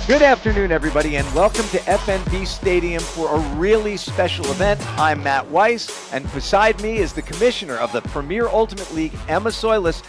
Good afternoon, everybody, and welcome to F.N.B Stadium for a really special event. I'm Matt Weiss, and beside me is the commissioner of the Premier Ultimate League, Emma Soilis,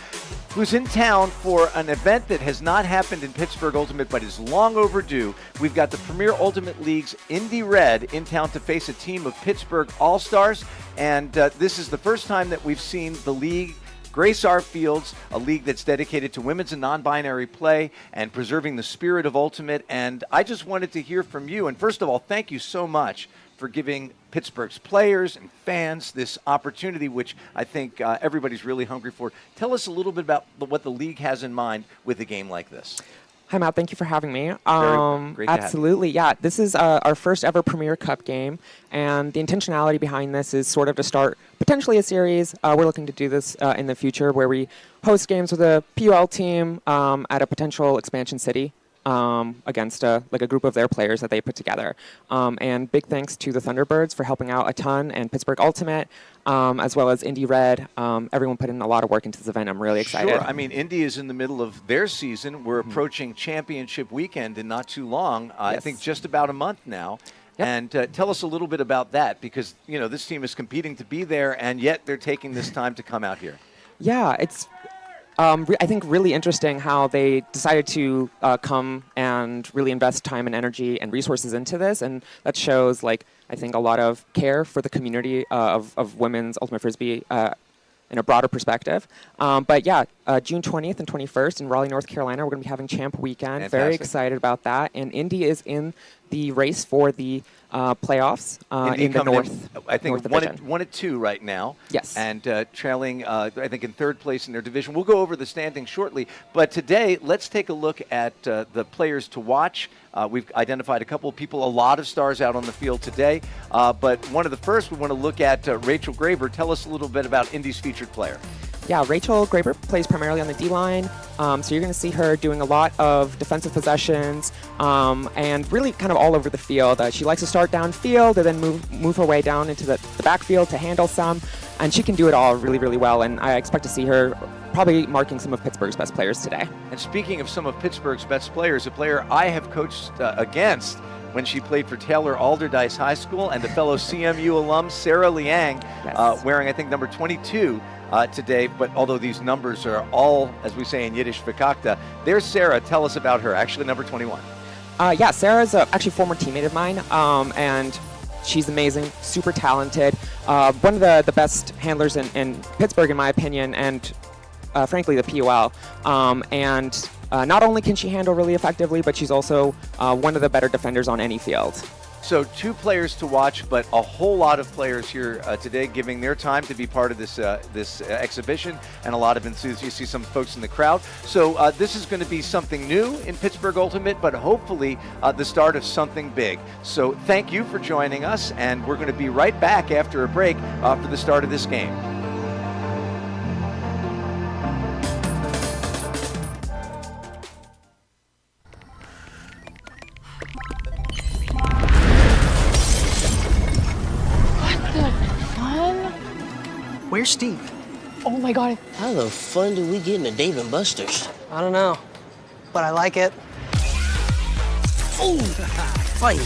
who's in town for an event that has not happened in Pittsburgh Ultimate but is long overdue. We've got the Premier Ultimate League's Indy Red in town to face a team of Pittsburgh All-Stars, and this is the first time that we've seen the league grace our fields, a league that's dedicated to women's and non-binary play and preserving the spirit of Ultimate. And I just wanted to hear from you. And first of all, thank you so much for giving Pittsburgh's players and fans this opportunity, which I think everybody's really hungry for. Tell us a little bit about what the league has in mind with a game like this. Hi, Matt. Thank you for having me. Great to have you. Absolutely. Yeah, this is our first ever Premier Cup game, and the intentionality behind this is sort of to start potentially a series. We're looking to do this in the future where we host games with a PUL team at a potential expansion city against a group of their players that they put together. And big thanks to the Thunderbirds for helping out a ton, and Pittsburgh Ultimate, as well as Indy Red. Everyone put in a lot of work into this event. I'm really excited. Sure. I mean, Indy is in the middle of their season. We're approaching championship weekend in not too long. Yes. I think just about a month now. Yep. And tell us a little bit about that, because, you know, this team is competing to be there, and yet they're taking this time to come out here. Yeah, it's I think really interesting how they decided to come and really invest time and energy and resources into this, and that shows, like, I think a lot of care for the community of women's ultimate frisbee in a broader perspective. But yeah, June 20th and 21st in Raleigh, North Carolina, we're going to be having Champ Weekend. Fantastic. Very excited about that. And Indy is in the race for the playoffs in the North. I think North one at two right now. Yes. And trailing, I think, in third place in their division. We'll go over the standings shortly. But today, let's take a look at the players to watch. We've identified a couple of people, a lot of stars out on the field today. But one of the first, we want to look at Rachel Graber. Tell us a little bit about Indy's featured player. Yeah, Rachel Graber plays primarily on the D-line, so you're going to see her doing a lot of defensive possessions and really kind of all over the field. She likes to start downfield and then move her way down into the backfield to handle some, and she can do it all really, really well, and I expect to see her probably marking some of Pittsburgh's best players today. And speaking of some of Pittsburgh's best players, a player I have coached against when she played for Taylor Alderdice High School, and the fellow CMU alum, Sarah Liang, Yes. wearing, I think, number 22 today. But although these numbers are all, as we say in Yiddish, verkakta, there's Sarah. Tell us about her, actually number 21. Yeah, Sarah's actually a former teammate of mine, and she's amazing, super talented, one of the best handlers in Pittsburgh, in my opinion, and frankly, the PUL. And not only can she handle really effectively, but she's also one of the better defenders on any field. So two players to watch, but a whole lot of players here today giving their time to be part of this exhibition, and a lot of enthusiasts. You see some folks in the crowd. So this is going to be something new in Pittsburgh Ultimate, but hopefully the start of something big. So thank you for joining us, and we're going to be right back after a break for the start of this game. Where's Steve? Oh my God. How the fun do we get into Dave & Buster's? I don't know, but I like it. Oh, fire.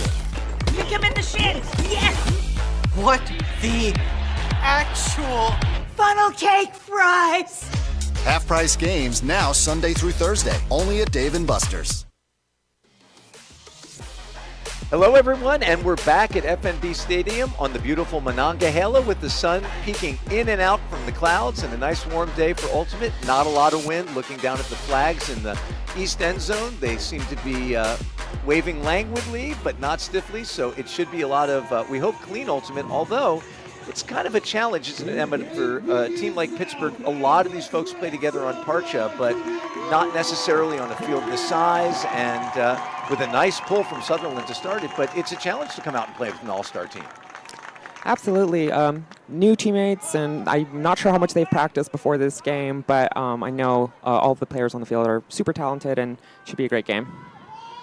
Kick him in the shins. Yes. What the actual? Funnel cake fries. Half-price games now Sunday through Thursday, only at Dave & Buster's. Hello, everyone, and we're back at F.N.B Stadium on the beautiful Monongahela with the sun peeking in and out from the clouds, and a nice warm day for Ultimate. Not a lot of wind. Looking down at the flags in the east end zone, they seem to be waving languidly but not stiffly, so it should be a lot of, we hope, clean Ultimate, although it's kind of a challenge, isn't it, Emma, for a team like Pittsburgh? A lot of these folks play together on Parcha, but not necessarily on a field this size, and with a nice pull from Sutherland to start it. But it's a challenge to come out and play with an all-star team. Absolutely. New teammates, and I'm not sure how much they've practiced before this game, but I know all of the players on the field are super talented and should be a great game.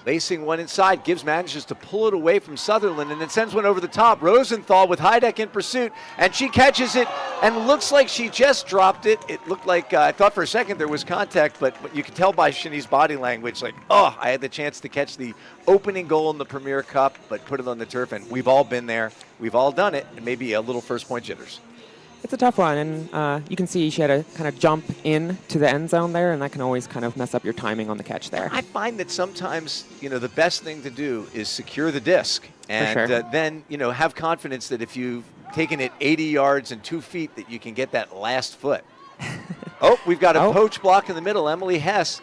Lacing one inside, Gibbs manages to pull it away from Sutherland and then sends one over the top. Rosenthal with Heideck in pursuit, and she catches it and looks like she just dropped it. It looked like, I thought for a second there was contact, but you could tell by Shani's body language, like, oh, I had the chance to catch the opening goal in the Premier Cup, but put it on the turf, and we've all been there. We've all done it, and maybe a little first point jitters. It's a tough one, and you can see she had to kind of jump in to the end zone there, and that can always kind of mess up your timing on the catch there. I find that sometimes, the best thing to do is secure the disc, and sure. then, have confidence that if you've taken it 80 yards and 2 feet, that you can get that last foot. Oh, we've got a poach block in the middle. Emily Hess,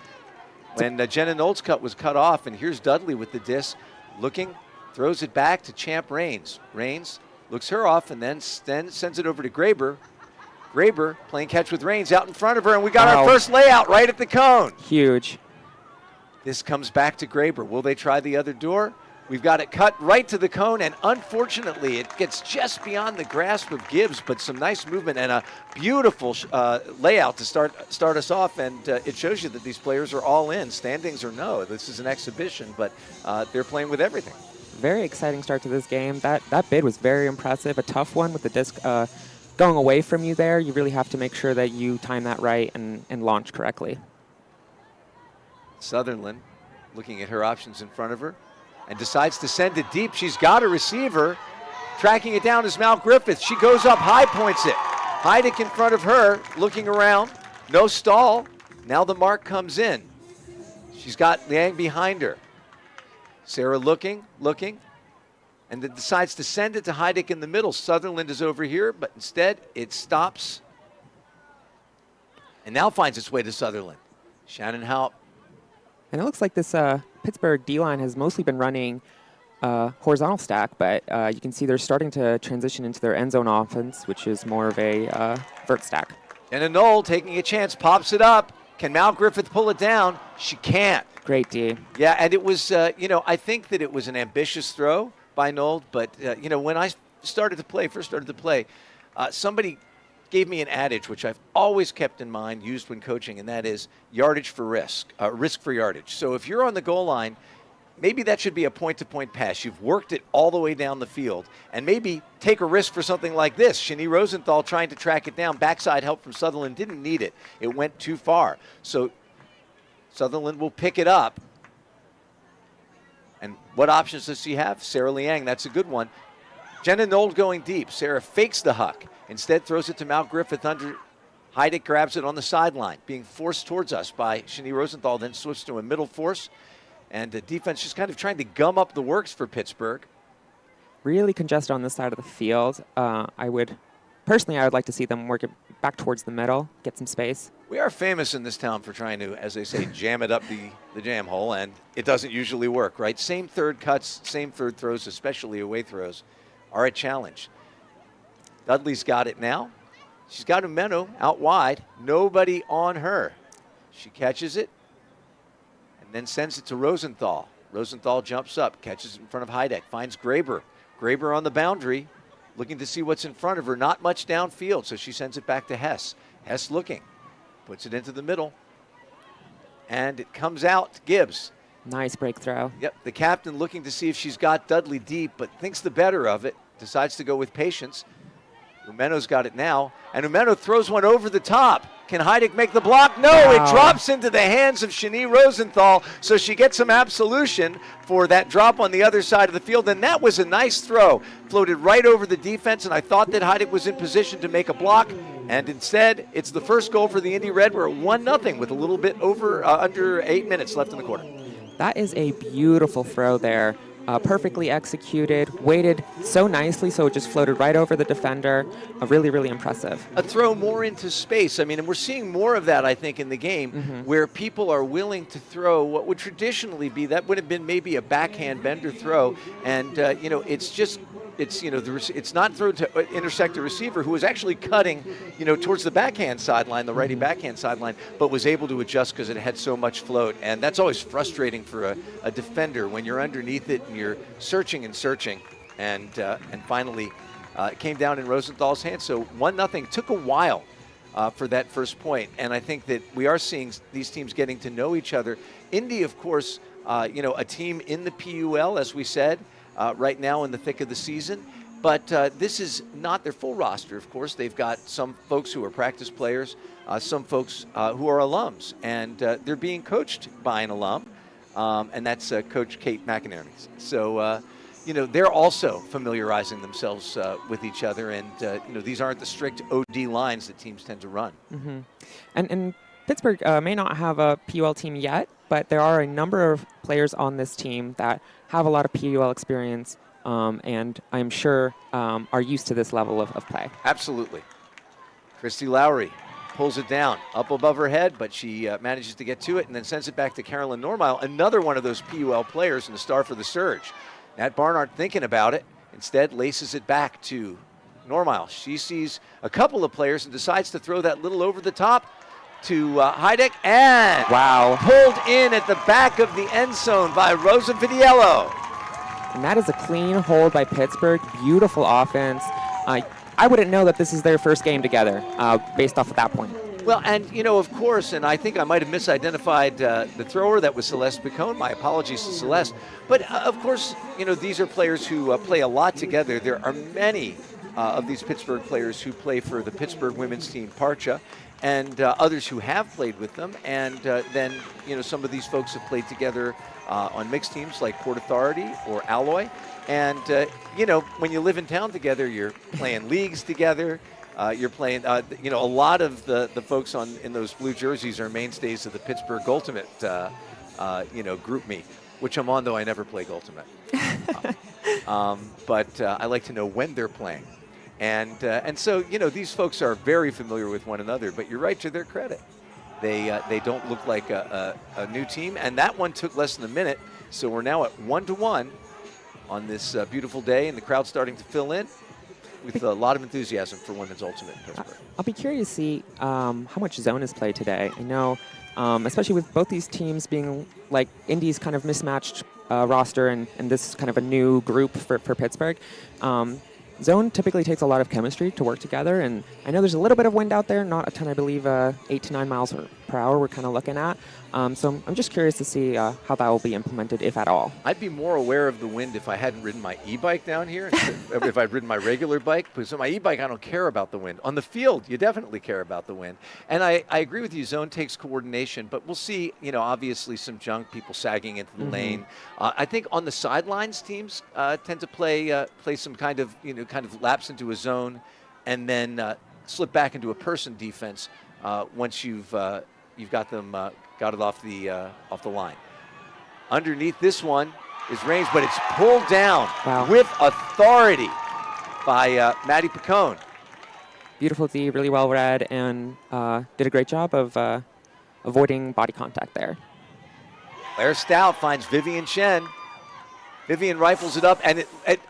when Jenna Knowles' cut was cut off, and here's Dudley with the disc, looking, throws it back to Champ Rains. Rains looks her off and then sends it over to Graber. Graber playing catch with Rains out in front of her, and we got our first layout right at the cone. Huge. This comes back to Graber. Will they try the other door? We've got it cut right to the cone, and unfortunately it gets just beyond the grasp of Gibbs, but some nice movement and a beautiful layout to start us off, and it shows you that these players are all in, standings or no. This is an exhibition, but they're playing with everything. Very exciting start to this game. That bid was very impressive. A tough one with the disc going away from you there. You really have to make sure that you time that right and launch correctly. Sutherland looking at her options in front of her and decides to send it deep. She's got a receiver. Tracking it down is Mal Griffith. She goes up high, points it. Heidick in front of her, looking around. No stall. Now the mark comes in. She's got Liang behind her. Sarah looking, and then decides to send it to Heidick in the middle. Sutherland is over here, but instead it stops and now finds its way to Sutherland. Shannon Haupt. And it looks like this Pittsburgh D-line has mostly been running horizontal stack, but you can see they're starting to transition into their end zone offense, which is more of a vert stack. And a Knoll taking a chance, pops it up. Can Mal Griffith pull it down? She can't. Great D. Yeah, and it was, I think that it was an ambitious throw by Knoll, but, when I first started to play, somebody gave me an adage, which I've always kept in mind, used when coaching, and that is yardage for risk, risk for yardage. So if you're on the goal line, maybe that should be a point-to-point pass. You've worked it all the way down the field, and maybe take a risk for something like this. Shani Rosenthal trying to track it down. Backside help from Sutherland, didn't need it. It went too far. So Sutherland will pick it up. And what options does she have? Sarah Liang, that's a good one. Jenna Knoll going deep. Sarah fakes the huck. Instead throws it to Mal Griffith under. Heidick grabs it on the sideline, being forced towards us by Shani Rosenthal, then switched to a middle force. And the defense just kind of trying to gum up the works for Pittsburgh. Really congested on this side of the field. I would like to see them work it back towards the middle, get some space. We are famous in this town for trying to, as they say, jam it up the jam hole, and it doesn't usually work, right? Same third cuts, same third throws, especially away throws, are a challenge. Dudley's got it now. She's got Umeno out wide. Nobody on her. She catches it and then sends it to Rosenthal. Rosenthal jumps up, catches it in front of Heideck, finds Graber. Graber on the boundary, looking to see what's in front of her. Not much downfield, so she sends it back to Hess. Hess looking. Puts it into the middle, and it comes out to Gibbs. Nice break throw. Yep, the captain looking to see if she's got Dudley deep, but thinks the better of it, decides to go with patience. Umeno's got it now, and Umeno throws one over the top. Can Heidick make the block? No, Wow. It drops into the hands of Shani Rosenthal, so she gets some absolution for that drop on the other side of the field, and that was a nice throw. Floated right over the defense, and I thought that Heidick was in position to make a block, and instead, it's the first goal for the Indy Red. We're at 1-0 with a little bit under 8 minutes left in the quarter. That is a beautiful throw there. Perfectly executed, weighted so nicely, so it just floated right over the defender. Really, really impressive. A throw more into space. I mean, and we're seeing more of that, I think, in the game, where people are willing to throw what would traditionally be, that would have been maybe a backhand bender throw, and it's not thrown to intersect a receiver who was actually cutting, towards the backhand sideline, the righty backhand sideline, but was able to adjust because it had so much float, and that's always frustrating for a defender when you're underneath it and you're searching, and finally it came down in Rosenthal's hands. So 1-0 took a while for that first point, and I think that we are seeing these teams getting to know each other. Indy, of course, a team in the PUL, as we said, right now in the thick of the season. But this is not their full roster, of course. They've got some folks who are practice players, some folks who are alums, and they're being coached by an alum, and that's Coach Kate McInerney. So, they're also familiarizing themselves with each other, and, these aren't the strict OD lines that teams tend to run. Mm-hmm. And Pittsburgh may not have a PUL team yet, but there are a number of players on this team that have a lot of PUL experience, and I'm sure are used to this level of play. Absolutely. Christy Lowry pulls it down up above her head, but she manages to get to it and then sends it back to Carolyn Normile, another one of those PUL players and the star for the Surge. Nat Barnard thinking about it, instead laces it back to Normile. She sees a couple of players and decides to throw that little over the top to Heideck, and wow, pulled in at the back of the end zone by Rosa Vidiello. And that is a clean hold by Pittsburgh. Beautiful offense. I wouldn't know that this is their first game together based off of that point. Well, and, of course, and I think I might have misidentified the thrower. That was Celeste Picone. My apologies to Celeste. But, of course, these are players who play a lot together. There are many of these Pittsburgh players who play for the Pittsburgh women's team, Parcha, and others who have played with them. And then, some of these folks have played together on mixed teams like Port Authority or Alloy. And, when you live in town together, you're playing leagues together. You're playing, a lot of the folks in those blue jerseys are mainstays of the Pittsburgh Ultimate, group me, which I'm on, though I never play Ultimate. But I like to know when they're playing. And so, these folks are very familiar with one another, but you're right, to their credit. They don't look like a new team, and that one took less than a minute, so we're now at 1-1 on this beautiful day, and the crowd's starting to fill in with a lot of enthusiasm for Women's Ultimate in Pittsburgh. I'll be curious to see how much zone is played today. I know, especially with both these teams being like Indy's kind of mismatched roster and this kind of a new group for Pittsburgh. Zone typically takes a lot of chemistry to work together, and I know there's a little bit of wind out there, not a ton, I believe 8 to 9 miles per hour we're kind of looking at. So I'm just curious to see how that will be implemented, if at all. I'd be more aware of the wind if I hadn't ridden my e-bike down here, if I'd ridden my regular bike, because on my e-bike I don't care about the wind. On the field, you definitely care about the wind. And I agree with you, zone takes coordination, but we'll see, obviously some junk, people sagging into the lane. I think on the sidelines, teams tend to play some kind of lapse into a zone and then slip back into a person defense once you've got them got it off the line. Underneath this one is Raines, but it's pulled down with authority by Maddie Picone. Beautiful D, really well read, and did a great job of avoiding body contact there. Claire Stout finds Vivian Chen. Vivian rifles it up, and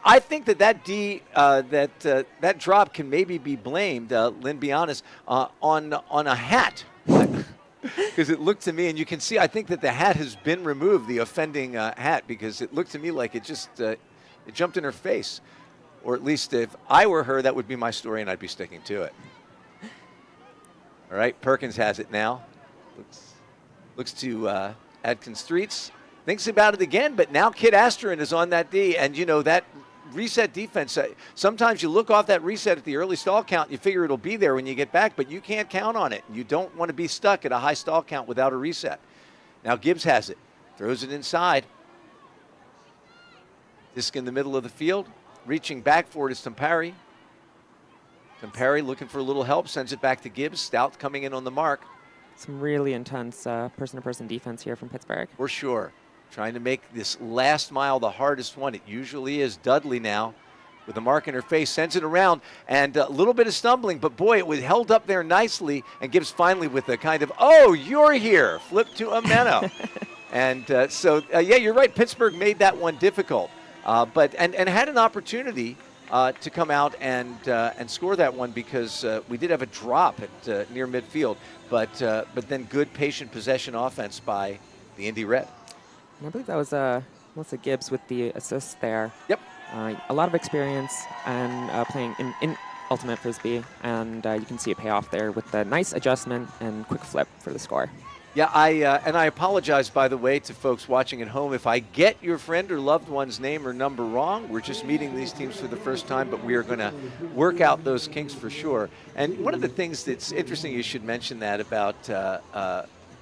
I think that D, that drop can maybe be blamed, Lynn, be honest, on a hat. Because it looked to me, and you can see, I think that the hat has been removed, the offending hat, because it looked to me like it just it jumped in her face. Or at least if I were her, that would be my story, and I'd be sticking to it. All right, Perkins has it now. Looks to Adkins Streets. Thinks about it again, but now Kit Asterin is on that D, and that reset defense, sometimes you look off that reset at the early stall count, you figure it'll be there when you get back, but you can't count on it. You don't want to be stuck at a high stall count without a reset. Now Gibbs has it, throws it inside. Disc in the middle of the field, reaching back for it is Tampari. Tampari looking for a little help, sends it back to Gibbs. Stout coming in on the mark. Some really intense person-to-person defense here from Pittsburgh. For sure. Trying to make this last mile the hardest one. It usually is. Dudley now with a mark in her face, sends it around, and a little bit of stumbling, but boy, it was held up there nicely, and Gibbs finally with a kind of, oh, you're here, flip to Ameno. And yeah, you're right, Pittsburgh made that one difficult, but had an opportunity to come out and score that one, because we did have a drop at near midfield, but then good patient possession offense by the Indy Red. And I believe that was Melissa Gibbs with the assist there. Yep. A lot of experience and playing in Ultimate Frisbee, and you can see it pay off there with a nice adjustment and quick flip for the score. Yeah, and I apologize, by the way, to folks watching at home. If I get your friend or loved one's name or number wrong, we're just meeting these teams for the first time, but we are going to work out those kinks for sure. And one of the things that's interesting, you should mention that about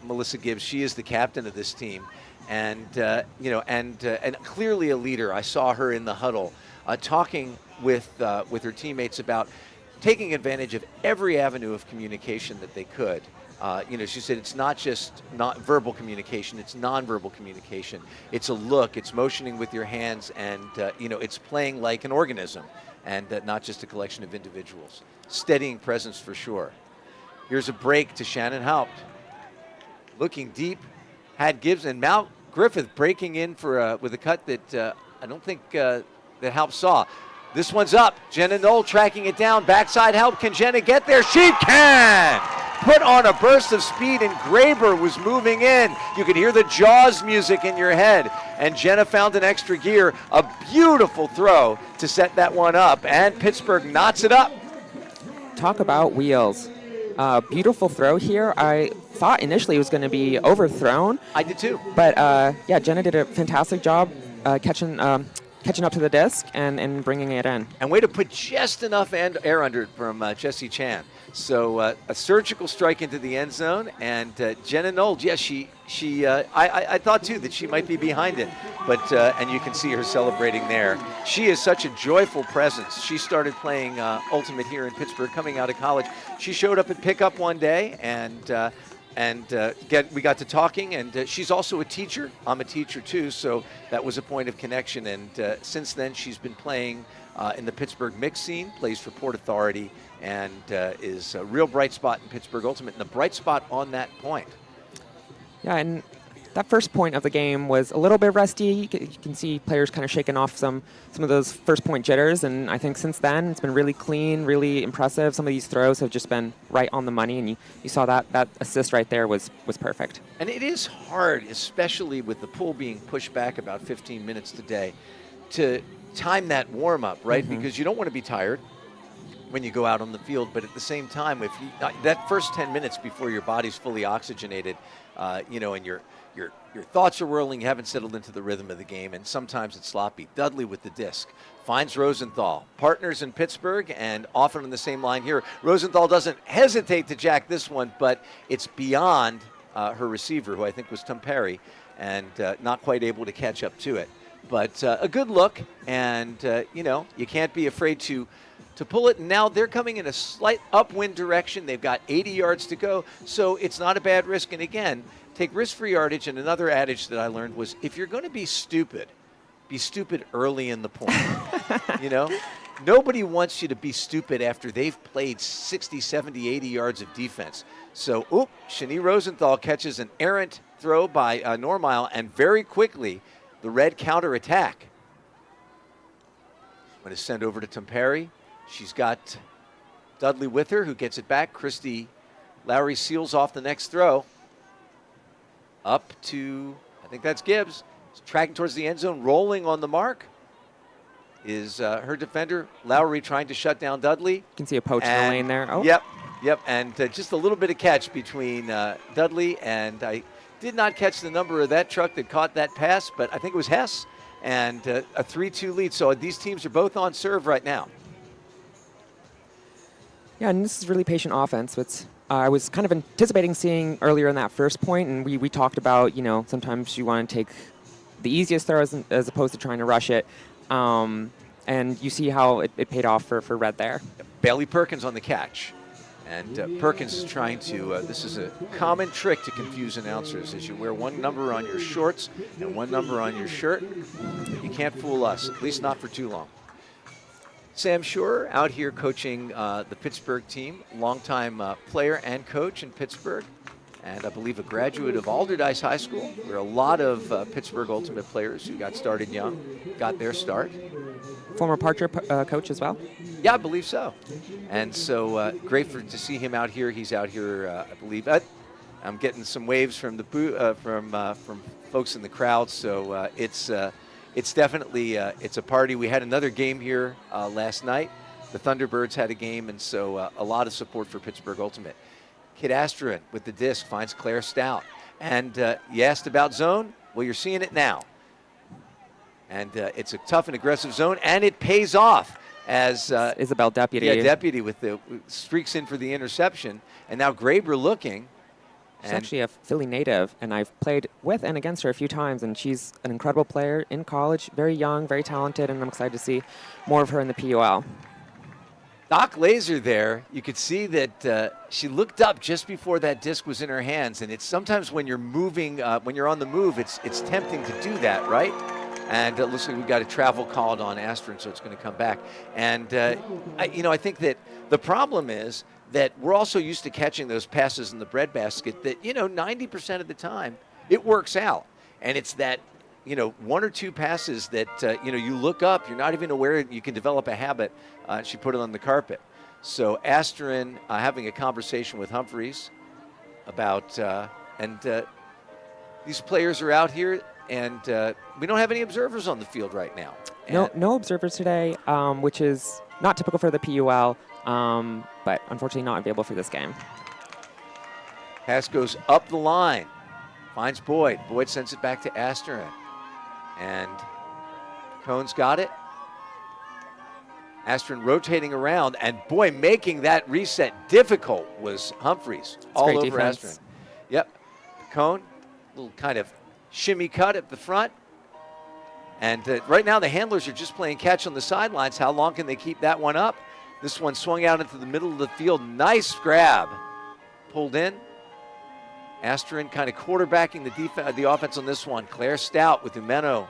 Melissa Gibbs. She is the captain of this team, and and clearly a leader. I saw her in the huddle talking with her teammates about taking advantage of every avenue of communication that they could. She said it's not just not verbal communication, it's nonverbal communication. It's a look, it's motioning with your hands, and, it's playing like an organism and not just a collection of individuals. Steadying presence for sure. Here's a break to Shannon Haupt. Looking deep, had Gibbs and Mal Griffith breaking in with a cut that I don't think that Haupt saw. This one's up. Jenna Knoll tracking it down. Backside help. Can Jenna get there? She can! Put on a burst of speed, and Graber was moving in. You could hear the Jaws music in your head. And Jenna found an extra gear. A beautiful throw to set that one up. And Pittsburgh knots it up. Talk about wheels. Beautiful throw here. I thought initially it was going to be overthrown. I did too. But, Jenna did a fantastic job catching up to the disc and bringing it in. And way to put just enough air under it from Jessie Chan. So a surgical strike into the end zone, and Jenna Knoll, I thought too that she might be behind it, but and you can see her celebrating there. She is such a joyful presence. She started playing Ultimate here in Pittsburgh coming out of college. She showed up at pickup one day, and we got to talking, and she's also a teacher. I'm a teacher too, so that was a point of connection. And since then, she's been playing in the Pittsburgh mix scene, plays for Port Authority, and is a real bright spot in Pittsburgh Ultimate, and a bright spot on that point. Yeah, and that first point of the game was a little bit rusty. You can see players kind of shaking off some of those first point jitters, and I think since then it's been really clean, really impressive. Some of these throws have just been right on the money, and you saw that assist right there was perfect. And it is hard, especially with the pool being pushed back about 15 minutes today, to time that warm-up, right? Mm-hmm. Because you don't want to be tired when you go out on the field, but at the same time, if that first 10 minutes before your body's fully oxygenated, and your thoughts are whirling, you haven't settled into the rhythm of the game, and sometimes it's sloppy. Dudley with the disc finds Rosenthal. Partners in Pittsburgh, and often on the same line here. Rosenthal doesn't hesitate to jack this one, but it's beyond her receiver, who I think was Tumperi, and not quite able to catch up to it. But a good look, and you can't be afraid to pull it. And now they're coming in a slight upwind direction. They've got 80 yards to go, so it's not a bad risk. And again, take risk for yardage. And another adage that I learned was, if you're going to be stupid early in the point. Nobody wants you to be stupid after they've played 60, 70, 80 yards of defense. So, Shani Rosenthal catches an errant throw by Normile, and very quickly the Red counterattack. I'm going to send over to Tumperi. She's got Dudley with her, who gets it back. Christy Lowry seals off the next throw. Up to, I think that's Gibbs. She's tracking towards the end zone, rolling on the mark. Is her defender, Lowry, trying to shut down Dudley. You can see a poach in the lane there. Oh. Yep, and just a little bit of catch between Dudley, and I did not catch the number of that truck that caught that pass, but I think it was Hess, and a 3-2 lead. So these teams are both on serve right now. Yeah, and this is really patient offense. It's I was kind of anticipating seeing earlier in that first point, and we talked about, sometimes you want to take the easiest throw as opposed to trying to rush it. And you see how it paid off for Red there. Bailey Perkins on the catch. And Perkins is trying to, this is a common trick to confuse announcers, is you wear one number on your shorts and one number on your shirt. You can't fool us, at least not for too long. Sam Schur out here coaching the Pittsburgh team, longtime player and coach in Pittsburgh, and I believe a graduate of Alderdice High School, where a lot of Pittsburgh Ultimate players who got started young got their start. Former Parcher coach as well? Yeah, I believe so. And so great to see him out here. He's out here, I believe. I'm getting some waves from the from folks in the crowd, so it's definitely it's a party. We had another game here last night. The Thunderbirds had a game, and so a lot of support for Pittsburgh Ultimate. Kid Asterin with the disc finds Claire Stout. And you asked about zone. Well, you're seeing it now. And it's a tough and aggressive zone, and it pays off as Isabel Deputy. Yeah, Deputy with the streaks in for the interception. And now Graber looking. She's actually a Philly native, and I've played with and against her a few times, and she's an incredible player in college, very young, very talented, and I'm excited to see more of her in the PUL. Doc Laser there, you could see that she looked up just before that disc was in her hands, and it's sometimes when you're moving, when you're on the move, it's tempting to do that, right? And it looks like we've got a travel called on Astron, so it's going to come back. And, I think that the problem is that we're also used to catching those passes in the breadbasket that, 90% of the time it works out. And it's that, one or two passes that, you look up, you're not even aware you can develop a habit. She put it on the carpet. So Astron having a conversation with Humphreys about, these players are out here, and we don't have any observers on the field right now. No observers today, which is not typical for the PUL, but unfortunately not available for this game. Pass goes up the line, finds Boyd. Boyd sends it back to Astron. And Cohn's got it. Astron rotating around, and boy, making that reset difficult was Humphreys. All over defense. Astron. Yep. Cohn, little kind of shimmy cut at the front. And right now the handlers are just playing catch on the sidelines. How long can they keep that one up? This one swung out into the middle of the field. Nice grab. Pulled in. Astron kind of quarterbacking the offense on this one. Claire Stout with Umeno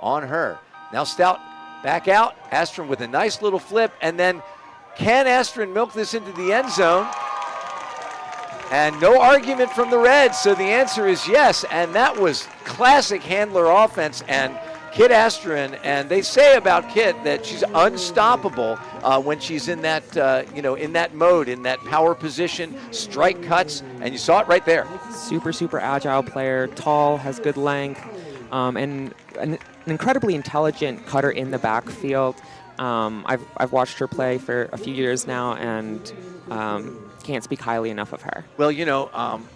on her. Now Stout back out. Astron with a nice little flip. And then can Astron milk this into the end zone? And no argument from the Reds. So the answer is yes. And that was classic handler offense. And Kit Astron, and they say about Kit that she's unstoppable when she's in that, in that mode, in that power position, strike cuts, and you saw it right there. Super agile player, tall, has good length, and an incredibly intelligent cutter in the backfield. I've watched her play for a few years now, and can't speak highly enough of her. Well,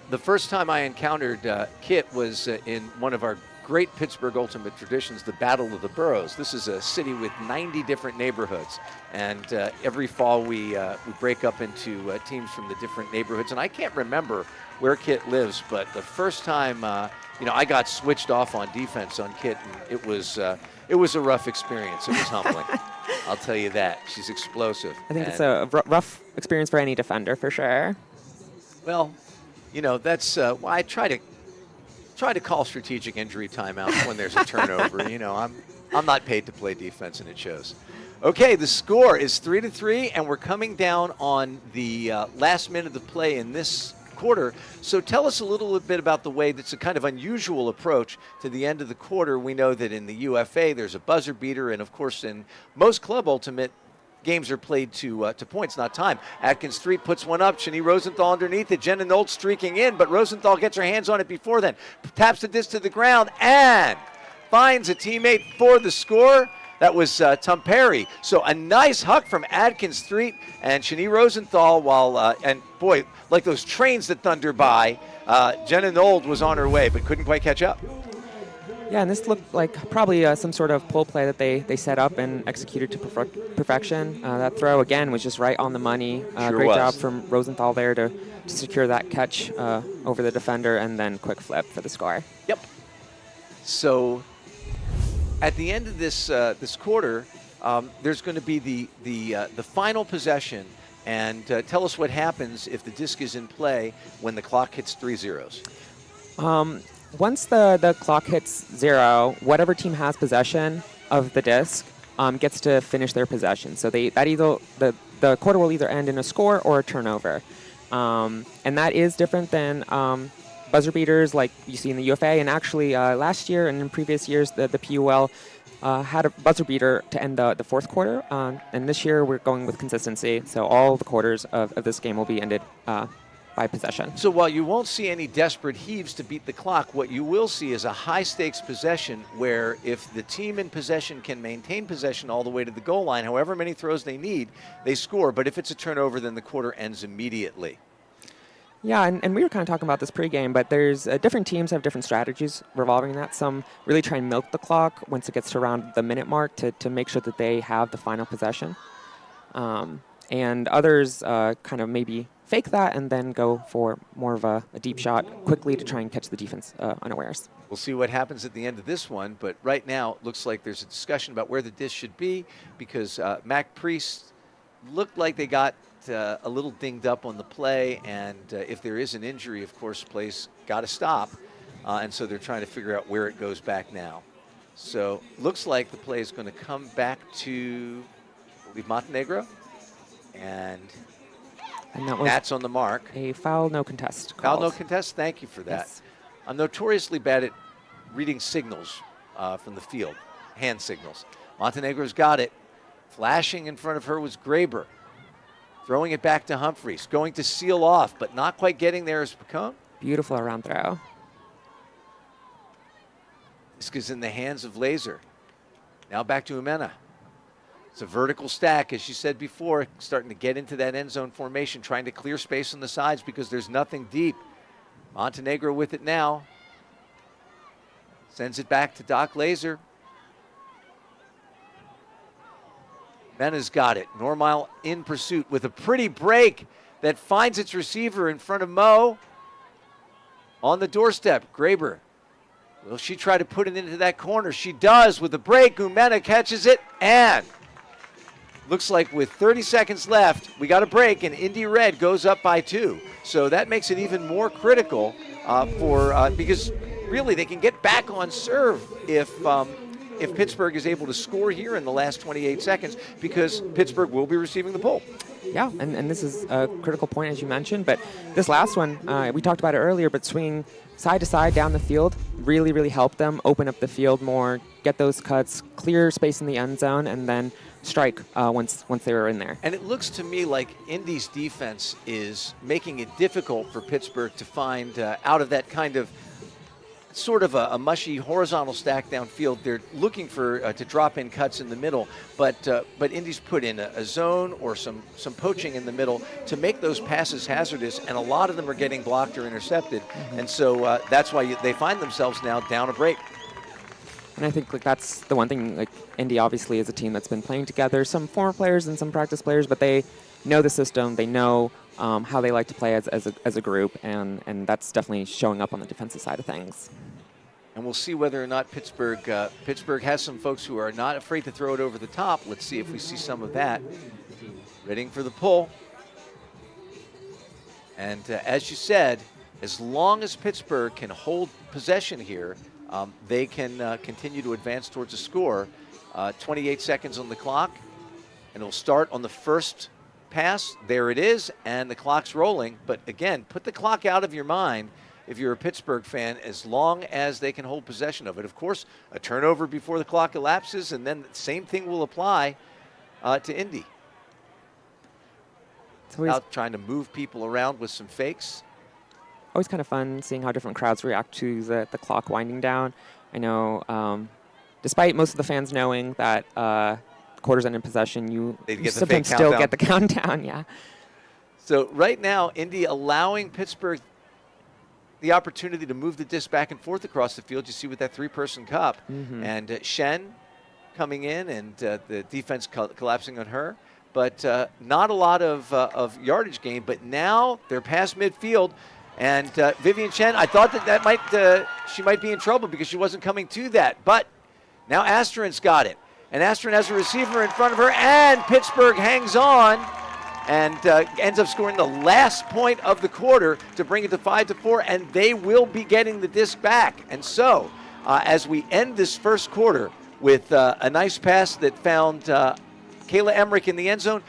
the first time I encountered Kit was in one of our great Pittsburgh Ultimate traditions, the Battle of the Boroughs. This is a city with 90 different neighborhoods, and every fall we break up into teams from the different neighborhoods. And I can't remember where Kit lives, but the first time I got switched off on defense on Kit, and it was a rough experience. It was humbling. I'll tell you that. She's explosive. I think it's a rough experience for any defender, for sure. Well, that's why I try to call strategic injury timeouts when there's a turnover. I'm not paid to play defense, and it shows. Okay, the score is 3-3, and we're coming down on the last minute of play in this quarter. So tell us a little bit about the way that's a kind of unusual approach to the end of the quarter. We know that in the UFA there's a buzzer beater, and of course in most Club Ultimate games are played to points, not time. Atkins Street puts one up. Shani Rosenthal underneath it. Jenna Nolt streaking in, but Rosenthal gets her hands on it before then. Taps the disc to the ground and finds a teammate for the score. That was Tom Perry. So a nice huck from Atkins Street and Shani Rosenthal while, and boy, like those trains that thunder by, Jenna Nold was on her way but couldn't quite catch up. Yeah, and this looked like probably some sort of pull play that they set up and executed to perfection. That throw, again, was just right on the money. Great job from Rosenthal there to secure that catch over the defender, and then quick flip for the score. Yep. So at the end of this quarter, there's going to be the final possession. And tell us what happens if the disc is in play when the clock hits 3 zeros. Once the clock hits 0, whatever team has possession of the disc gets to finish their possession. So the quarter will either end in a score or a turnover. And that is different than buzzer beaters like you see in the UFA. And actually, last year and in previous years, the PUL had a buzzer beater to end the fourth quarter. And this year, we're going with consistency. So all the quarters of this game will be ended by possession. So while you won't see any desperate heaves to beat the clock, what you will see is a high-stakes possession where if the team in possession can maintain possession all the way to the goal line, however many throws they need, they score. But if it's a turnover, then the quarter ends immediately. Yeah, and we were kind of talking about this pregame, but there's different teams have different strategies revolving that. Some really try and milk the clock once it gets to around the minute mark to make sure that they have the final possession. And others kind of maybe fake that and then go for more of a deep shot quickly to try and catch the defense unawares. We'll see what happens at the end of this one, but right now it looks like there's a discussion about where the dish should be because Mac Priest looked like they got a little dinged up on the play, and if there is an injury, of course, plays got to stop, and so they're trying to figure out where it goes back now. So looks like the play is going to come back to, I believe, Montenegro, and that was that's on the mark. A foul, no contest. Foul, no called. contest. Thank you for that. Yes. I'm notoriously bad at reading signals from the field, hand signals. Montenegro's got it. Flashing in front of her was Graber. Throwing it back to Humphreys. Going to seal off, but not quite getting there is Picone. Beautiful around throw. This is in the hands of Laser. Now back to Umena. It's a vertical stack, as you said before, starting to get into that end zone formation, trying to clear space on the sides because there's nothing deep. Montenegro with it now. Sends it back to Doc Laser. Mena's got it. Normile in pursuit with a pretty break that finds its receiver in front of Mo. On the doorstep, Graber. Will she try to put it into that corner? She does with a break. Umena catches it, and looks like with 30 seconds left, we got a break, and Indy Red goes up by 2. So that makes it even more critical because really they can get back on serve if Pittsburgh is able to score here in the last 28 seconds because Pittsburgh will be receiving the ball. Yeah, and this is a critical point, as you mentioned. But this last one, we talked about it earlier, but swinging side to side down the field really, really helped them open up the field more, get those cuts, clear space in the end zone, and then strike once they were in there. And it looks to me like Indy's defense is making it difficult for Pittsburgh to find out of that kind of sort of a mushy horizontal stack downfield. They're looking for to drop in cuts in the middle, but Indy's put in a zone or some poaching in the middle to make those passes hazardous, and a lot of them are getting blocked or intercepted, and so that's why they find themselves now down a break. And I think that's the one thing. Like Indy obviously is a team that's been playing together, some former players and some practice players, but they know the system. They know how they like to play as a group, and that's definitely showing up on the defensive side of things. And we'll see whether or not Pittsburgh has some folks who are not afraid to throw it over the top. Let's see if we see some of that. Readying for the pull. And as you said, as long as Pittsburgh can hold possession here, they can continue to advance towards a score. 28 seconds on the clock, and it'll start on the first pass. There it is, and the clock's rolling. But again, put the clock out of your mind if you're a Pittsburgh fan, as long as they can hold possession of it. Of course, a turnover before the clock elapses, and then the same thing will apply to Indy. Out trying to move people around with some fakes. Always kind of fun seeing how different crowds react to the clock winding down. I know, despite most of the fans knowing that quarters end in possession, you sometimes still get the countdown. Yeah. So right now, Indy allowing Pittsburgh the opportunity to move the disc back and forth across the field. You see with that three-person cup. Mm-hmm. And Shen coming in and the defense collapsing on her. But not a lot of yardage gain. But now they're past midfield. And Vivian Chen, I thought she might be in trouble because she wasn't coming to that. But now Astron's got it. And Astron has a receiver in front of her. And Pittsburgh hangs on and ends up scoring the last point of the quarter to bring it to 5-4, and they will be getting the disc back. And so, as we end this first quarter with a nice pass that found Kayla Emmerich in the end zone,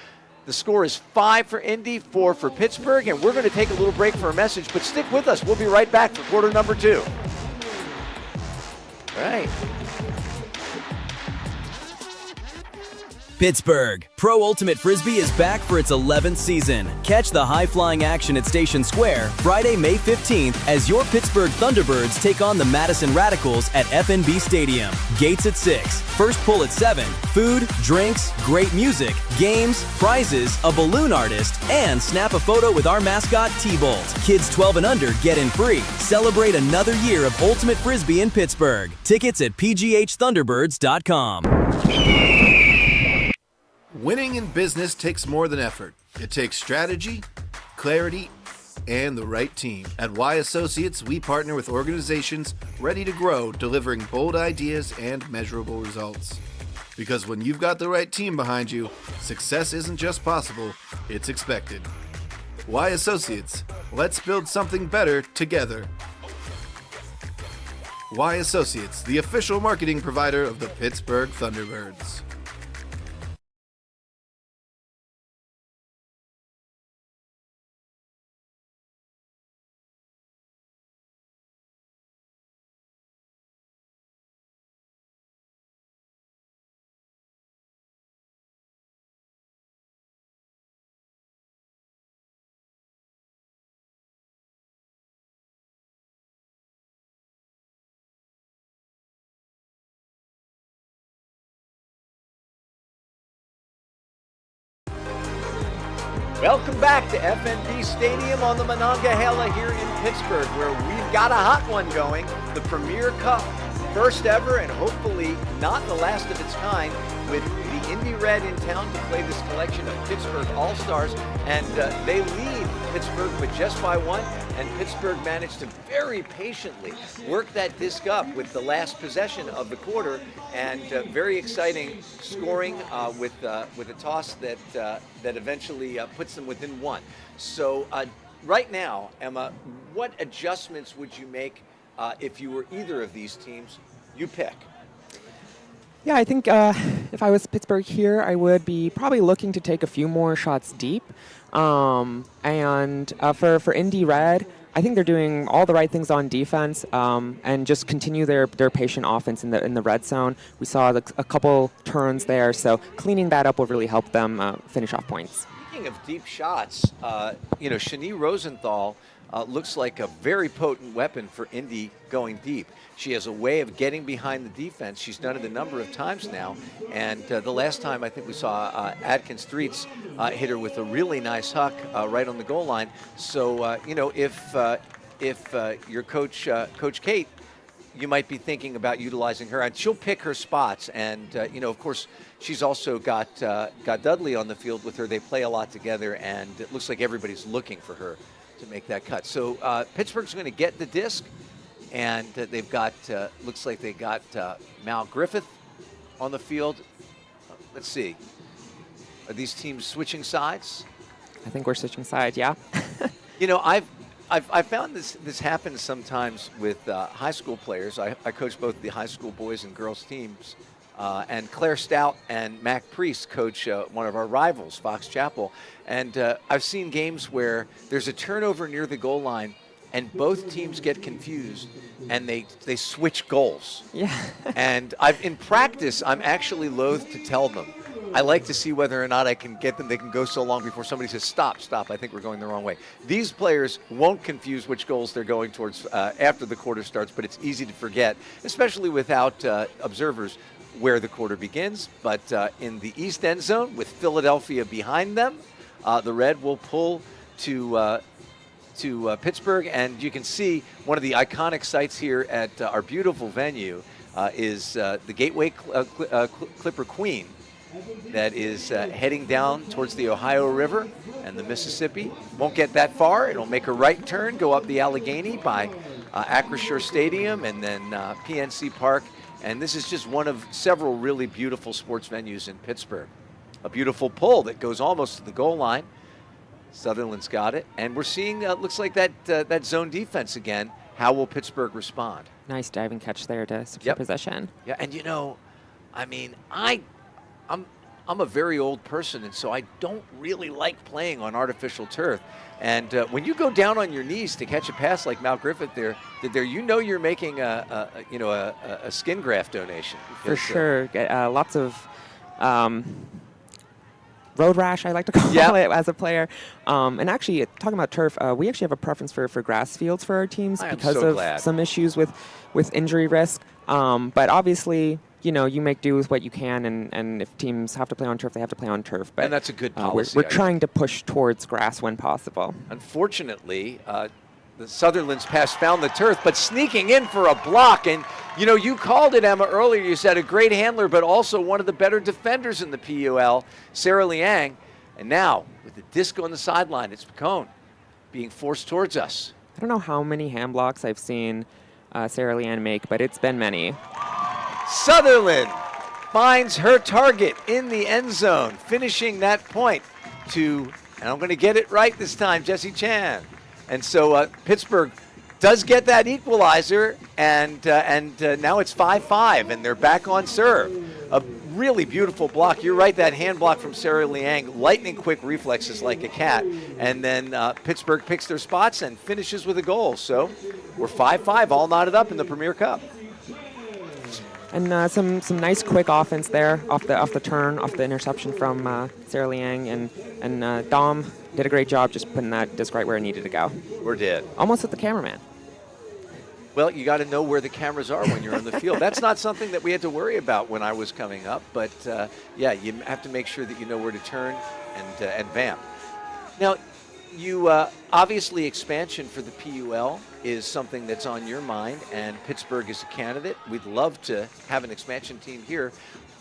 the score is 5 for Indy, 4 for Pittsburgh, and we're going to take a little break for a message, but stick with us. We'll be right back for quarter number 2. All right. Pittsburgh, Pro Ultimate Frisbee is back for its 11th season. Catch the high-flying action at Station Square Friday, May 15th as your Pittsburgh Thunderbirds take on the Madison Radicals at F.N.B. Stadium. Gates at 6, first pull at 7. Food, drinks, great music, games, prizes, a balloon artist, and snap a photo with our mascot T-Bolt. Kids 12 and under get in free. Celebrate another year of Ultimate Frisbee in Pittsburgh. Tickets at pghthunderbirds.com. Winning in business takes more than effort. It takes strategy, clarity, and the right team. At Y Associates, we partner with organizations ready to grow, delivering bold ideas and measurable results. Because when you've got the right team behind you, success isn't just possible, it's expected. Y Associates, let's build something better together. Y Associates, the official marketing provider of the Pittsburgh Thunderbirds. Welcome back to F.N.B. Stadium on the Monongahela here in Pittsburgh, where we've got a hot one going, the Premier Cup, first ever and hopefully not the last of its kind, with the Indy Red in town to play this collection of Pittsburgh All-Stars, and they lead Pittsburgh with just by one, and Pittsburgh managed to very patiently work that disc up with the last possession of the quarter, and very exciting scoring with a toss that eventually puts them within one. So right now, Emma, what adjustments would you make if you were either of these teams? You pick. Yeah, I think if I was Pittsburgh here, I would be probably looking to take a few more shots deep. And for Indy Red, I think they're doing all the right things on defense and just continue their patient offense in the red zone. We saw a couple turns there, so cleaning that up will really help them finish off points. Speaking of deep shots, Shani Rosenthal looks like a very potent weapon for Indy going deep. She has a way of getting behind the defense. She's done it a number of times now, and the last time I think we saw Atkins Streets hit her with a really nice huck right on the goal line. So if your Coach Kate, you might be thinking about utilizing her, and she'll pick her spots. And of course, she's also got Dudley on the field with her. They play a lot together, and it looks like everybody's looking for her to make that cut. So Pittsburgh's going to get the disc. And they've got, looks like they got Mal Griffith on the field. Let's see. Are these teams switching sides? I think we're switching sides, yeah. I've found this happens sometimes with high school players. I coach both the high school boys and girls teams. And Claire Stout and Mac Priest coach one of our rivals, Fox Chapel. And I've seen games where there's a turnover near the goal line, and both teams get confused, and they switch goals. Yeah. And in practice, I'm actually loath to tell them. I like to see whether or not I can get them. They can go so long before somebody says, stop, I think we're going the wrong way. These players won't confuse which goals they're going towards after the quarter starts, but it's easy to forget, especially without observers, where the quarter begins. But in the east end zone, with Philadelphia behind them, the Red will pull to Pittsburgh, and you can see one of the iconic sites here at our beautiful venue is the Gateway Clipper Queen that is heading down towards the Ohio River and the Mississippi. Won't get that far. It'll make a right turn, go up the Allegheny by Acrisure Stadium and then PNC Park, and this is just one of several really beautiful sports venues in Pittsburgh. A beautiful pull that goes almost to the goal line. Sutherland's got it, and we're seeing looks like that zone defense again. How will Pittsburgh respond? Nice diving catch there to secure possession. Yeah, and I'm a very old person, and so I don't really like playing on artificial turf. And when you go down on your knees to catch a pass like Mal Griffith there, you're making a skin graft donation. For sure, lots of road rash, I like to call Yep. it as a player. And actually, talking about turf, we actually have a preference for grass fields for our teams I am because so of glad. some issues with injury risk. But obviously, you make do with what you can, and if teams have to play on turf, they have to play on turf. But And that's a good we're policy, I trying to push towards grass when possible. Unfortunately, the Sutherland's pass found the turf, but sneaking in for a block. And, you called it, Emma, earlier. You said a great handler, but also one of the better defenders in the PUL, Sarah Liang. And now, with the disc on the sideline, it's Picone being forced towards us. I don't know how many hand blocks I've seen Sarah Leanne make, but it's been many. Sutherland finds her target in the end zone, finishing that point to, and I'm going to get it right this time, Jessie Chan. And so Pittsburgh does get that equalizer, and now it's 5-5, and they're back on serve. A really beautiful block. You're right, that hand block from Sarah Liang, lightning quick reflexes like a cat. And then Pittsburgh picks their spots and finishes with a goal. So we're 5-5, all knotted up in the Premier Cup. And some nice quick offense there off the turn, off the interception from Sarah Liang, and Dom did a great job just putting that disc right where it needed to go. Or did. Almost at the cameraman. Well, you got to know where the cameras are when you're on the field. That's not something that we had to worry about when I was coming up, but yeah, you have to make sure that you know where to turn and vamp. Now, you obviously expansion for the PUL is something that's on your mind, and Pittsburgh is a candidate. We'd love to have an expansion team here.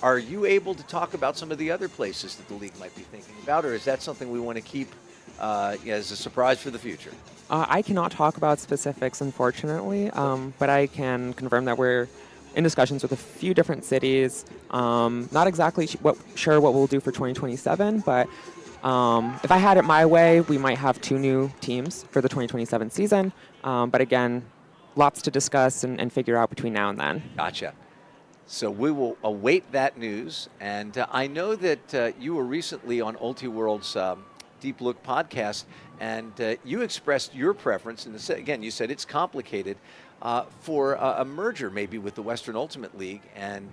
Are you able to talk about some of the other places that the league might be thinking about, or is that something we want to keep as a surprise for the future? I cannot talk about specifics, unfortunately, but I can confirm that we're in discussions with a few different cities. Not exactly sure what we'll do for 2027, but if I had it my way, we might have 2 new teams for the 2027 season. But again, lots to discuss and figure out between now and then. Gotcha. So we will await that news. And I know that you were recently on Ultiworld's Deep Look podcast, and you expressed your preference. And again, you said it's complicated for a merger maybe with the Western Ultimate League. And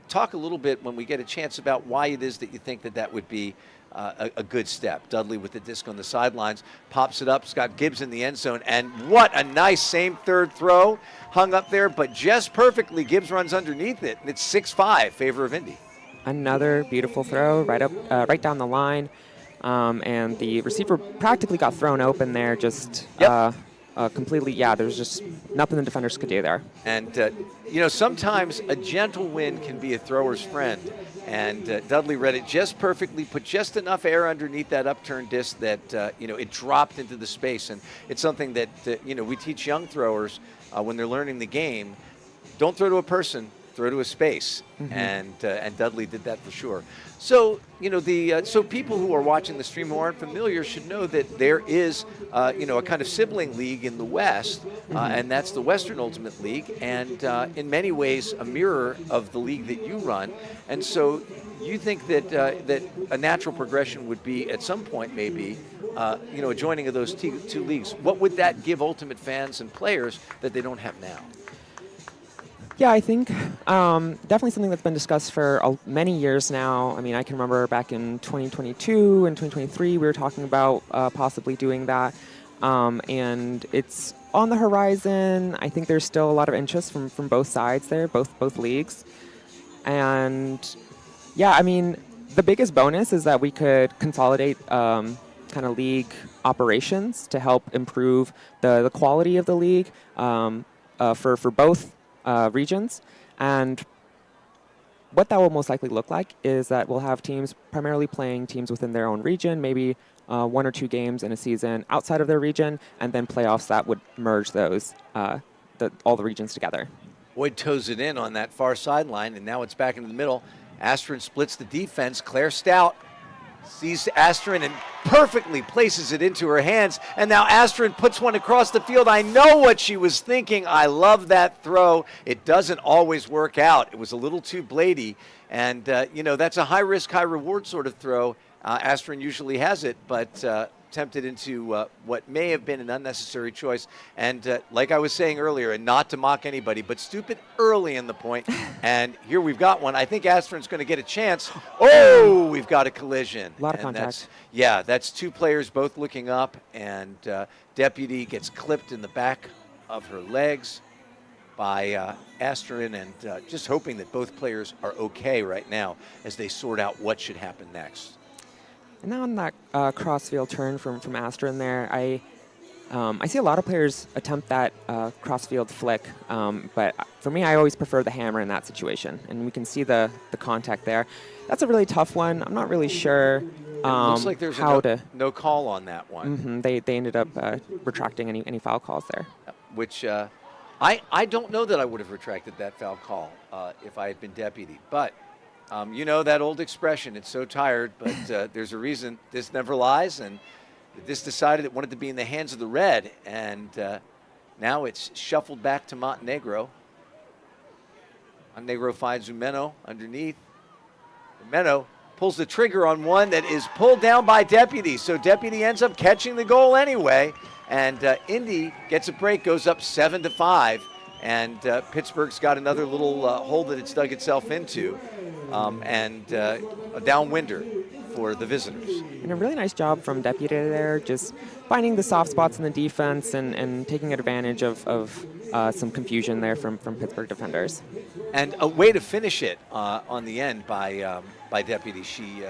talk a little bit when we get a chance about why it is that you think that would be a good step. Dudley with the disc on the sidelines, pops it up, Scott Gibbs in the end zone, and what a nice same third throw, hung up there, but just perfectly. Gibbs runs underneath it, and it's 6-5, favor of Indy. Another beautiful throw right down the line, and the receiver practically got thrown open there, just completely, there's just nothing the defenders could do there. And, sometimes a gentle wind can be a thrower's friend. And Dudley read it just perfectly, put just enough air underneath that upturned disc that, it dropped into the space. And it's something that, we teach young throwers when they're learning the game. Don't throw to a person, throw to a space. Mm-hmm. And Dudley did that for sure. So, so people who are watching the stream who aren't familiar should know that there is, a kind of sibling league in the West, and that's the Western Ultimate League, and in many ways a mirror of the league that you run. And so you think that that a natural progression would be at some point maybe, a joining of those two leagues. What would that give Ultimate fans and players that they don't have now? Yeah, I think definitely something that's been discussed for many years now. I mean, I can remember back in 2022 and 2023, we were talking about possibly doing that. And it's on the horizon. I think there's still a lot of interest from both sides there, both leagues. And yeah, I mean, the biggest bonus is that we could consolidate kind of league operations to help improve the quality of the league for both regions. And what that will most likely look like is that we'll have teams primarily playing teams within their own region, maybe 1 or 2 games in a season outside of their region, and then playoffs that would merge those, all the regions together. Boyd toes it in on that far sideline, and now it's back into the middle. Astrid splits the defense. Claire Stout sees Astrid and perfectly places it into her hands. And now Astrid puts one across the field. I know what she was thinking. I love that throw. It doesn't always work out. It was a little too bladey. And, that's a high-risk, high-reward sort of throw. Astrid usually has it, but tempted into what may have been an unnecessary choice. And like I was saying earlier, and not to mock anybody, but stupid early in the point. And here we've got one. I think Astron's going to get a chance. Oh, we've got a collision. A lot of and contact. That's two players both looking up, and Deputy gets clipped in the back of her legs by Astron, and just hoping that both players are okay right now as they sort out what should happen next. And now on that crossfield turn from Astron there, I see a lot of players attempt that crossfield flick, but for me, I always prefer the hammer in that situation, and we can see the contact there. That's a really tough one. I'm not really sure looks like there's no call on that one. Mm-hmm, they ended up retracting any foul calls there. Which I don't know that I would have retracted that foul call if I had been Deputy, but you know that old expression, it's so tired, but there's a reason this never lies, and this decided it wanted to be in the hands of the Red, and now it's shuffled back to Montenegro. Montenegro finds Umeno underneath. Umeno pulls the trigger on one that is pulled down by Deputy, so Deputy ends up catching the goal anyway, and Indy gets a break, goes up 7-5, and Pittsburgh's got another little hole that it's dug itself into, and a downwinder for the visitors. And a really nice job from Deputy there, just finding the soft spots in the defense and taking advantage of some confusion there from Pittsburgh defenders. And a way to finish it on the end by Deputy. She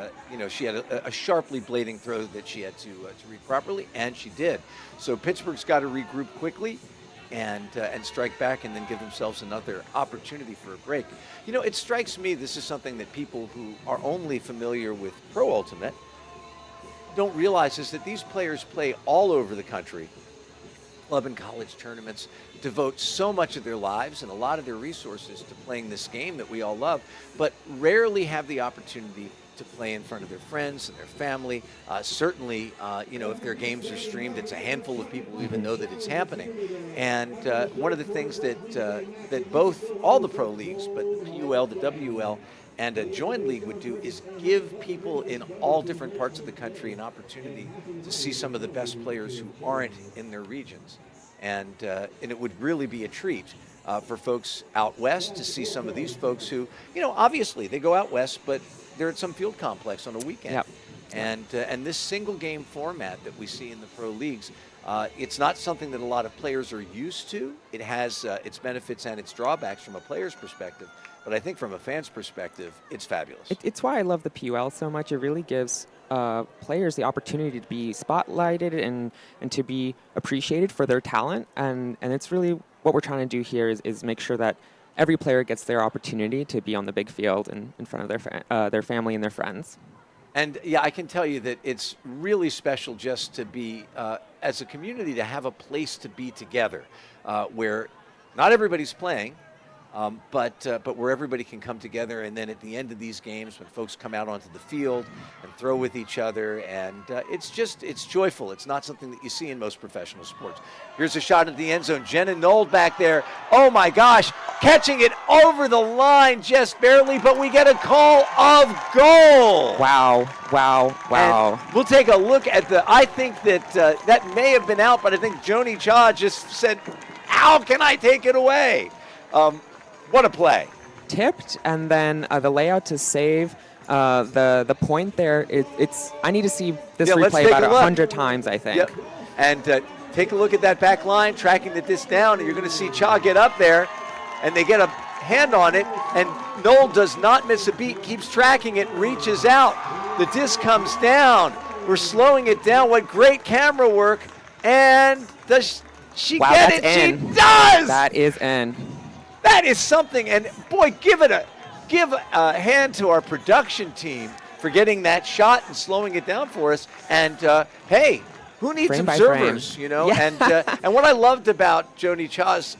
had a sharply blading throw that she had to read properly, and she did. So Pittsburgh's got to regroup quickly and strike back, and then give themselves another opportunity for a break. You know, it strikes me this is something that people who are only familiar with Pro Ultimate don't realize, is that these players play all over the country, club and college tournaments, devote so much of their lives and a lot of their resources to playing this game that we all love, but rarely have the opportunity to play in front of their friends and their family. Certainly, if their games are streamed, it's a handful of people who even know that it's happening. And one of the things that all the pro leagues, but the PUL, the WL, and a joint league would do is give people in all different parts of the country an opportunity to see some of the best players who aren't in their regions. And it would really be a treat for folks out west to see some of these folks who, obviously they go out west, but they're at some field complex on a weekend. Yep. And this single game format that we see in the pro leagues, it's not something that a lot of players are used to. It has its benefits and its drawbacks from a player's perspective, but I think from a fan's perspective, it's fabulous. It's why I love the PUL so much. It really gives players the opportunity to be spotlighted and to be appreciated for their talent, and it's really what we're trying to do here is make sure that every player gets their opportunity to be on the big field and in front of their family and their friends. And yeah, I can tell you that it's really special just to be, as a community, to have a place to be together, where not everybody's playing, but where everybody can come together. And then at the end of these games, when folks come out onto the field and throw with each other, and it's joyful. It's not something that you see in most professional sports. Here's a shot at the end zone. Jenna Nold back there. Oh my gosh, catching it over the line just barely, but we get a call of goal. Wow. And we'll take a look at I think that may have been out, but I think Joni Cha just said, how can I take it away? What a play. Tipped, and then the layout to save the point there. I need to see this replay about 100 times, I think. Yep. And take a look at that back line, tracking the disc down, and you're going to see Cha get up there, and they get a hand on it, and Noel does not miss a beat, keeps tracking it, reaches out. The disc comes down. We're slowing it down. What great camera work. And does she get it? In. She does! That is in. That is something, and boy, give a hand to our production team for getting that shot and slowing it down for us. And hey, who needs frame observers, Yeah. And what I loved about Joni Cha's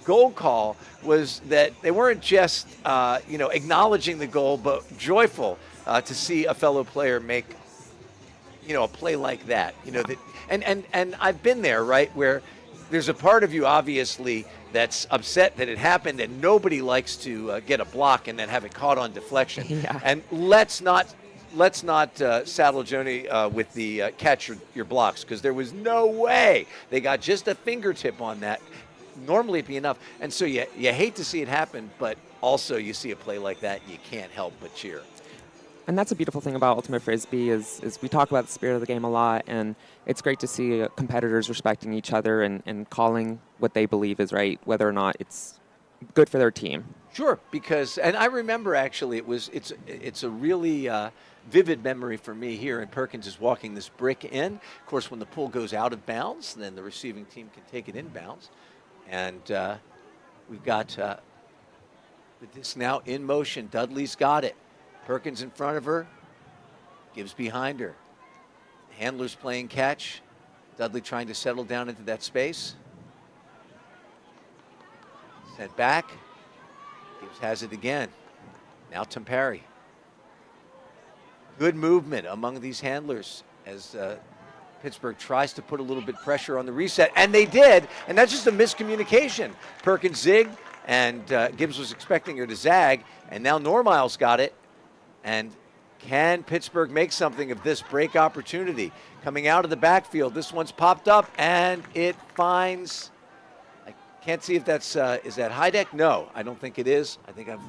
goal call was that they weren't just acknowledging the goal, but joyful to see a fellow player make a play like that. And I've been there, right, where there's a part of you obviously that's upset that it happened, and nobody likes to get a block and then have it caught on deflection. Yeah. And let's not let's not saddle Joni with the catch your blocks, because there was no way they got just a fingertip on that. Normally it'd be enough. And so you hate to see it happen, but also you see a play like that, you can't help but cheer. And that's a beautiful thing about Ultimate Frisbee is we talk about the spirit of the game a lot, and it's great to see competitors respecting each other and calling what they believe is right, whether or not it's good for their team. Sure, because, and I remember actually it's a really vivid memory for me here, and Perkins is walking this brick in. Of course, when the pull goes out of bounds, then the receiving team can take it inbounds. And we've got the disc now in motion. Dudley's got it. Perkins in front of her. Gibbs behind her. Handler's playing catch. Dudley trying to settle down into that space. Sent back. Gibbs has it again. Now Tampari. Good movement among these handlers as Pittsburgh tries to put a little bit pressure on the reset, and they did, and that's just a miscommunication. Perkins zigged, and Gibbs was expecting her to zag, and now Normile's got it. And can Pittsburgh make something of this break opportunity? Coming out of the backfield, this one's popped up, and it finds, I can't see if that's, is that Heideck? No, I don't think it is. I think I've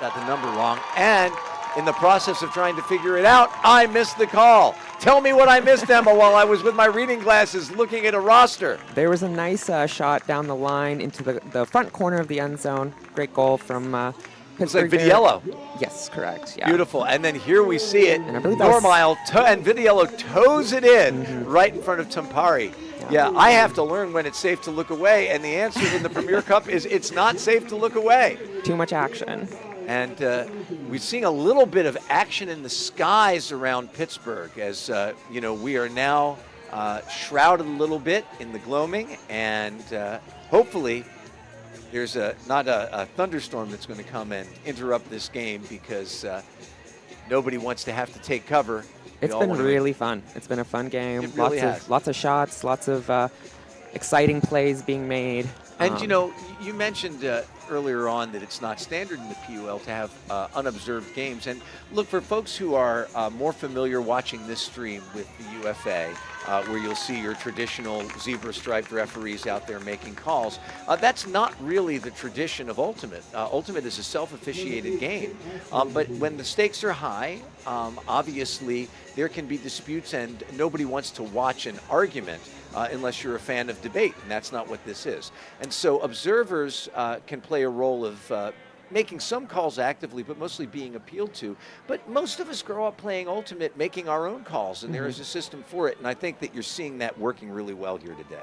got the number wrong. And in the process of trying to figure it out, I missed the call. Tell me what I missed, Emma, while I was with my reading glasses looking at a roster. There was a nice shot down the line into the front corner of the end zone. Great goal from Pittsburgh. It's like Vidiello. Yes, correct. Yeah. Beautiful. And then here we see it. And I believe that Normile and Vidiello toes it in right in front of Tampari. Yeah, I have to learn when it's safe to look away, and the answer in the Premier Cup is it's not safe to look away. Too much action. And we're seeing a little bit of action in the skies around Pittsburgh as, we are now shrouded a little bit in the gloaming, and hopefully there's not a thunderstorm that's going to come and interrupt this game, because nobody wants to have to take cover. It's been really fun. It's been a fun game. It really has. Lots of shots, lots of exciting plays being made. And, you mentioned earlier on that it's not standard in the PUL to have unobserved games. And look, for folks who are more familiar watching this stream with the UFA, where you'll see your traditional zebra-striped referees out there making calls, that's not really the tradition of Ultimate. Ultimate is a self-officiated game. But when the stakes are high, obviously there can be disputes, and nobody wants to watch an argument unless you're a fan of debate, and that's not what this is. And so observers can play a role of making some calls actively, but mostly being appealed to. But most of us grow up playing Ultimate, making our own calls, and there is a system for it, and I think that you're seeing that working really well here today.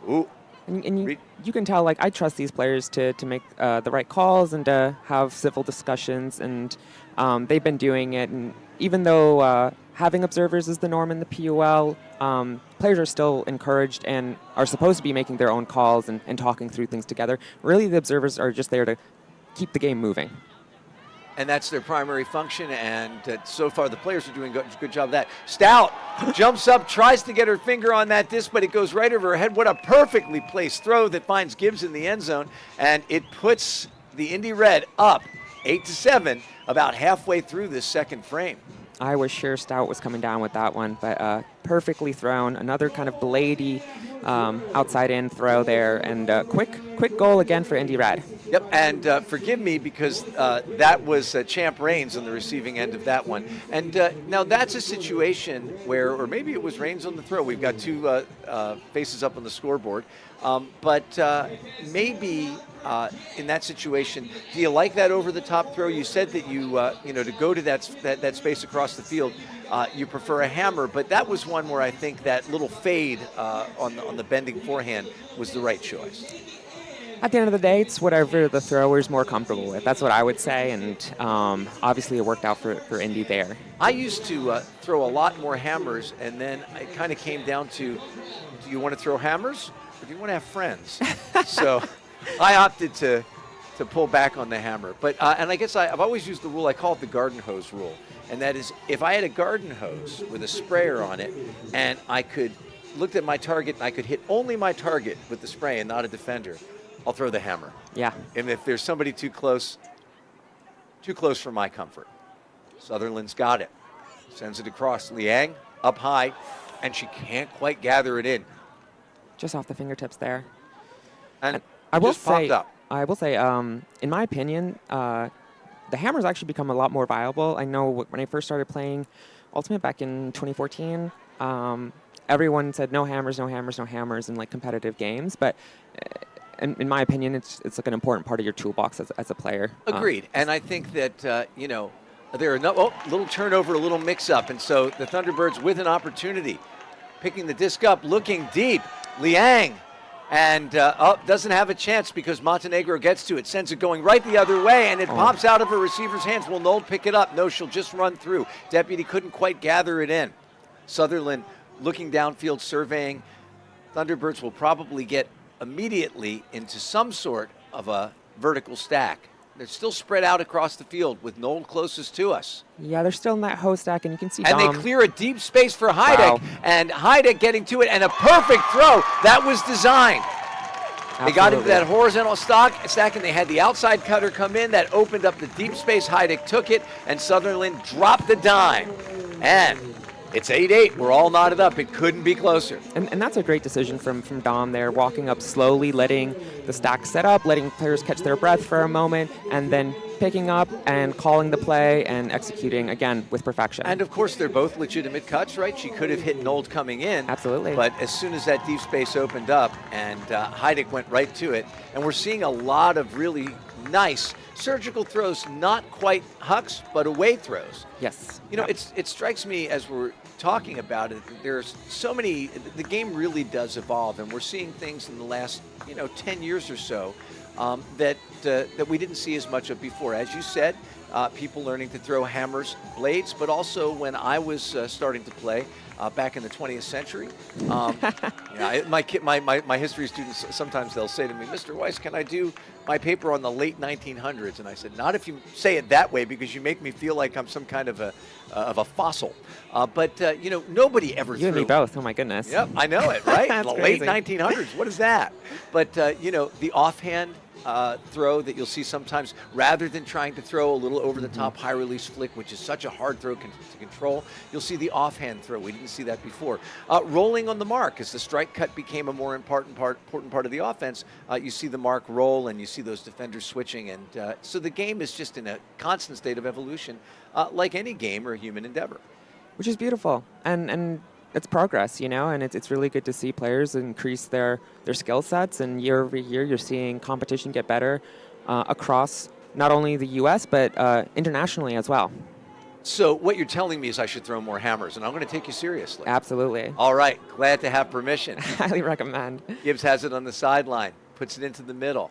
Ooh. And you can tell, I trust these players to make the right calls and to have civil discussions, and they've been doing it. And even though having observers is the norm in the PUL, players are still encouraged and are supposed to be making their own calls and talking through things together. Really, the observers are just there to keep the game moving. And that's their primary function, and so far the players are doing a good job of that. Stout jumps up, tries to get her finger on that disc, but it goes right over her head. What a perfectly placed throw that finds Gibbs in the end zone, and it puts the Indy Red up 8-7 about halfway through this second frame. I was sure Stout was coming down with that one, but perfectly thrown. Another kind of bladey outside-in throw there, and quick goal again for Indy Red. Yep, and forgive me, because that was Champ Raines on the receiving end of that one. And now that's a situation where, or maybe it was Raines on the throw. We've got two faces up on the scoreboard. But maybe in that situation, do you like that over-the-top throw? You said that you, to go to that space across the field, you prefer a hammer. But that was one where I think that little fade on the bending forehand was the right choice. At the end of the day, it's whatever the thrower's more comfortable with. That's what I would say, and obviously it worked out for Indy there. I used to throw a lot more hammers, and then it kind of came down to, do you want to throw hammers or do you want to have friends? So I opted to pull back on the hammer. But and I guess I've always used the rule, I call it the garden hose rule, and that is if I had a garden hose with a sprayer on it and I looked at my target and I could hit only my target with the spray and not a defender, I'll throw the hammer. Yeah. And if there's somebody too close for my comfort. Sutherland's got it. Sends it across. Liang up high, and she can't quite gather it in. Just off the fingertips there. And I will just popped say, up. in my opinion, the hammer's actually become a lot more viable. I know when I first started playing Ultimate back in 2014, everyone said no hammers, no hammers, no hammers in like competitive games. But in my opinion, it's like an important part of your toolbox as a player. Agreed. And I think that, there are little turnover, a little mix-up. And so the Thunderbirds with an opportunity. Picking the disc up, looking deep. Liang. And doesn't have a chance because Montenegro gets to it, sends it going right the other way, and it pops out of her receiver's hands. Will Nold pick it up? No, she'll just run through. Deputy couldn't quite gather it in. Sutherland looking downfield, surveying. Thunderbirds will probably get immediately into some sort of a vertical stack. They're still spread out across the field with Nold closest to us. Yeah, they're still in that hoe stack, and you can see And Dom. they clear a deep space for Heideck, Wow. and Heideck getting to it, and a perfect throw. That was designed. They got into that horizontal stack, and they had the outside cutter come in. That opened up the deep space. Heideck took it, and Sutherland dropped the dime. And it's 8-8. We're all knotted up. It couldn't be closer. And that's a great decision from Dom there, walking up slowly, letting the stack set up, letting players catch their breath for a moment, and then picking up and calling the play and executing, again, with perfection. And, of course, they're both legitimate cuts, right? She could have hit Nold coming in. Absolutely. But as soon as that deep space opened up, and Heideck went right to it, and we're seeing a lot of really nice surgical throws, not quite hucks, but away throws. Yes. It strikes me as we're talking about it, there's so many, the game really does evolve, and we're seeing things in the last, 10 years or so that we didn't see as much of before. As you said, people learning to throw hammers, blades, but also when I was starting to play back in the 20th century, my history students, sometimes they'll say to me, Mr. Weiss, can I do my paper on the late 1900s? And I said, not if you say it that way, because you make me feel like I'm some kind of a fossil. But nobody ever You and me both. Oh, my goodness. Yep, I know it, right? That's The crazy. late 1900s. What is that? But, the offhand throw that you'll see sometimes, rather than trying to throw a little over-the-top high-release flick, which is such a hard throw to control, you'll see the offhand throw. We didn't see that before. Rolling on the mark, as the strike cut became a more important part of the offense, you see the mark roll, and you see those defenders switching. And so the game is just in a constant state of evolution, like any game or human endeavor. Which is beautiful. And it's progress, and it's really good to see players increase their skill sets, and year over year you're seeing competition get better across not only the U.S. but internationally as well. So what you're telling me is I should throw more hammers, and I'm going to take you seriously. Absolutely. All right, glad to have permission. Highly recommend. Gibbs has it on the sideline, puts it into the middle.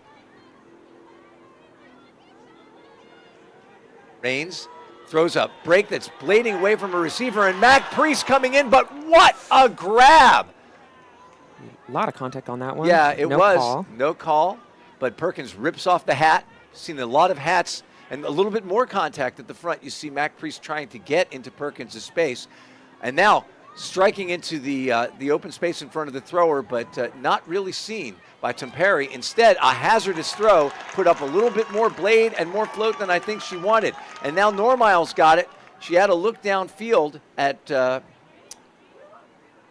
Rains throws a break that's blading away from a receiver, and Mac Priest coming in, but what a grab! A lot of contact on that one. Yeah, it No was. call. No call, but Perkins rips off the hat. Seen a lot of hats and a little bit more contact at the front. You see Mac Priest trying to get into Perkins' space, and now striking into the open space in front of the thrower, but not really seen by Temperi. Instead, a hazardous throw, put up a little bit more blade and more float than I think she wanted. And now Normiles got it. She had a look downfield at a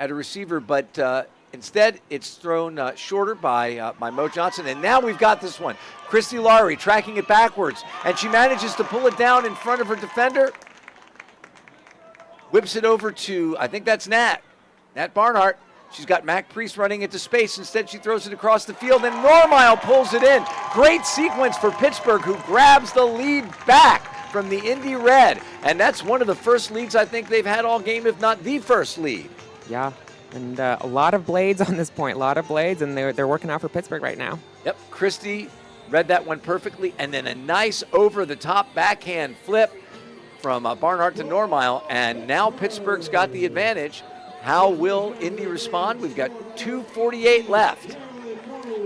receiver, but instead it's thrown shorter by Mo Johnson. And now we've got this one. Christy Lowry tracking it backwards, and she manages to pull it down in front of her defender. Whips it over to, I think that's Nat Barnhart. She's got Mac Priest running into space. Instead, she throws it across the field, and Normile pulls it in. Great sequence for Pittsburgh, who grabs the lead back from the Indy Red. And that's one of the first leads I think they've had all game, if not the first lead. Yeah, and a lot of blades on this point, a lot of blades, and they're working out for Pittsburgh right now. Yep, Christie read that one perfectly, and then a nice over-the-top backhand flip from Barnhart to Normile, and now Pittsburgh's got the advantage. How will Indy respond? We've got 2:48 left.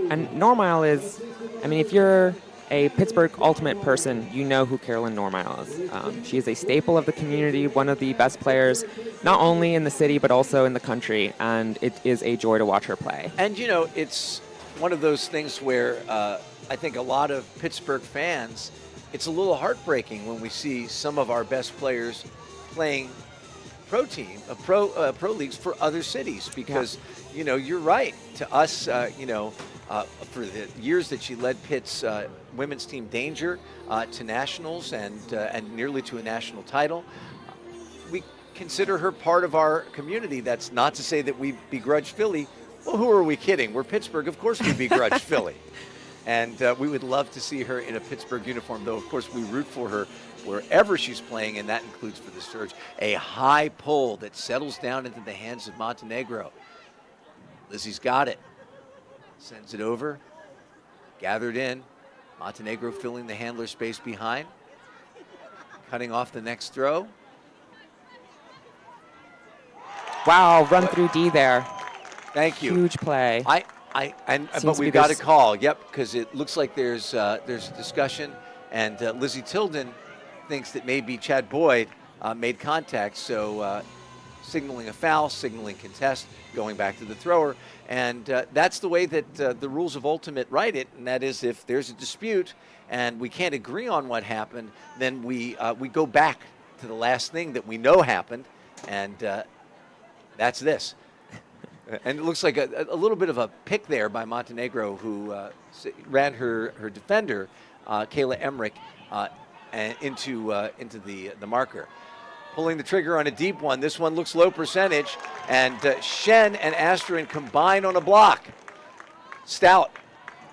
And Normile is, if you're a Pittsburgh Ultimate person, you know who Carolyn Normile is. She is a staple of the community, one of the best players, not only in the city, but also in the country, and it is a joy to watch her play. And, it's one of those things where I think a lot of Pittsburgh fans, it's a little heartbreaking when we see some of our best players playing pro team, pro leagues for other cities because, you're right. To us, for the years that she led Pitt's women's team Danger to nationals and nearly to a national title, we consider her part of our community. That's not to say that we begrudge Philly. Well, who are we kidding? We're Pittsburgh. Of course we begrudge Philly. And we would love to see her in a Pittsburgh uniform, though, of course, we root for her wherever she's playing, and that includes for the Surge. A high pull that settles down into the hands of Montenegro. Lizzie's got it. Sends it over. Gathered in. Montenegro filling the handler space behind. Cutting off the next throw. Wow, run through D there. Thank you. Huge play. But we've got a call. Yep, because it looks like there's discussion, and Lizzie Tilden thinks that maybe Chad Boyd made contact, so signaling a foul, signaling contest, going back to the thrower, and that's the way that the rules of Ultimate write it, and that is if there's a dispute and we can't agree on what happened, then we go back to the last thing that we know happened, and that's this. And it looks like a little bit of a pick there by Montenegro, who ran her defender, Kayla Emmerich, into the marker. Pulling the trigger on a deep one. This one looks low percentage. And Shen and Astrid combine on a block. Stout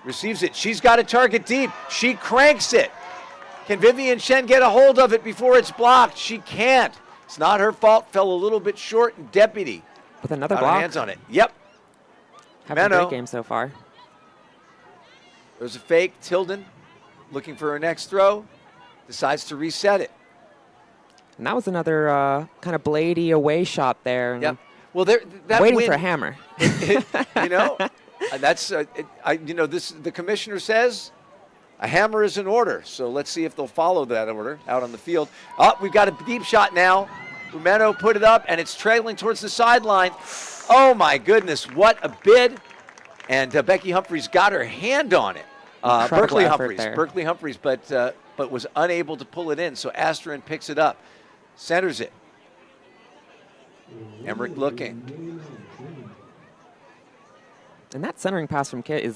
receives it. She's got a target deep. She cranks it. Can Vivian Shen get a hold of it before it's blocked? She can't. It's not her fault. Fell a little bit short. And Deputy with another got block. Her hands on it. Yep. Having a great game so far. There's a fake. Tilden looking for her next throw. Decides to reset it. And that was another kind of bladey away shot there. Yep. Well, that waiting win, for a hammer. That's the commissioner says a hammer is in order. So let's see if they'll follow that order out on the field. Oh, we've got a deep shot now. Rumeno put it up, and it's trailing towards the sideline. Oh, my goodness, what a bid. And Becky Humphreys got her hand on it. Berkeley Humphreys, but was unable to pull it in. So Astrid picks it up, centers it. Emmerich looking. And that centering pass from Kit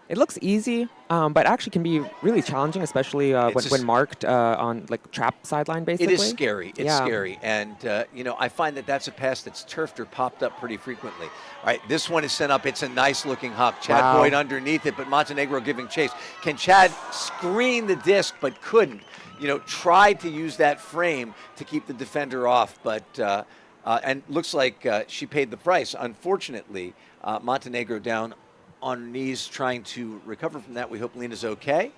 it looks easy, but actually can be really challenging, especially when marked on like trap sideline, basically. It is scary. It's scary. And, I find that that's a pass that's turfed or popped up pretty frequently. All right, this one is sent up. It's a nice-looking huck. Chad Boyd underneath it, but Montenegro giving chase. Can Chad screen the disc but couldn't? Tried to use that frame to keep the defender off, but and looks like she paid the price. Unfortunately, Montenegro down on her knees trying to recover from that. We hope Lena's okay.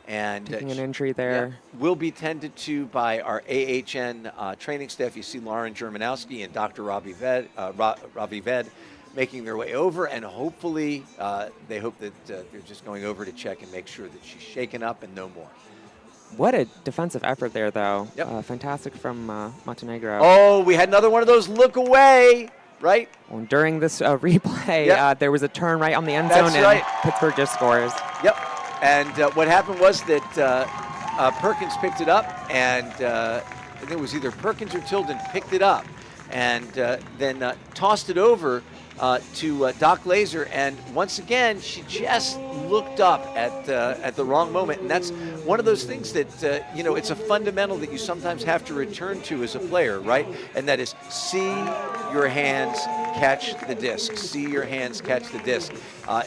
And taking an injury there. Yeah, will be tended to by our AHN training staff. You see Lauren Germanowski and Dr. Ravi Ved making their way over, and hopefully they hope that they're just going over to check and make sure that she's shaken up and no more. What a defensive effort there, though. Yep. Fantastic from Montenegro. Oh, we had another one of those look away. Right? Well, during this replay, there was a turn right on the end zone, and Pittsburgh just scores. Yep. And what happened was that Perkins picked it up, and I think it was either Perkins or Tilden picked it up, and then tossed it over to Doc Laser. And once again, she just looked up at the wrong moment. And that's one of those things that, it's a fundamental that you sometimes have to return to as a player, right? And that is see your hands catch the disc. See your hands catch the disc.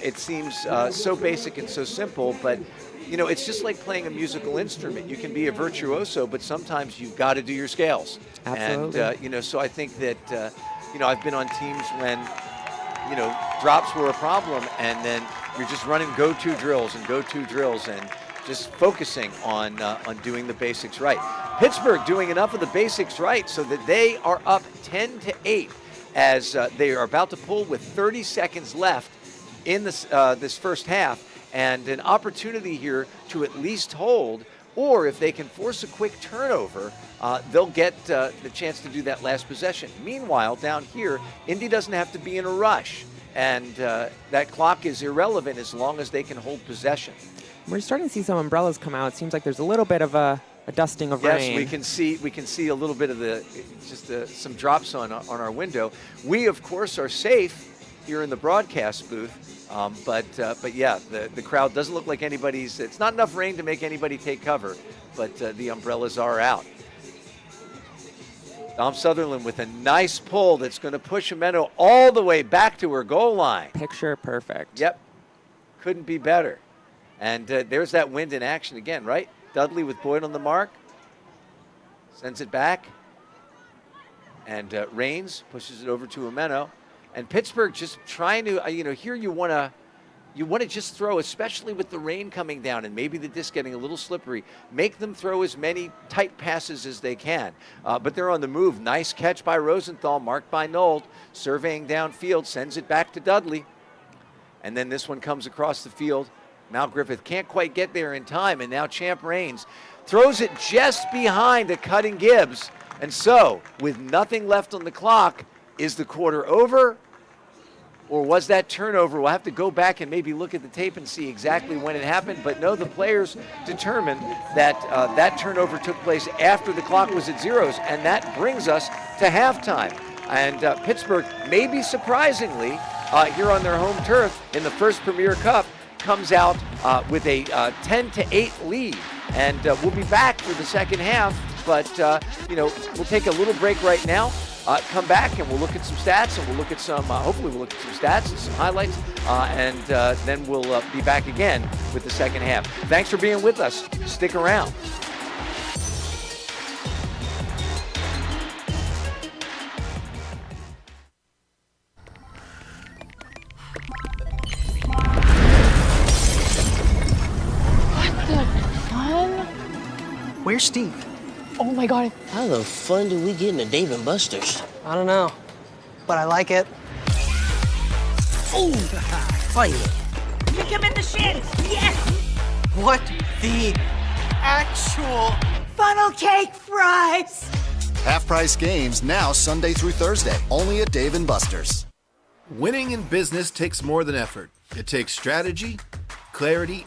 It seems so basic and so simple, but it's just like playing a musical instrument. You can be a virtuoso, but sometimes you've got to do your scales. Absolutely. And, so I think that, I've been on teams when, drops were a problem, and then you're just running go-to drills and just focusing on doing the basics right. Pittsburgh doing enough of the basics right so that they are up 10-8 as they are about to pull with 30 seconds left in this first half, and an opportunity here to at least hold, or if they can force a quick turnover, they'll get the chance to do that last possession. Meanwhile, down here, Indy doesn't have to be in a rush, and that clock is irrelevant as long as they can hold possession. We're starting to see some umbrellas come out. It seems like there's a little bit of a a dusting of Yes, rain. we can see a little bit of some drops on our window. We of course are safe here in the broadcast booth, but yeah, the crowd doesn't look like anybody's. It's not enough rain to make anybody take cover, but the umbrellas are out. Dom Sutherland with a nice pull that's going to push Jimeno all the way back to her goal line. Picture perfect. Yep, couldn't be better. And there's that wind in action again, right? Dudley with Boyd on the mark. Sends it back. And Raines pushes it over to Jimeno. And Pittsburgh just trying to, here you want to just throw, especially with the rain coming down and maybe the disc getting a little slippery, make them throw as many tight passes as they can. But they're on the move. Nice catch by Rosenthal, marked by Nold, surveying downfield, sends it back to Dudley. And then this one comes across the field. Mal Griffith can't quite get there in time, and now Champ Raines throws it just behind a cutting Gibbs. And so, with nothing left on the clock, is the quarter over? Or was that turnover? We'll have to go back and maybe look at the tape and see exactly when it happened. But no, the players determined that that turnover took place after the clock was at zeros, and that brings us to halftime. And Pittsburgh, maybe surprisingly, here on their home turf in the first Premier Cup, comes out with a 10-8 lead. And we'll be back for the second half, but we'll take a little break right now. Come back and we'll look at some stats, and we'll look at some, hopefully we'll look at some stats and some highlights, and then we'll be back again with the second half. Thanks for being with us. Stick around. Where's Steve? Oh my God. How the fun do we get into Dave and Buster's? I don't know, but I like it. Oh, fine. Kick him in the shins. Yes. What the actual? Funnel cake fries. Half-price games now Sunday through Thursday, only at Dave & Buster's. Winning in business takes more than effort. It takes strategy, clarity,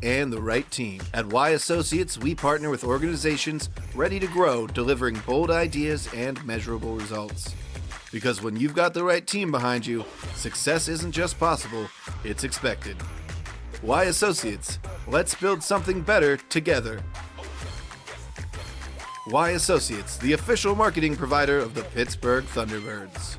and the right team. At Y Associates, we partner with organizations ready to grow, delivering bold ideas and measurable results. Because when you've got the right team behind you, success isn't just possible, it's expected. Y Associates, let's build something better together. Y Associates, the official marketing provider of the Pittsburgh Thunderbirds.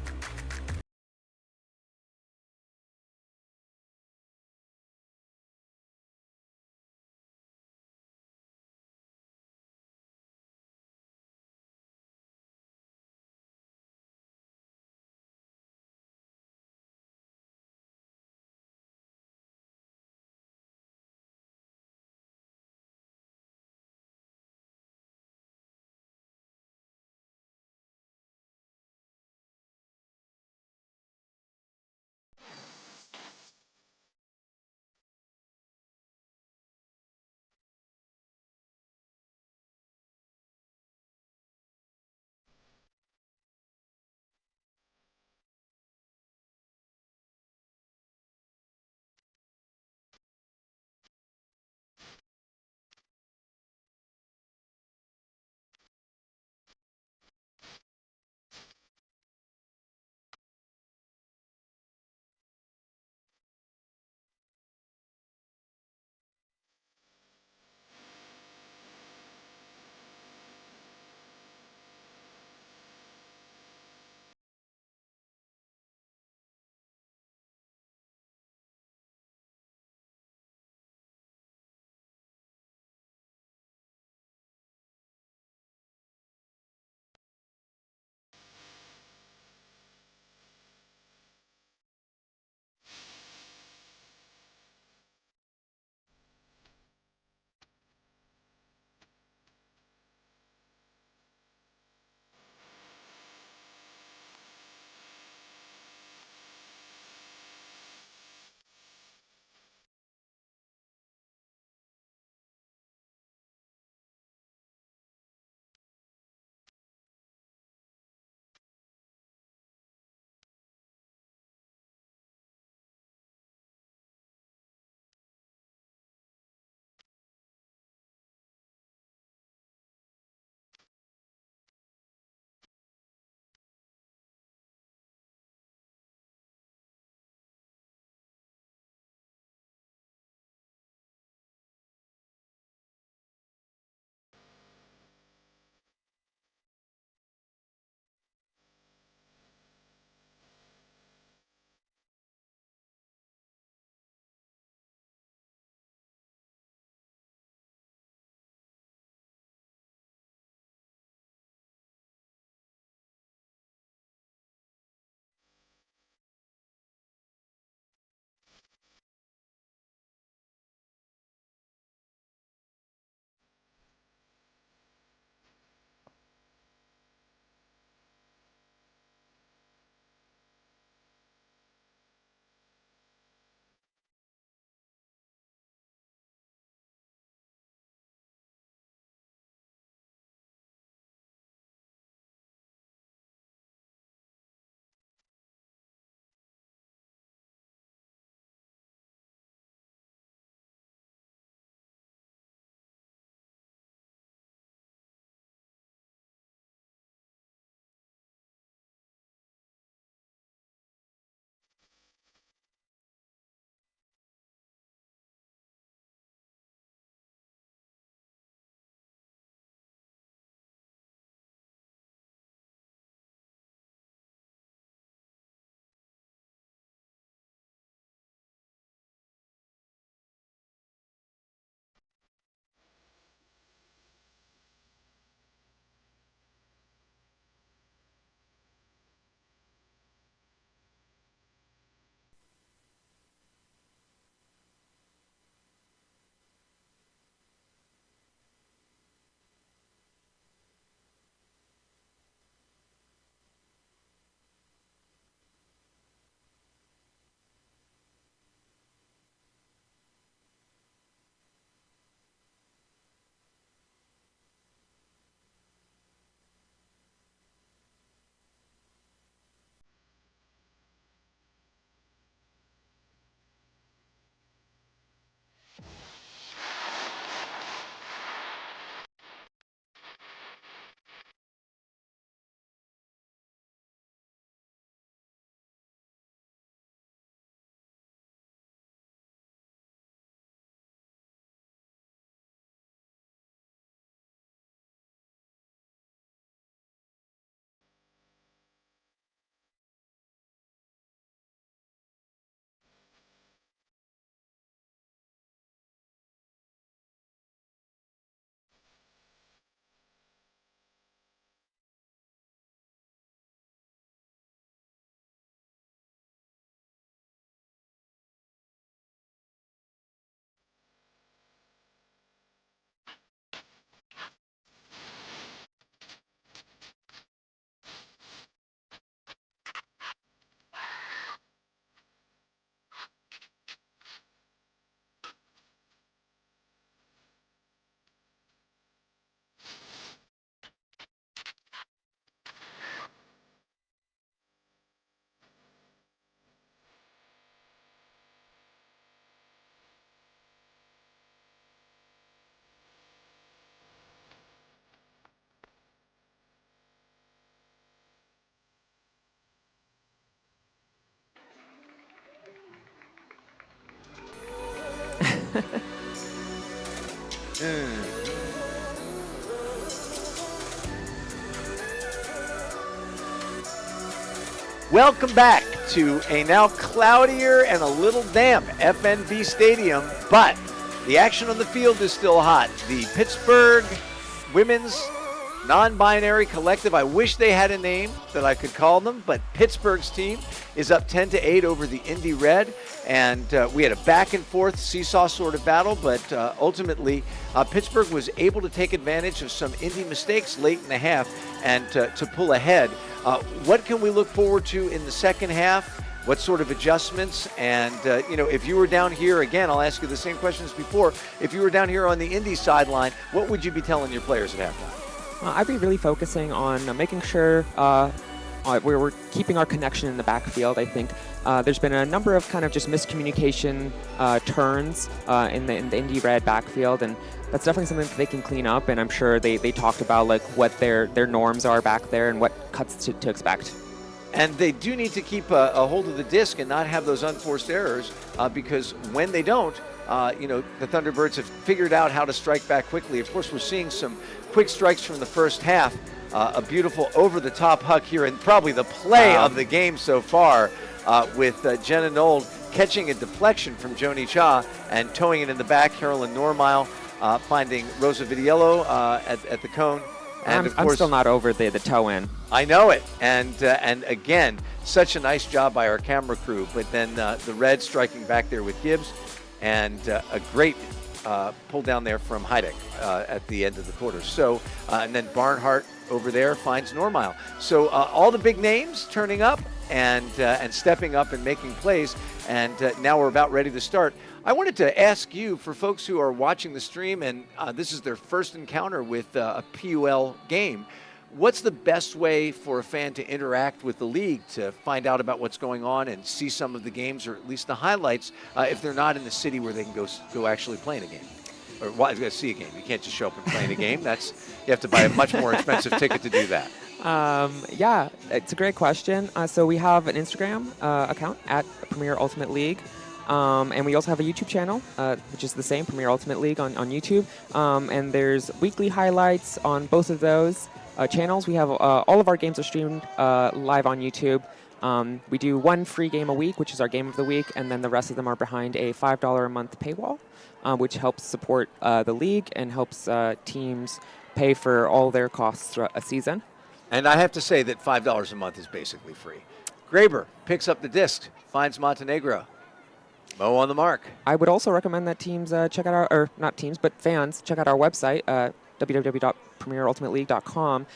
Welcome back to a now cloudier and a little damp F.N.B. Stadium, but the action on the field is still hot. The Pittsburgh women's non-binary collective, I wish they had a name that I could call them, but Pittsburgh's team is up 10-8 over the Indy Red, and we had a back and forth seesaw sort of battle, but ultimately Pittsburgh was able to take advantage of some Indy mistakes late in the half and to pull ahead. What can we look forward to in the second half? What sort of adjustments? And, if you were down here, again, I'll ask you the same questions before. If you were down here on the Indy sideline, what would you be telling your players at halftime? I'd be really focusing on making sure we're keeping our connection in the backfield. I think there's been a number of kind of just miscommunication turns in the Indy Red backfield, and that's definitely something that they can clean up. And I'm sure they talked about like what their norms are back there and what cuts to expect. And they do need to keep a hold of the disc and not have those unforced errors because when they don't, the Thunderbirds have figured out how to strike back quickly. Of course, we're seeing some quick strikes from the first half. A beautiful over-the-top huck here, and probably the play of the game so far with Jenna Nold catching a deflection from Joni Cha and towing it in the back. Carolyn Normile finding Rosa Vidiello at the cone. And of course, I'm still not over the toe in. I know it. And again, such a nice job by our camera crew. But then the Red striking back there with Gibbs, and a great pull down there from Heideck at the end of the quarter. So, and then Barnhart over there finds Normile. So all the big names turning up and stepping up and making plays. And now we're about ready to start. I wanted to ask you, for folks who are watching the stream and this is their first encounter with a PUL game, what's the best way for a fan to interact with the league to find out about what's going on and see some of the games, or at least the highlights, if they're not in the city where they can go actually play in a game? Or see a game. You can't just show up and play in a game. You have to buy a much more expensive ticket to do that. Yeah, it's a great question. So we have an Instagram account at Premier Ultimate League. And we also have a YouTube channel, which is the same, Premier Ultimate League on YouTube. And there's weekly highlights on both of those channels. We have all of our games are streamed live on YouTube. We do one free game a week, which is our game of the week, and then the rest of them are behind a $5 a month paywall, which helps support the league and helps teams pay for all their costs throughout a season. And I have to say that $5 a month is basically free. Graber picks up the disc, finds Montenegro. Mo on the mark. I would also recommend that teams check out fans check out our website, www.premierultimateleague.com,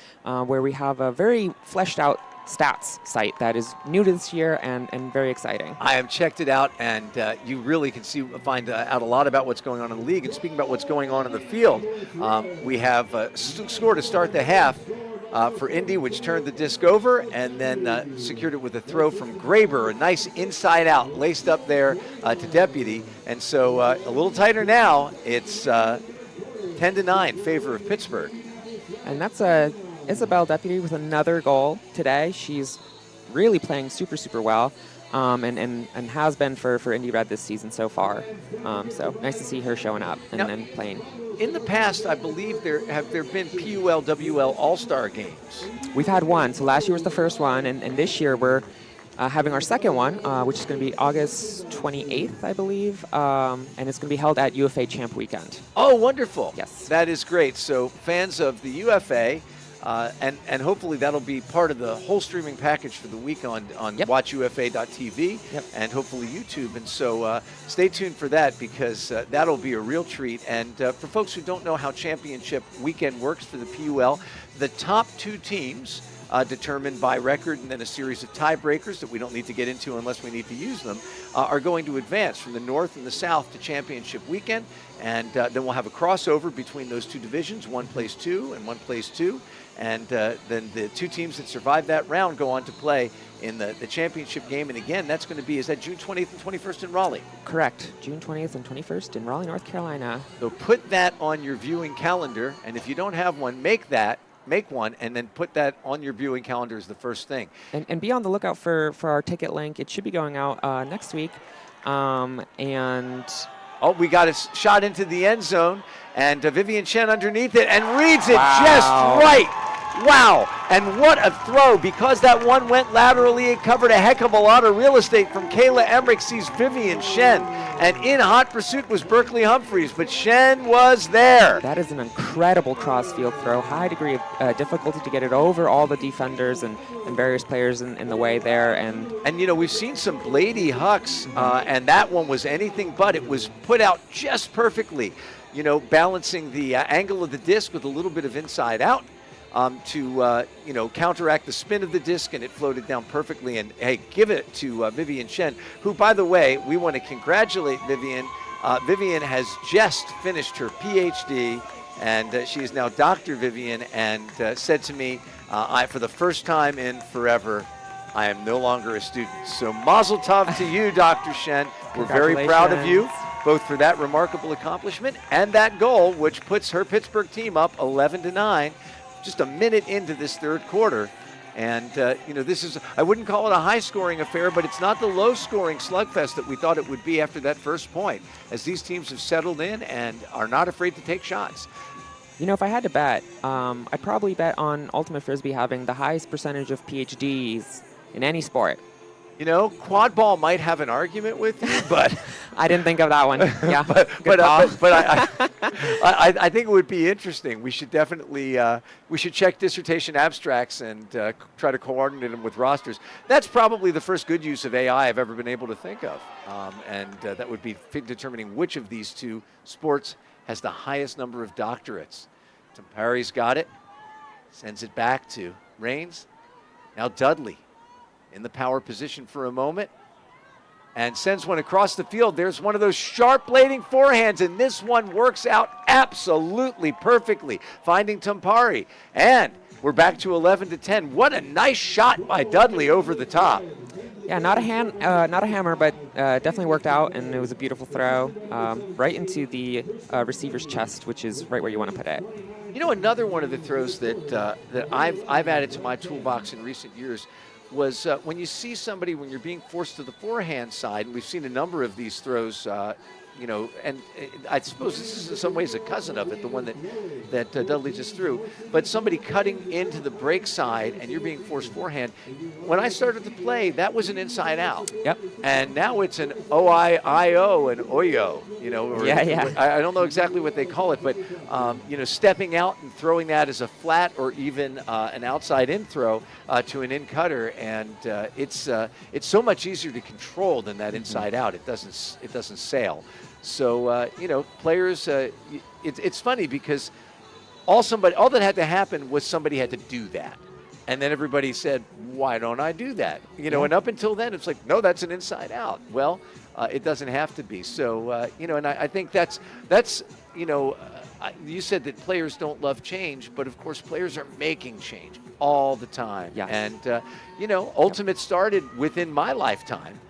where we have a very fleshed out stats site that is new to this year and very exciting. I have checked it out, and you really can find out a lot about what's going on in the league. And speaking about what's going on in the field, we have a score to start the half for Indy, which turned the disc over and then secured it with a throw from Graber, a nice inside out, laced up there to Deputy. And so a little tighter now. It's 10-9 favor of Pittsburgh. And that's Isabel Deputy with another goal today. She's really playing super, super well, and has been for Indy Red this season so far. So nice to see her showing up and playing. In the past, I believe there been PUL, WL All-Star games. We've had one. So last year was the first one, and this year we're having our second one, which is going to be August 28th, I believe, and it's going to be held at UFA Champ Weekend. Oh, wonderful. Yes. That is great. So fans of the UFA, and hopefully that'll be part of the whole streaming package for the week on watchufa.tv and hopefully YouTube. And so stay tuned for that, because that'll be a real treat. And for folks who don't know how championship weekend works for the PUL, the top two teams determined by record and then a series of tiebreakers that we don't need to get into unless we need to use them, are going to advance from the North and the South to championship weekend. And then we'll have a crossover between those two divisions. One plays 2 and one plays 2. And then the two teams that survive that round go on to play in the championship game. And again, that's going to be, is that June 20th and 21st in Raleigh? Correct. June 20th and 21st in Raleigh, North Carolina. So put that on your viewing calendar. And if you don't have one, make one, and then put that on your viewing calendar as the first thing. And be on the lookout for our ticket link. It should be going out next week. And Oh, we got a shot into the end zone, and Vivian Chen underneath it and reads it just right. Wow, and what a throw. Because that one went laterally, it covered a heck of a lot of real estate from Kayla Emmerich, sees Vivian Chen. And in hot pursuit was Berkeley Humphreys, but Chen was there. That is an incredible cross-field throw. High degree of difficulty to get it over all the defenders and various players in the way there. And you know, we've seen some Blady hucks, and that one was anything but. It was put out just perfectly, you know, balancing the angle of the disc with a little bit of inside out. To you know, counteract the spin of the disc, and it floated down perfectly. And hey, give it to Vivian Chen, who, by the way, we want to congratulate Vivian. Vivian has just finished her PhD, and she is now Dr. Vivian, and said to me, for the first time in forever, I am no longer a student. So mazel tov to you, Dr. Shen. We're very proud of you, both for that remarkable accomplishment and that goal, which puts her Pittsburgh team up 11-9. Just a minute into this third quarter. And, you know, this is, I wouldn't call it a high-scoring affair, but it's not the low-scoring slugfest that we thought it would be after that first point, as these teams have settled in and are not afraid to take shots. you know, if I had to bet, I'd probably bet on Ultimate Frisbee having the highest percentage of PhDs in any sport. You know, quad ball might have an argument with you, but I didn't think of that one. Yeah, but I think it would be interesting. We should definitely we should check dissertation abstracts and try to coordinate them with rosters. That's probably the first good use of AI I've ever been able to think of, and that would be determining which of these two sports has the highest number of doctorates. Tampari's got it, sends it back to Rains. Now Dudley in the power position for a moment and sends one across the field. There's one of those sharp blading forehands, and this one works out absolutely perfectly, finding Tampari. And we're back to 11-10. What a nice shot by Dudley over the top. Yeah, not a hammer, but definitely worked out, and it was a beautiful throw right into the receiver's chest, which is right where you want to put it. You know, another one of the throws that I've added to my toolbox in recent years was when you see somebody, when you're being forced to the forehand side, and we've seen a number of these throws, you know, and I suppose this is in some ways a cousin of it, the one that Dudley just threw, but somebody cutting into the break side and you're being forced forehand. When I started to play, that was an inside out. Yep. And now it's an O-I-I-O and Oyo, you know. Or yeah. I don't know exactly what they call it, but, you know, stepping out and throwing that as a flat or even an outside in throw to an in cutter. And it's so much easier to control than that inside out. It doesn't sail. So, you know, players, it's funny because all that had to happen was somebody had to do that. And then everybody said, why don't I do that? You know, and up until then, it's like, no, that's an inside out. Well, it doesn't have to be. So, you know, and I think that's you know, you said that players don't love change, but of course players are making change all the time. Yes. And, you know, Ultimate started within my lifetime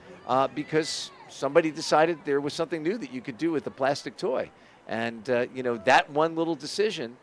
because somebody decided there was something new that you could do with the plastic toy. And, you know, that one little decision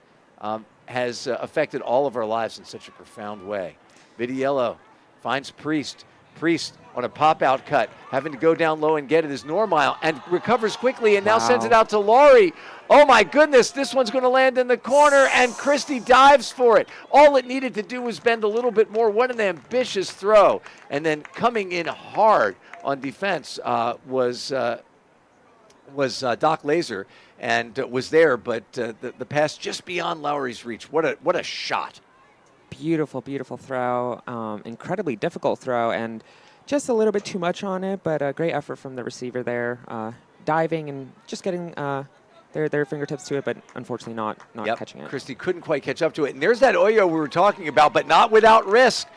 has affected all of our lives in such a profound way. Vidiello finds Priest. Priest on a pop-out cut, having to go down low and get it is Normile, and recovers quickly and now sends it out to Laurie. Oh my goodness, this one's going to land in the corner, and Christie dives for it. All it needed to do was bend a little bit more. What an ambitious throw. And then coming in hard on defense was Doc Laser, and was there, but the pass just beyond Lowry's reach. What a shot. Beautiful, beautiful throw. Incredibly difficult throw, and just a little bit too much on it, but a great effort from the receiver there, diving and just getting their fingertips to it, but unfortunately not catching it. Christie couldn't quite catch up to it. And there's that Oyo we were talking about, but not without risk.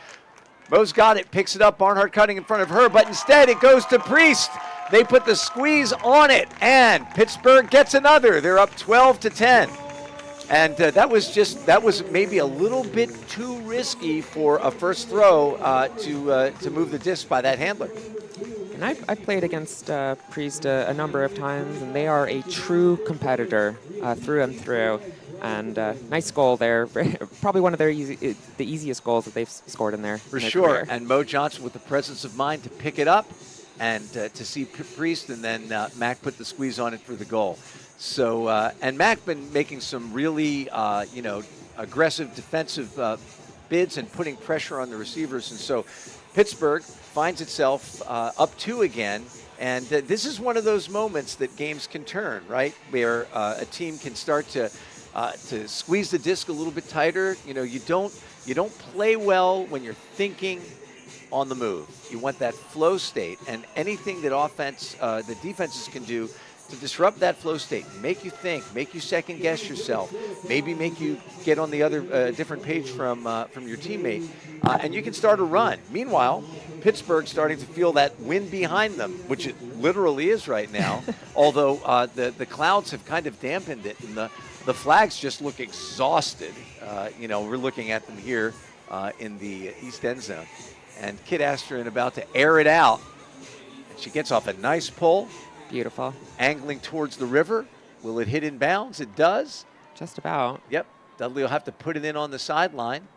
Mo's got it, picks it up, Barnhart cutting in front of her, but instead it goes to Priest. They put the squeeze on it, and Pittsburgh gets another. They're up 12-10. And that was maybe a little bit too risky for a first throw to move the disc by that handler. And I've played against Priest a number of times, and they are a true competitor through and through. And nice goal there. Probably one of the easiest goals that they've scored in there. For sure. And Mo Johnson with the presence of mind to pick it up and to see Priest and then Mac put the squeeze on it for the goal. So, and Mac been making some really, aggressive defensive bids and putting pressure on the receivers. And so Pittsburgh finds itself up 2 again. And this is one of those moments that games can turn, right? Where a team can start to squeeze the disc a little bit tighter. You know, you don't play well when you're thinking on the move. You want that flow state, and anything that the defenses can do to disrupt that flow state, make you think, make you second guess yourself, maybe make you get on the other different page from your teammate, and you can start a run. Meanwhile, Pittsburgh starting to feel that wind behind them, which it literally is right now, although the clouds have kind of dampened it, and the flags just look exhausted. We're looking at them here in the East End zone. And Kit Astrin about to air it out. And she gets off a nice pull. Beautiful. Angling towards the river. Will it hit in bounds? It does. Just about. Yep. Dudley will have to put it in on the sideline.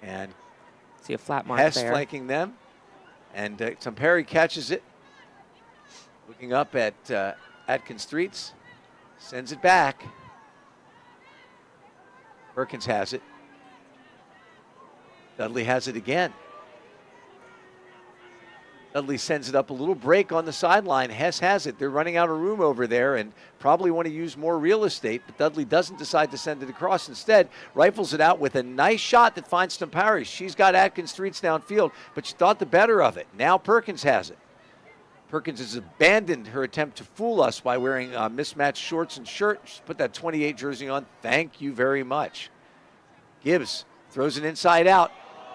And see a flat mark Hess there. flanking them. And Tamperi catches it. Looking up at Atkins Streets. Sends it back. Perkins has it. Dudley has it again. Dudley sends it up a little break on the sideline. Hess has it. They're running out of room over there and probably want to use more real estate, but Dudley doesn't decide to send it across. Instead, rifles it out with a nice shot that finds Tampari. She's got Atkins Streets downfield, but she thought the better of it. Now Perkins has it. Perkins has abandoned her attempt to fool us by wearing mismatched shorts and shirt. She's put that 28 jersey on. Thank you very much. Gibbs throws it inside out.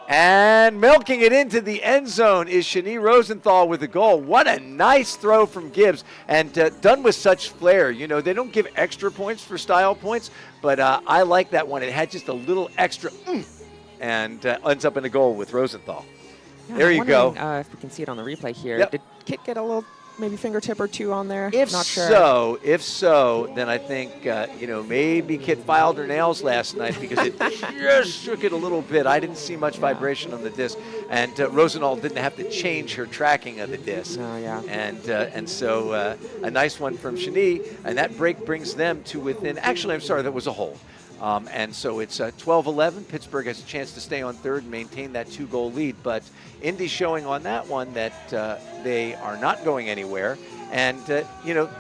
And milking it into the end zone is Shani Rosenthal with a goal. What a nice throw from Gibbs, and done with such flair. You know, they don't give extra points for style points, but I like that one. It had just a little extra and ends up in a goal with Rosenthal. Yeah, there you go. If we can see it on the replay here. Yep. Did Kit get a little maybe fingertip or two on there? If Not sure. if so, then I think, maybe Kit filed her nails last night because it just shook it a little bit. I didn't see much vibration on the disc. And Rosenthal didn't have to change her tracking of the disc. Oh, yeah. And so a nice one from Shani. And that break brings them to within, actually, I'm sorry, that was a hold. And so it's 12-11. Pittsburgh has a chance to stay on third and maintain that 2-goal lead. But Indy showing on that one that they are not going anywhere. And,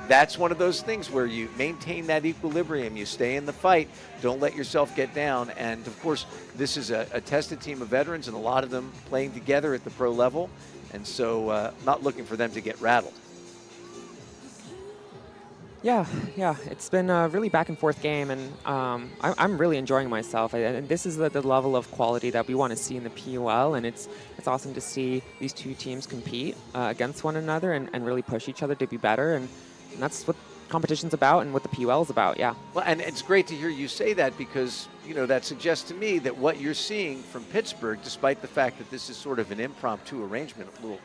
that's one of those things where you maintain that equilibrium. You stay in the fight. Don't let yourself get down. And, of course, this is a tested team of veterans, and a lot of them playing together at the pro level. And so not looking for them to get rattled. Yeah, it's been a really back and forth game, and I'm really enjoying myself. And this is the level of quality that we want to see in the PUL, and it's awesome to see these two teams compete against one another and really push each other to be better, and that's what competition's about and what the PUL is about. Yeah. Well, and it's great to hear you say that because that suggests to me that what you're seeing from Pittsburgh, despite the fact that this is sort of an impromptu arrangement, a little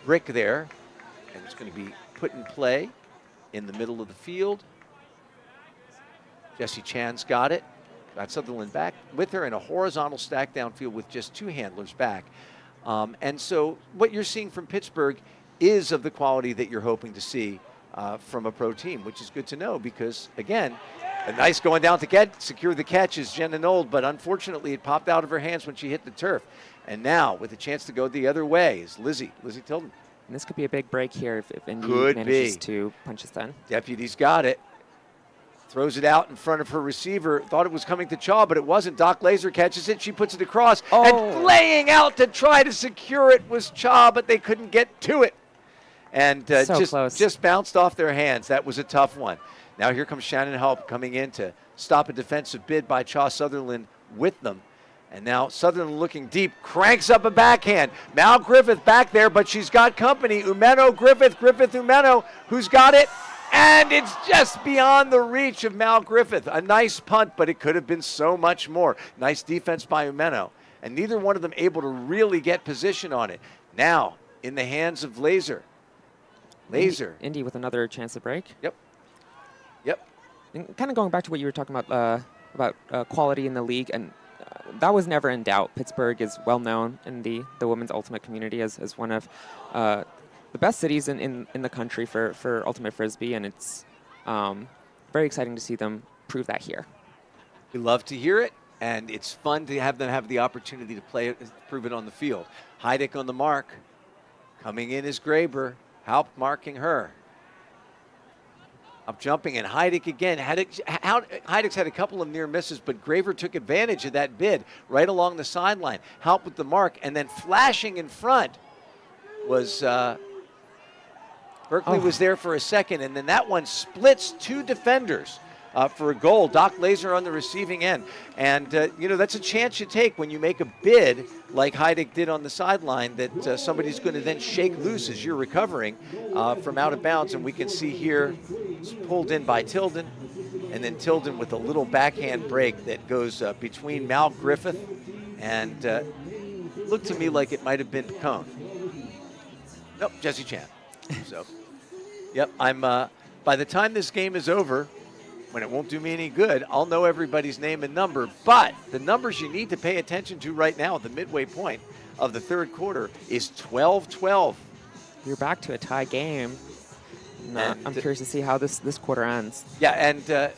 brick there, and it's going to be put in play in the middle of the field. Jesse Chan's got it. Got Sutherland back with her in a horizontal stack downfield with just two handlers back. And so what you're seeing from Pittsburgh is of the quality that you're hoping to see from a pro team, which is good to know because, again, a nice going down to secure the catch is Jenna Nold, but unfortunately it popped out of her hands when she hit the turf. And now, with a chance to go the other way, is Lizzie Tilden. And this could be a big break here if Indy Could manages be. to punch this in. Deputy's got it. Throws it out in front of her receiver. Thought it was coming to Chaw, but it wasn't. Doc Laser catches it. She puts it across. Oh. And laying out to try to secure it was Chaw, but they couldn't get to it. And just bounced off their hands. That was a tough one. Now here comes Shannon Help coming in to stop a defensive bid by Chaw Sutherland with them. And now Sutherland looking deep, cranks up a backhand. Mal Griffith back there, but she's got company. Griffith Umeno, who's got it? And it's just beyond the reach of Mal Griffith. A nice punt, but it could have been so much more. Nice defense by Umeno. And neither one of them able to really get position on it. Now, in the hands of Laser. Indy with another chance to break. Yep. And kind of going back to what you were talking about quality in the league, and that was never in doubt. Pittsburgh is well known in the women's ultimate community as one of the best cities in the country for ultimate frisbee, and it's very exciting to see them prove that here. We love to hear it, and it's fun to have them have the opportunity to play it, prove it on the field. Heidick on the mark. Coming in is Graber. Haupt marking her. Up jumping, and Heidick again. Heidick's had a couple of near misses, but Graver took advantage of that bid right along the sideline. Haupt with the mark, and then flashing in front was Berkeley was there for a second, and then that one splits two defenders for a goal. Doc Laser on the receiving end. And, that's a chance you take when you make a bid like Heidick did on the sideline, that somebody's going to then shake loose as you're recovering from out of bounds. And we can see here it's pulled in by Tilden, and then Tilden with a little backhand break that goes between Mal Griffith and looked to me like it might have been Cone. Nope, Jesse Chan. So, yep, by the time this game is over, when it won't do me any good, I'll know everybody's name and number. But the numbers you need to pay attention to right now at the midway point of the third quarter is 12-12. You're back to a tie game. I'm curious to see how this quarter ends. Yeah, and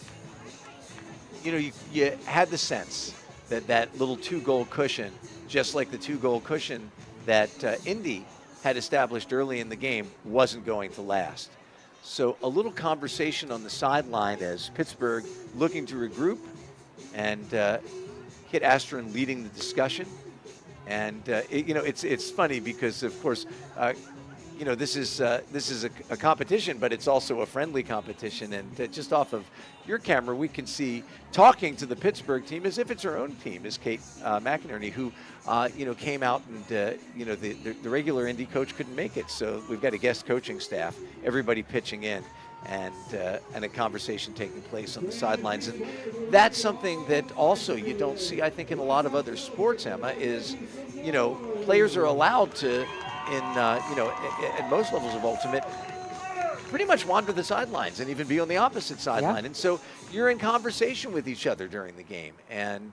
you had the sense that little two-goal cushion, just like the two-goal cushion that Indy had established early in the game, wasn't going to last. So a little conversation on the sideline as Pittsburgh looking to regroup, and Kit Astron leading the discussion. And it's funny because, of course, this is a competition, but it's also a friendly competition. And just off of your camera, we can see talking to the Pittsburgh team as if it's her own team is Kate McInerney, who came out and the regular Indy coach couldn't make it, so we've got a guest coaching staff, everybody pitching in, and a conversation taking place on the sidelines. And that's something that also you don't see, I think, in a lot of other sports, Emma, is players are allowed to, at most levels of ultimate, pretty much wander the sidelines and even be on the opposite sideline. Yeah. And so you're in conversation with each other during the game. And,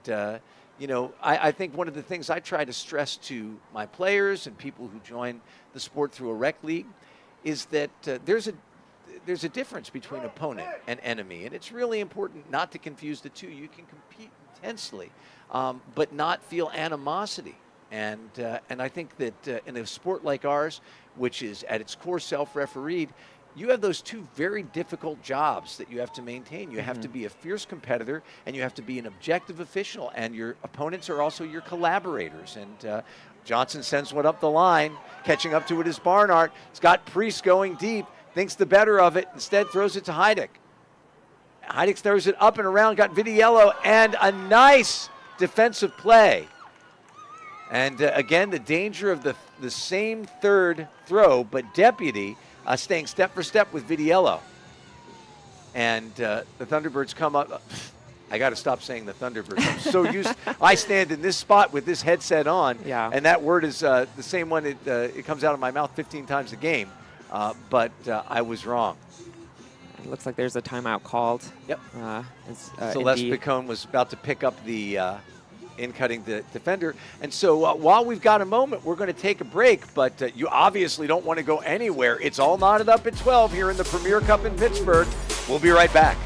I think one of the things I try to stress to my players and people who join the sport through a rec league is that there's a difference between opponent and enemy. And it's really important not to confuse the two. You can compete intensely, but not feel animosity. And I think that in a sport like ours, which is at its core self-refereed, you have those two very difficult jobs that you have to maintain. You have to be a fierce competitor, and you have to be an objective official, and your opponents are also your collaborators. And Johnson sends one up the line, catching up to it is Barnhart. It's got Priest going deep, thinks the better of it, instead throws it to Heidick. Heidick throws it up and around, got Vitiello, and a nice defensive play. And again, the danger of the same third throw, but Deputy staying step for step with Vitiello. And the Thunderbirds come up. I got to stop saying the Thunderbirds. I'm so used. I stand in this spot with this headset on, and that word is the same one. It comes out of my mouth 15 times a game, but I was wrong. It looks like there's a timeout called. Yep. Celeste Picone was about to pick up the in-cutting the defender. And so while we've got a moment, we're going to take a break, but you obviously don't want to go anywhere. It's all knotted up at 12 here in the Premier Cup in Pittsburgh. We'll be right back.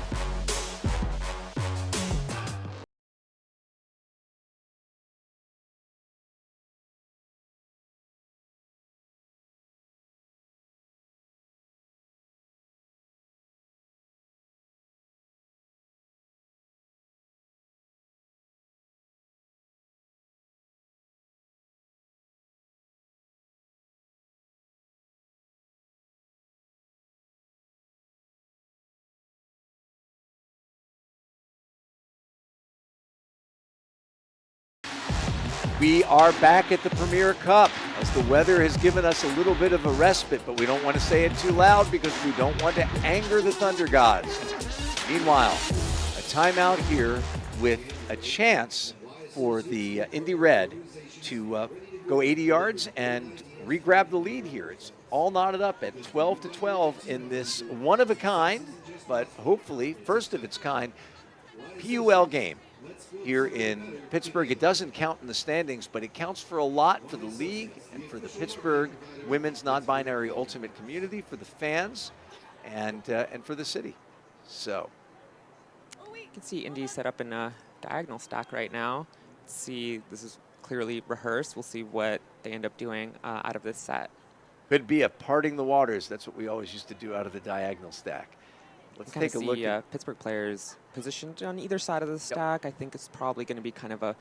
We are back at the Premier Cup as the weather has given us a little bit of a respite, but we don't want to say it too loud because we don't want to anger the Thunder Gods. Meanwhile, a timeout here with a chance for the Indy Red to go 80 yards and re-grab the lead here. It's all knotted up at 12-12 in this one-of-a-kind, but hopefully first of its kind, PUL game. here in Pittsburgh. It doesn't count in the standings, but it counts for a lot for the league and for the Pittsburgh women's non-binary ultimate community, for the fans, and for the city. So You can see Indy set up in a diagonal stack right now. Let's see, this is clearly rehearsed. We'll see what they end up doing out of this set. could be a parting the waters. That's what we always used to do out of the diagonal stack. Let's take a look at Pittsburgh players positioned on either side of the stack. I think it's probably going to be kind of a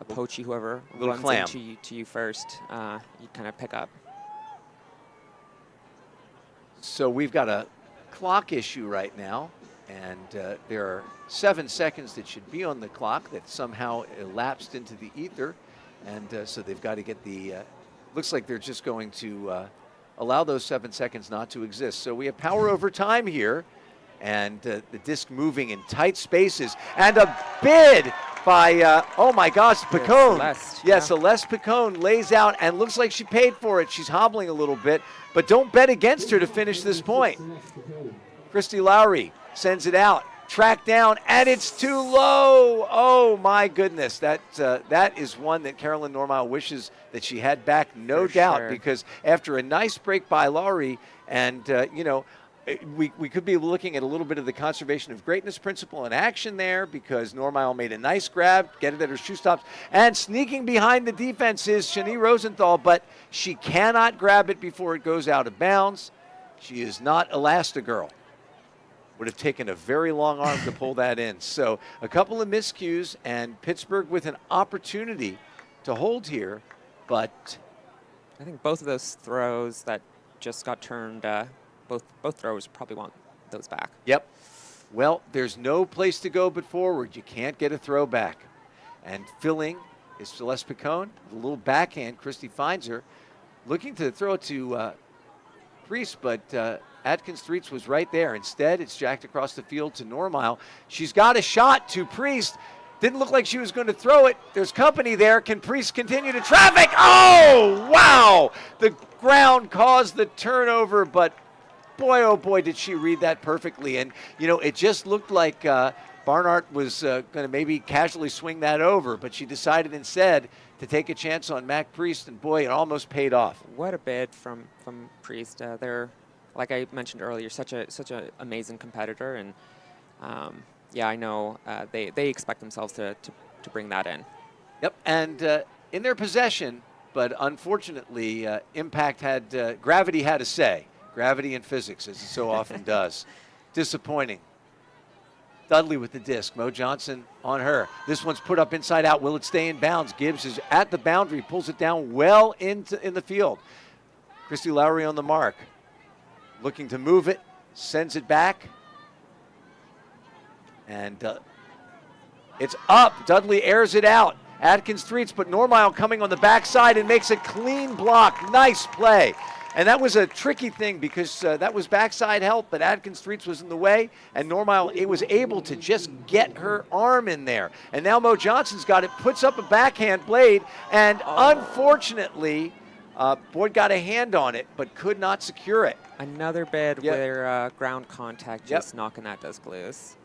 poachy, whoever little runs clam. into you first, you kind of pick up. So we've got a clock issue right now, and there are 7 seconds that should be on the clock that somehow elapsed into the ether, and so they've got to get the, looks like they're just going to allow those 7 seconds not to exist. So we have power over time here, and the disc moving in tight spaces, and a bid by, oh my gosh, Picone. Celeste, yeah, yeah. Celeste Picone lays out and looks like she paid for it. She's hobbling a little bit, but don't bet against her to finish this point. Christy Lowry sends it out, tracked down, and it's too low. Oh my goodness, that is one that Carolyn Normile wishes that she had back, no For doubt, sure. because after a nice break by Lowry, and you know, we could be looking at a little bit of the conservation of greatness principle in action there, because Normile made a nice grab, get it at her shoe stops, and sneaking behind the defense is Shani Rosenthal, but she cannot grab it before it goes out of bounds. She is not Elastigirl. Would have taken a very long arm to pull that in. So a couple of miscues, and Pittsburgh with an opportunity to hold here, but I think both of those throws that just got turned, both throwers probably want those back. yep. Well, there's no place to go but forward. You can't get a throw back. And filling is Celeste Picone. A little backhand. Christie finds her. Looking to throw it to Priest, but Atkins Streets was right there. Instead, it's jacked across the field to Normile. She's got a shot to Priest. Didn't look like she was going to throw it. There's company there. Can Priest continue to traffic? Oh, wow! The ground caused the turnover, but boy, oh boy, did she read that perfectly. And, you know, it just looked like Barnhart was going to maybe casually swing that over, but she decided instead to take a chance on Mac Priest, and boy, it almost paid off. What a bid from Priest. They're, like I mentioned earlier, such a amazing competitor, and yeah, I know they expect themselves to bring that in. Yep, and in their possession, but unfortunately, Impact had, gravity had a say. Gravity and physics, as it so often does. Disappointing. Dudley with the disc. Mo Johnson on her. This one's put up inside out. Will it stay in bounds? Gibbs is at the boundary, pulls it down well in the field. Christy Lowry on the mark. Looking to move it, sends it back. And it's up. Dudley airs it out. Atkins Streets, but Normile coming on the backside and makes a clean block. Nice play. And that was a tricky thing, because that was backside help, but Atkins Streets was in the way, and Normile was able to just get her arm in there. And now Mo Johnson's got it, puts up a backhand blade, and unfortunately, Boyd got a hand on it, but could not secure it. Another bid Yep. where ground contact just knocking that disc loose.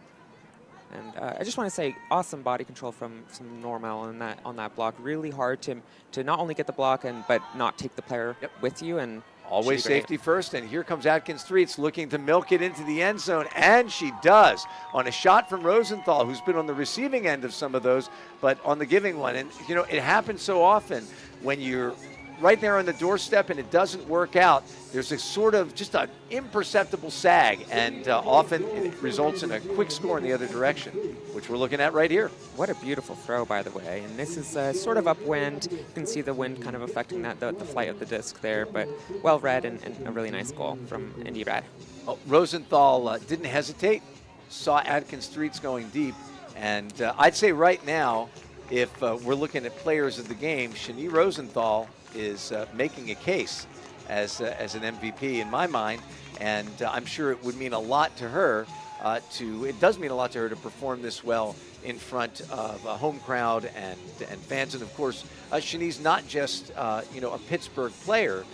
And I just want to say, awesome body control from Normile on that block. Really hard to not only get the block but not take the player with you. And always safety first, and here comes Atkins Streets looking to milk it into the end zone, and she does on a shot from Rosenthal, who's been on the receiving end of some of those, but on the giving one. And, you know, it happens so often when you're right there on the doorstep and it doesn't work out. There's a sort of just an imperceptible sag, and often it results in a quick score in the other direction, which we're looking at right here. What a beautiful throw, by the way. And this is sort of upwind. You can see the wind kind of affecting the flight of the disc there, but well read and a really nice goal from Indy Red. Oh, Rosenthal didn't hesitate, saw Atkins Streets going deep, and I'd say right now, if we're looking at players of the game, Shani Rosenthal is making a case as an MVP in my mind, and I'm sure it would mean a lot to her it does mean a lot to her to perform this well in front of a home crowd and fans. And of course, Shani's not just a Pittsburgh player,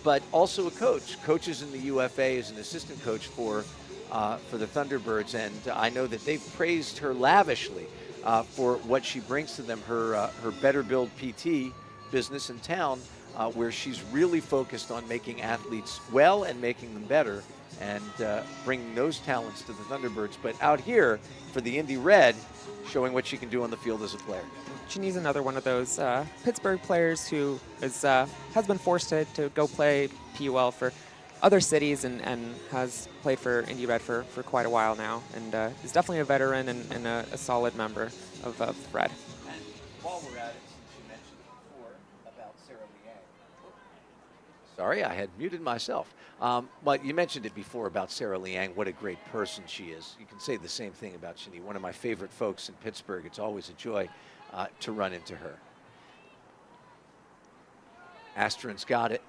but also a coach. Coaches in the UFA as an assistant coach for the Thunderbirds, and I know that they've praised her lavishly for what she brings to them, her Better Build PT business in town, where she's really focused on making athletes well and making them better and bringing those talents to the Thunderbirds. But out here for the Indy Red, showing what she can do on the field as a player. She needs another one of those Pittsburgh players who has been forced to go play PUL for other cities and has played for Indy Red for quite a while now, and is definitely a veteran and a solid member of Red. And while we're at it, since you mentioned before about Sarah Liang. Sorry, I had muted myself. But you mentioned it before about Sarah Liang, what a great person she is. You can say the same thing about Shani, one of my favorite folks in Pittsburgh. It's always a joy to run into her. Astron's got it.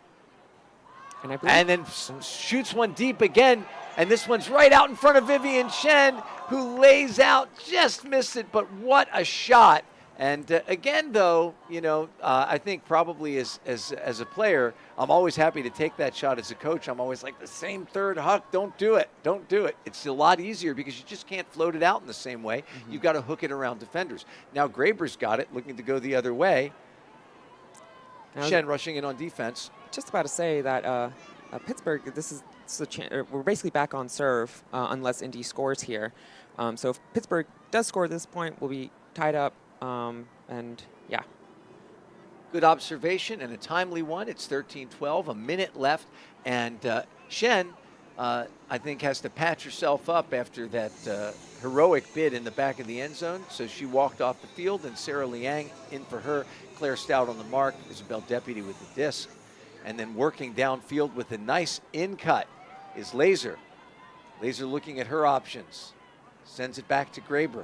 And then shoots one deep again, and this one's right out in front of Vivian Chen, who lays out, just missed it, but what a shot. And again, though, you know, I think probably as a player, I'm always happy to take that shot. As a coach, I'm always like, the same third huck, don't do it, don't do it. It's a lot easier because you just can't float it out in the same way. Mm-hmm. You've got to hook it around defenders. Now Graber's got it, looking to go the other way. Chen rushing in on defense. Just about to say that Pittsburgh, we're basically back on serve unless Indy scores here. So if Pittsburgh does score at this point, we'll be tied up. And yeah. Good observation and a timely one. It's 13-12, a minute left. And Shen, I think, has to patch herself up after that heroic bid in the back of the end zone. So she walked off the field, and Sarah Liang in for her. Claire Stout on the mark, Isabel Deputy with the disc. And then working downfield with a nice in-cut is Laser. Laser looking at her options. Sends it back to Graber.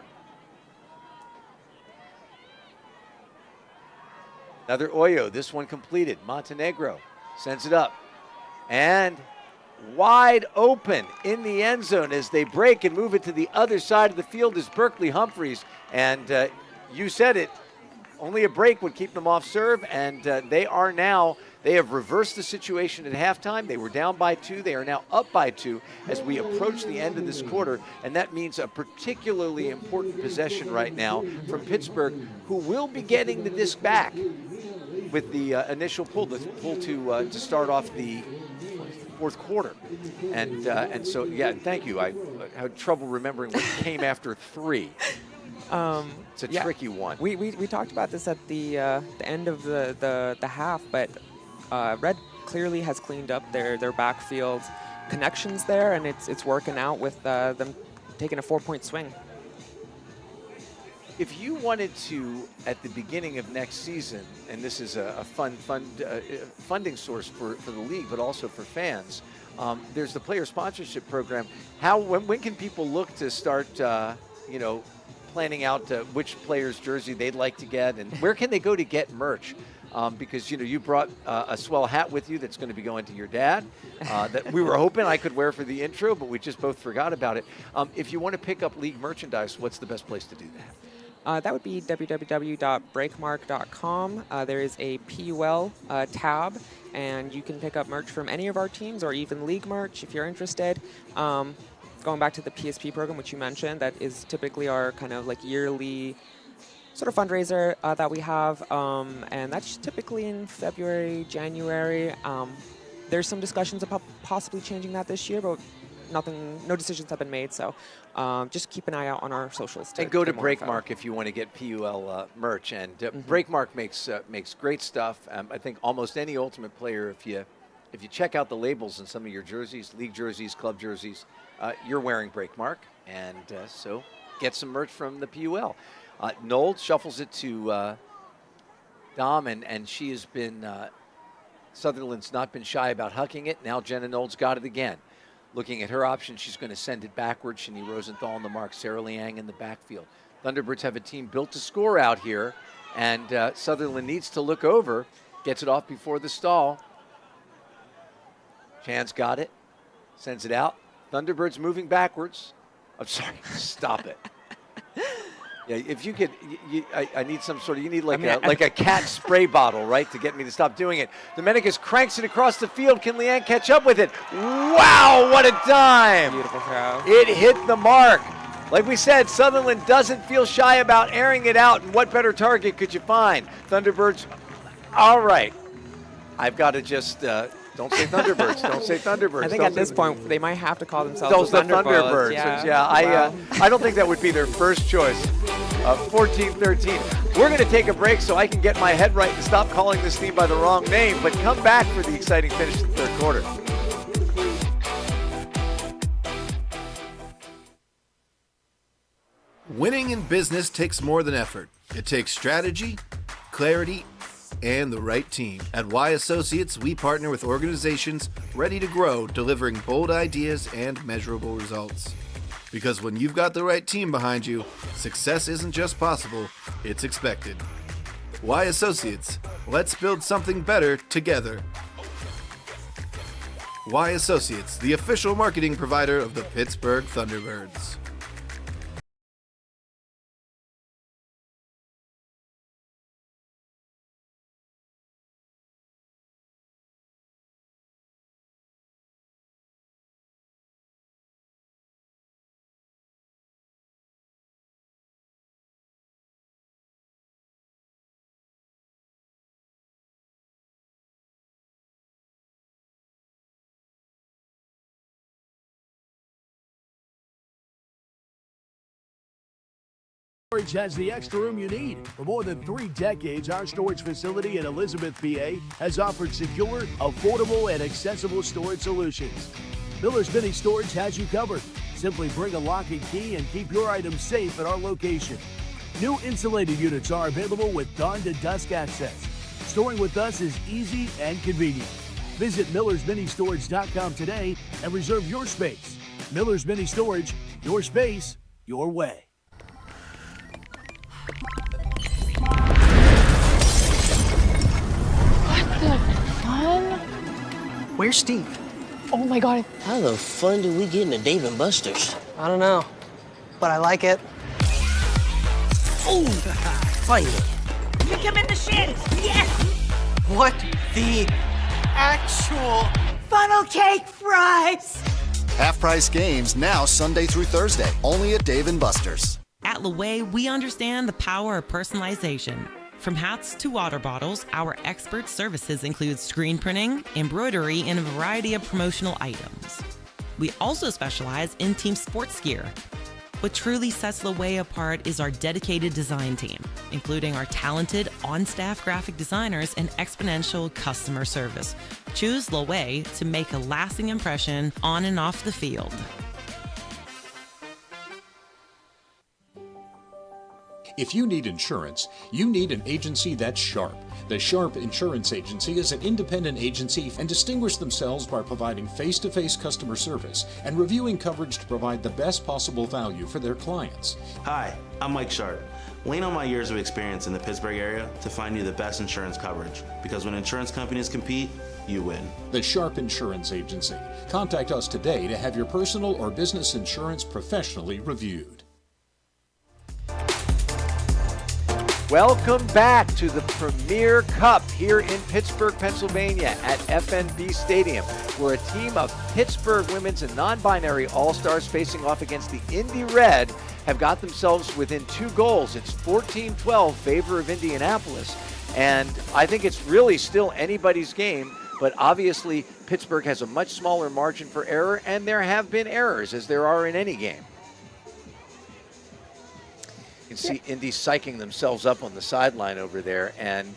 Another Oyo, this one completed. Montenegro sends it up. And wide open in the end zone as they break and move it to the other side of the field is Berkeley Humphreys. And you said it, only a break would keep them off serve, and they have reversed the situation at halftime. They were down by 2. They are now up by 2 as we approach the end of this quarter, and that means a particularly important possession right now from Pittsburgh, who will be getting the disc back with the initial pull, to start off the fourth quarter. And so, yeah, thank you. I had trouble remembering what came after 3. It's a tricky one. We talked about this at the end of the half, but Red clearly has cleaned up their backfield connections there, and it's working out with them taking a 4-point swing. If you wanted to, at the beginning of next season, and this is a funding source for the league, but also for fans, there's the player sponsorship program. When can people look to start, planning out which player's jersey they'd like to get, and where can they go to get merch? Because you brought a swell hat with you that's going to be going to your dad that we were hoping I could wear for the intro, but we just both forgot about it. If you want to pick up league merchandise, what's the best place to do that? That would be www.breakmark.com. There is a PUL tab, and you can pick up merch from any of our teams or even league merch if you're interested. Going back to the PSP program, which you mentioned, that is typically our kind of like yearly sort of fundraiser that we have, and that's typically in February, January. There's some discussions about possibly changing that this year, but no decisions have been made, so just keep an eye out on our socials. And go to Breakmark if you want to get PUL merch. And Breakmark makes great stuff. I think almost any Ultimate player, if you check out the labels in some of your jerseys, league jerseys, club jerseys, you're wearing Breakmark. And so get some merch from the PUL. Noel shuffles it to Dom, and she has been, Sutherland's not been shy about hucking it. Now Jenna Noel's got it again. Looking at her option, she's going to send it backwards. Shani Rosenthal on the mark, Sarah Liang in the backfield. Thunderbirds have a team built to score out here, and Sutherland needs to look over, gets it off before the stall. Chan's got it, sends it out. Thunderbirds moving backwards. I'm sorry, stop it. Yeah, if you could, I need some sort of, you need like a cat spray bottle, right, to get me to stop doing it. Domenicus cranks it across the field. Can Liang catch up with it? Wow, what a dime! Beautiful throw. It hit the mark. Like we said, Sutherland doesn't feel shy about airing it out, and what better target could you find? Thunderbirds, all right. I've got to just, don't say Thunderbirds, don't say Thunderbirds. I think at this point, they might have to call themselves the the Thunderbirds. Yeah, I don't think that would be their first choice. 14-13. We're going to take a break so I can get my head right and stop calling this team by the wrong name, but come back for the exciting finish to the third quarter. Winning in business takes more than effort. It takes strategy, clarity, and the right team. At Y Associates, we partner with organizations ready to grow, delivering bold ideas and measurable results. Because when you've got the right team behind you, success isn't just possible, it's expected. Y Associates, let's build something better together. Y Associates, the official marketing provider of the Pittsburgh Thunderbirds. Storage has the extra room you need. For more than 3 decades, our storage facility in Elizabeth, PA has offered secure, affordable, and accessible storage solutions. Miller's Mini Storage has you covered. Simply bring a lock and key and keep your items safe at our location. New insulated units are available with dawn to dusk access. Storing with us is easy and convenient. Visit millersministorage.com today and reserve your space. Miller's Mini Storage, your space, your way. Where's Steve? Oh my God. How the fun did we get into Dave & Buster's? I don't know, but I like it. Oh, finally. Kick him in the shins. Yes. What the actual... Funnel cake fries. Half-price games now Sunday through Thursday, only at Dave & Buster's. At Laway, we understand the power of personalization. From hats to water bottles, our expert services include screen printing, embroidery, and a variety of promotional items. We also specialize in team sports gear. What truly sets Laway apart is our dedicated design team, including our talented on-staff graphic designers and exponential customer service. Choose Laway to make a lasting impression on and off the field. If you need insurance, you need an agency that's sharp. The Sharp Insurance Agency is an independent agency and distinguish themselves by providing face-to-face customer service and reviewing coverage to provide the best possible value for their clients. Hi, I'm Mike Sharp. Lean on my years of experience in the Pittsburgh area to find you the best insurance coverage, because when insurance companies compete, you win. The Sharp Insurance Agency. Contact us today to have your personal or business insurance professionally reviewed. Welcome back to the Premier Cup here in Pittsburgh, Pennsylvania at F.N.B. Stadium, where a team of Pittsburgh women's and non-binary all-stars facing off against the Indy Red have got themselves within 2 goals. It's 14-12 favor of Indianapolis, and I think it's really still anybody's game, but obviously Pittsburgh has a much smaller margin for error, and there have been errors, as there are in any game. You can see Indy psyching themselves up on the sideline over there. And,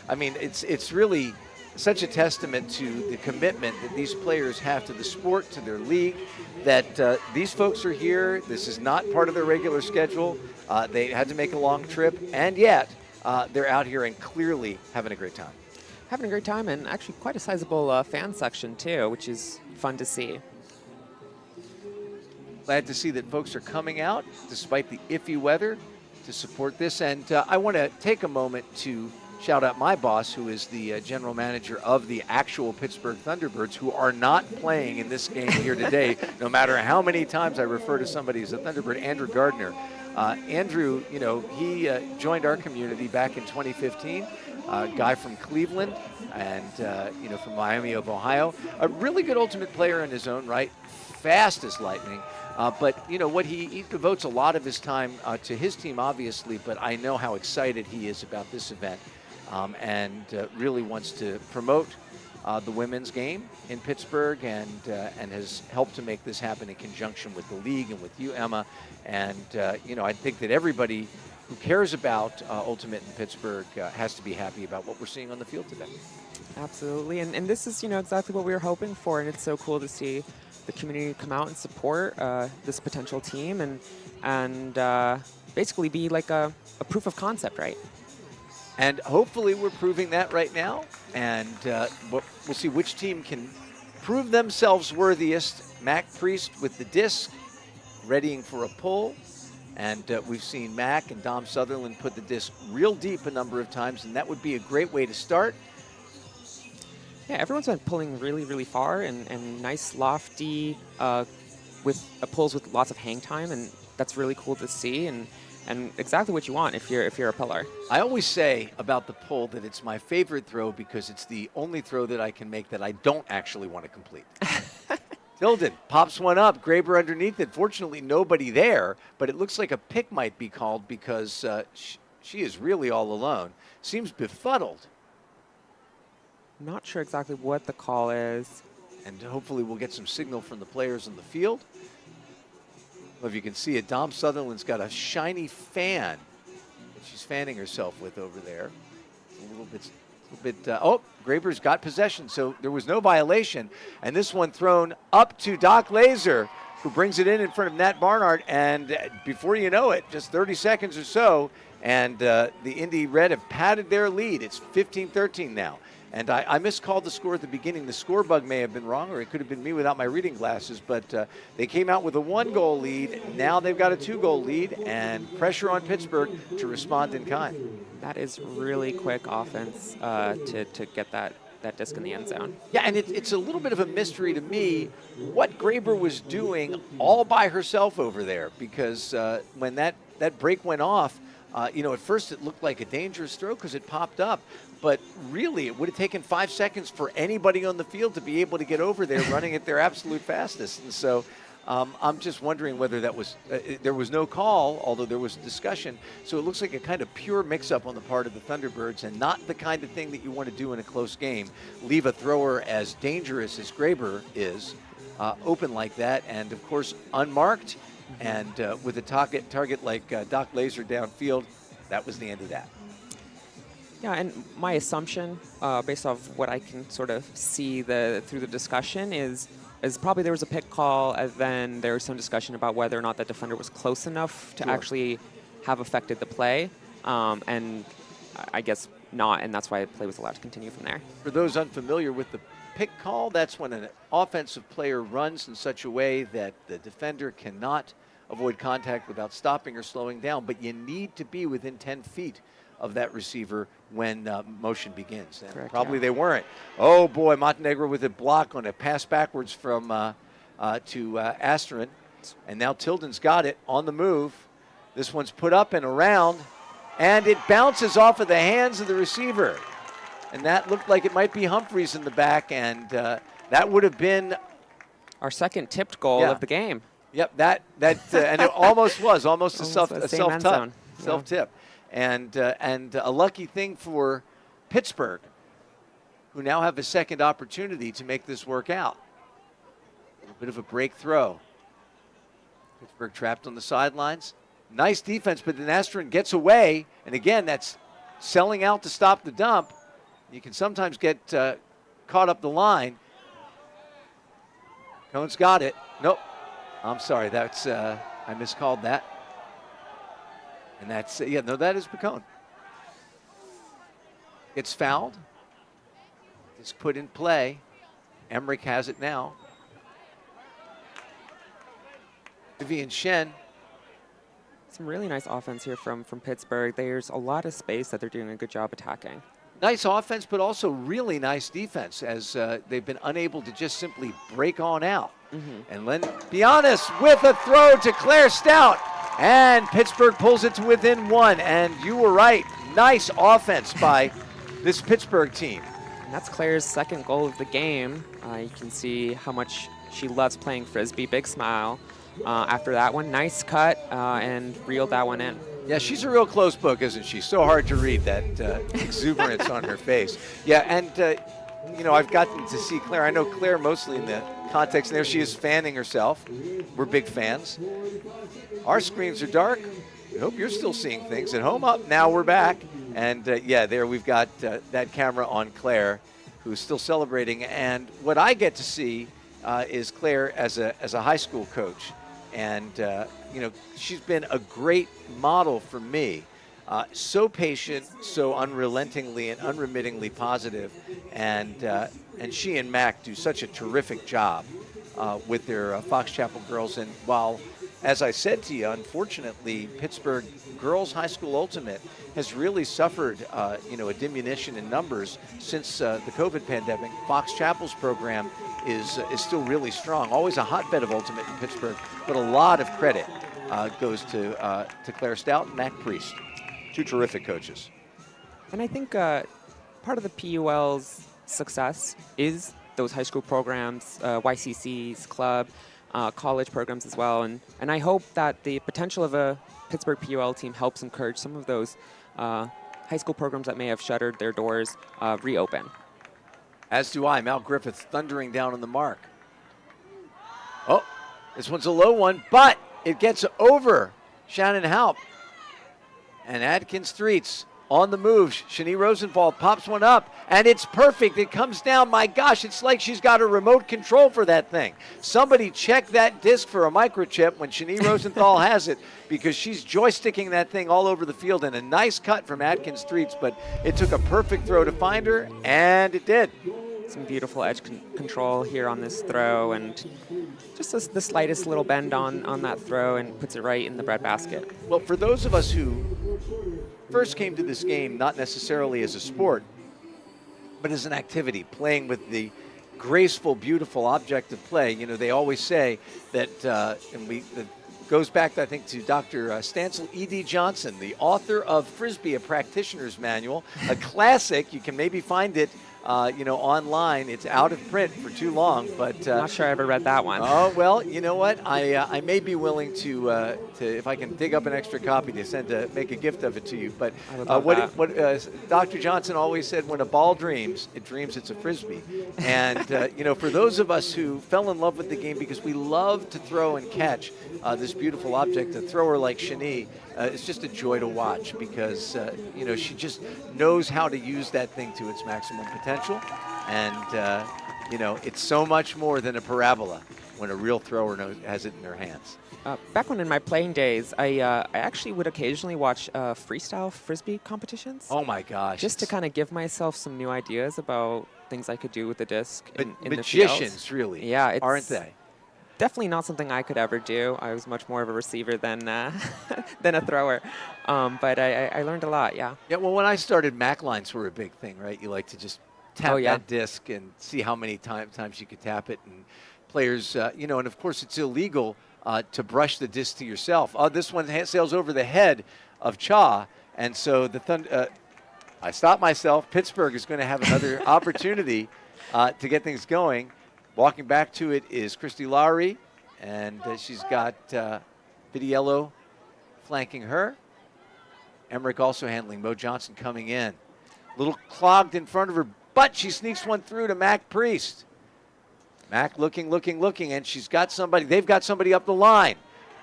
I mean, it's really such a testament to the commitment that these players have to the sport, to their league, that these folks are here. This is not part of their regular schedule. They had to make a long trip, and yet they're out here and clearly having a great time. Having a great time, and actually quite a sizable fan section, too, which is fun to see. Glad to see that folks are coming out, despite the iffy weather, to support this. And I want to take a moment to shout out my boss, who is the general manager of the actual Pittsburgh Thunderbirds, who are not playing in this game here today, no matter how many times I refer to somebody as a Thunderbird. Andrew Gardner. Andrew, you know, he joined our community back in 2015, a guy from Cleveland and, you know, from Miami of Ohio. A really good ultimate player in his own right. fast as lightning. But you know what, he devotes a lot of his time to his team, obviously, but I know how excited he is about this event and really wants to promote the women's game in Pittsburgh and has helped to make this happen in conjunction with the league and with you, Emma. And, you know, I think that everybody who cares about Ultimate in Pittsburgh has to be happy about what we're seeing on the field today. Absolutely. And this is, you know, exactly what we were hoping for. And it's so cool to see the community come out and support this potential team and basically be like a proof of concept, right? And hopefully we're proving that right now. And we'll see which team can prove themselves worthiest. Mac Priest with the disc, readying for a pull. And we've seen Mac and Dom Sutherland put the disc real deep a number of times, and that would be a great way to start. Yeah, everyone's been pulling really, really far and nice, lofty, with pulls with lots of hang time, and that's really cool to see and exactly what you want if you're a puller. I always say about the pull that it's my favorite throw because it's the only throw that I can make that I don't actually want to complete. Tilden pops one up, Graber underneath it. Fortunately, nobody there, but it looks like a pick might be called because she is really all alone. Seems befuddled. Not sure exactly what the call is. And hopefully we'll get some signal from the players on the field. Well, if you can see it, Dom Sutherland's got a shiny fan that she's fanning herself with over there. A little bit. Oh, Graber's got possession, so there was no violation. And this one thrown up to Doc Laser, who brings it in front of Nat Barnard. And before you know it, just 30 seconds or so, and the Indy Red have padded their lead. It's 15-13 now. And I miscalled the score at the beginning. The score bug may have been wrong, or it could have been me without my reading glasses. But they came out with a 1-goal lead. Now they've got a 2-goal lead, and pressure on Pittsburgh to respond in kind. That is really quick offense to get that disc in the end zone. Yeah, and it's a little bit of a mystery to me what Graber was doing all by herself over there, because when that break went off, you know, at first it looked like a dangerous throw because it popped up. But really, it would have taken 5 seconds for anybody on the field to be able to get over there running at their absolute fastest. And so I'm just wondering whether that was there was no call, although there was discussion. So it looks like a kind of pure mix-up on the part of the Thunderbirds and not the kind of thing that you want to do in a close game. Leave a thrower as dangerous as Graber is open like that, and, of course, unmarked. And with a target like Doc Laser downfield, that was the end of that. Yeah, and my assumption, based off what I can sort of see through the discussion, is probably there was a pick call, and then there was some discussion about whether or not the defender was close enough to actually have affected the play, and I guess not, and that's why the play was allowed to continue from there. For those unfamiliar with the pick call, that's when an offensive player runs in such a way that the defender cannot avoid contact without stopping or slowing down, but you need to be within 10 feet of that receiver when motion begins. And correct, probably yeah. they weren't. Oh boy, Montenegro with a block on a pass backwards from to Asterin. And now Tilden's got it on the move. This one's put up and around, and it bounces off of the hands of the receiver. And that looked like it might be Humphreys in the back, and that would have been our second tipped goal of the game. Yep, that and it almost was a self-tip. Self-tip. And a lucky thing for Pittsburgh, who now have a second opportunity to make this work out. A little bit of a break throw. Pittsburgh trapped on the sidelines. Nice defense, but then Asterin gets away. And again, that's selling out to stop the dump. You can sometimes get caught up the line. Cohn's got it. Nope. I'm sorry. That's I miscalled that. And that's, that is Picone. It's fouled. It's put in play. Emmerich has it now. Vivian Shen. Some really nice offense here from Pittsburgh. There's a lot of space that they're doing a good job attacking. Nice offense, but also really nice defense as they've been unable to just simply break on out. And Len Bianis with a throw to Claire Stout. And Pittsburgh pulls it to within 1. And you were right. Nice offense by this Pittsburgh team. And that's Claire's second goal of the game. You can see how much She loves playing frisbee. Big smile. After that one, nice cut and reeled that one in. Yeah, she's a real close book, isn't she? So hard to read, that exuberance on her face. Yeah, and, I've gotten to see Claire. I know Claire mostly in the context. There she is fanning herself. We're big fans. Our screens are dark. We hope you're still seeing things at home. Up now, we're back. And, there we've got that camera on Claire, who's still celebrating. And what I get to see is Claire as a high school coach. And, she's been a great model for me. So patient, so unrelentingly and unremittingly positive. And she and Mac do such a terrific job with their Fox Chapel girls. And while, as I said to you, unfortunately, Pittsburgh Girls High School Ultimate has really suffered, a diminution in numbers since the COVID pandemic. Fox Chapel's program is still really strong. Always a hotbed of Ultimate in Pittsburgh, but a lot of credit goes to Claire Stout and Mac Priest. Two terrific coaches. And I think part of the PUL's success is those high school programs, YCC's club, college programs as well. And I hope that the potential of a Pittsburgh PUL team helps encourage some of those high school programs that may have shuttered their doors reopen. As do I. Mal Griffith thundering down on the mark. Oh, this one's a low one, but it gets over Shannon Haupt. And Adkins Streets on the move. Shani Rosenthal pops one up, and it's perfect. It comes down. My gosh, it's like she's got a remote control for that thing. Somebody check that disc for a microchip when Shani Rosenthal has it, because she's joysticking that thing all over the field. And a nice cut from Adkins Streets, but it took a perfect throw to find her, and it did. Some beautiful edge control here on this throw, and just the slightest little bend on that throw, and puts it right in the breadbasket. Well, for those of us who first came to this game not necessarily as a sport, but as an activity, playing with the graceful, beautiful object of play, they always say that, it goes back, I think, to Dr. Stancil E.D. Johnson, the author of Frisbee, a Practitioner's Manual, a classic. You can maybe find it online. It's out of print for too long, but not sure I ever read that one. Oh well, you know what? I may be willing to if I can dig up an extra copy to make a gift of it to you. But what Dr. Johnson always said: when a ball dreams, it dreams it's a frisbee. And for those of us who fell in love with the game because we love to throw and catch this beautiful object, a thrower like Shani, it's just a joy to watch because she just knows how to use that thing to its maximum potential. And, it's so much more than a parabola when a real thrower has it in their hands. Back when in my playing days, I actually would occasionally watch freestyle Frisbee competitions. Oh, my gosh. Just to kind of give myself some new ideas about things I could do with the disc in the field. Magicians, really, aren't they? Definitely not something I could ever do. I was much more of a receiver than than a thrower. But I learned a lot, yeah. Yeah, well, when I started, Mac lines were a big thing, right? You like to just tap that disc and see how many times you could tap it. And players, and of course it's illegal to brush the disc to yourself. This one sails over the head of Cha, and so I stopped myself. Pittsburgh is going to have another opportunity to get things going. Walking back to it is Christy Lowry, and she's got Vidiello flanking her. Emmerich also handling. Mo Johnson coming in. A little clogged in front of her, but she sneaks one through to Mac Priest. Mac looking, and she's got somebody. They've got somebody up the line.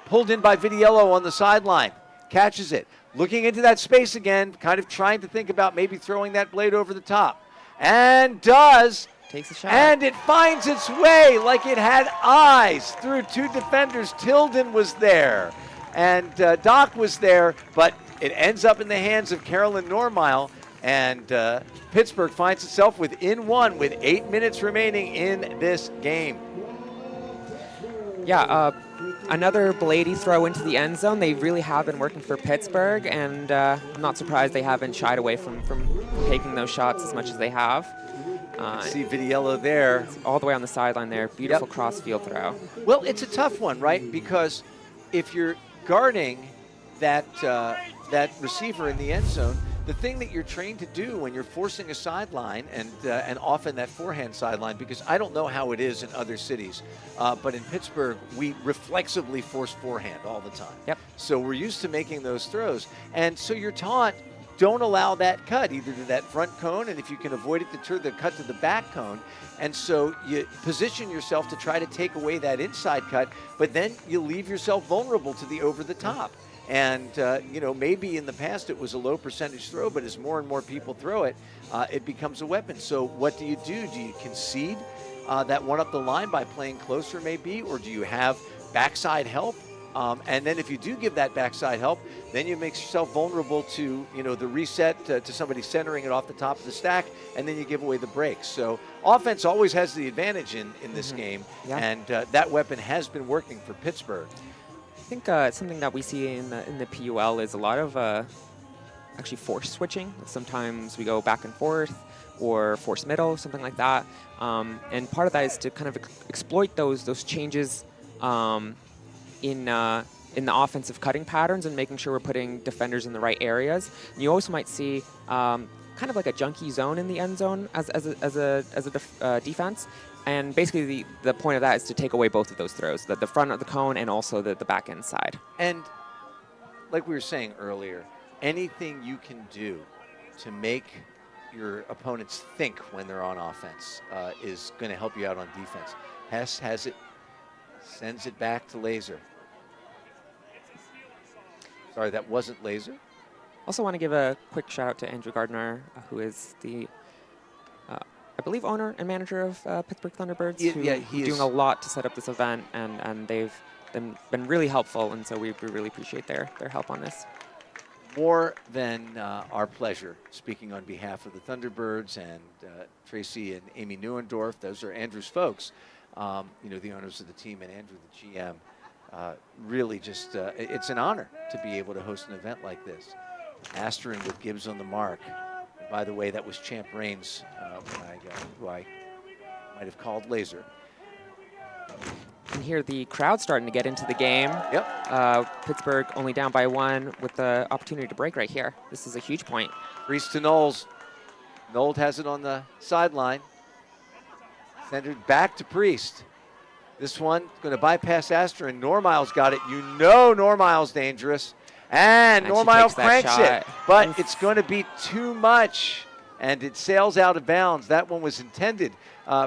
Pulled in by Vidiello on the sideline. Catches it. Looking into that space again, kind of trying to think about maybe throwing that blade over the top. And does. Takes a shot. And it finds its way like it had eyes through two defenders. Tilden was there, and Doc was there, but it ends up in the hands of Carolyn Normile, and Pittsburgh finds itself within one with 8 minutes remaining in this game. Yeah, another bladey throw into the end zone. They really have been working for Pittsburgh, and I'm not surprised they haven't shied away from taking those shots as much as they have. See Vidiello there. All the way on the sideline there. Beautiful cross-field throw. Well, it's a tough one, right? Because if you're guarding that receiver in the end zone, the thing that you're trained to do when you're forcing a sideline and often that forehand sideline, because I don't know how it is in other cities, but in Pittsburgh, we reflexively force forehand all the time. Yep. So we're used to making those throws. And so you're taught, don't allow that cut either to that front cone, and if you can avoid it, to the cut to the back cone. And so you position yourself to try to take away that inside cut, but then you leave yourself vulnerable to the over the top. And, maybe in the past it was a low percentage throw, but as more and more people throw it, it becomes a weapon. So what do? Do you concede that one up the line by playing closer maybe, or do you have backside help? And then if you do give that backside help, then you make yourself vulnerable to, the reset, to somebody centering it off the top of the stack, and then you give away the breaks. So offense always has the advantage in this game, and that weapon has been working for Pittsburgh. I think something that we see in the PUL is a lot of actually force switching. Sometimes we go back and forth or force middle, something like that. And part of that is to kind of exploit those changes in the offensive cutting patterns and making sure we're putting defenders in the right areas. And you also might see kind of like a junky zone in the end zone as a defense. And basically the point of that is to take away both of those throws, the front of the cone and also the back end side. And like we were saying earlier, anything you can do to make your opponents think when they're on offense is going to help you out on defense. Hess has it, sends it back to Laser. Sorry, that wasn't Laser. Also want to give a quick shout out to Andrew Gardner, who is the I believe owner and manager of Pittsburgh Thunderbirds, who's doing a lot to set up this event, and they've been really helpful, and so we really appreciate their help on this. More than our pleasure, speaking on behalf of the Thunderbirds and Tracy and Amy Neuendorf. Those are Andrew's folks, the owners of the team, and Andrew, the GM. Really just, it's an honor to be able to host an event like this. Asterin with Gibbs on the mark. By the way, that was Champ Raines, who I might have called Laser. And here the crowd starting to get into the game. Yep. Pittsburgh only down by 1 with the opportunity to break right here. This is a huge point. Priest to Knowles. Knowles has it on the sideline. Centered back to Priest. This one going to bypass Astor, and Normile's got it. Normile's dangerous. And Normile cranks it, but it's going to be too much, and it sails out of bounds. That one was intended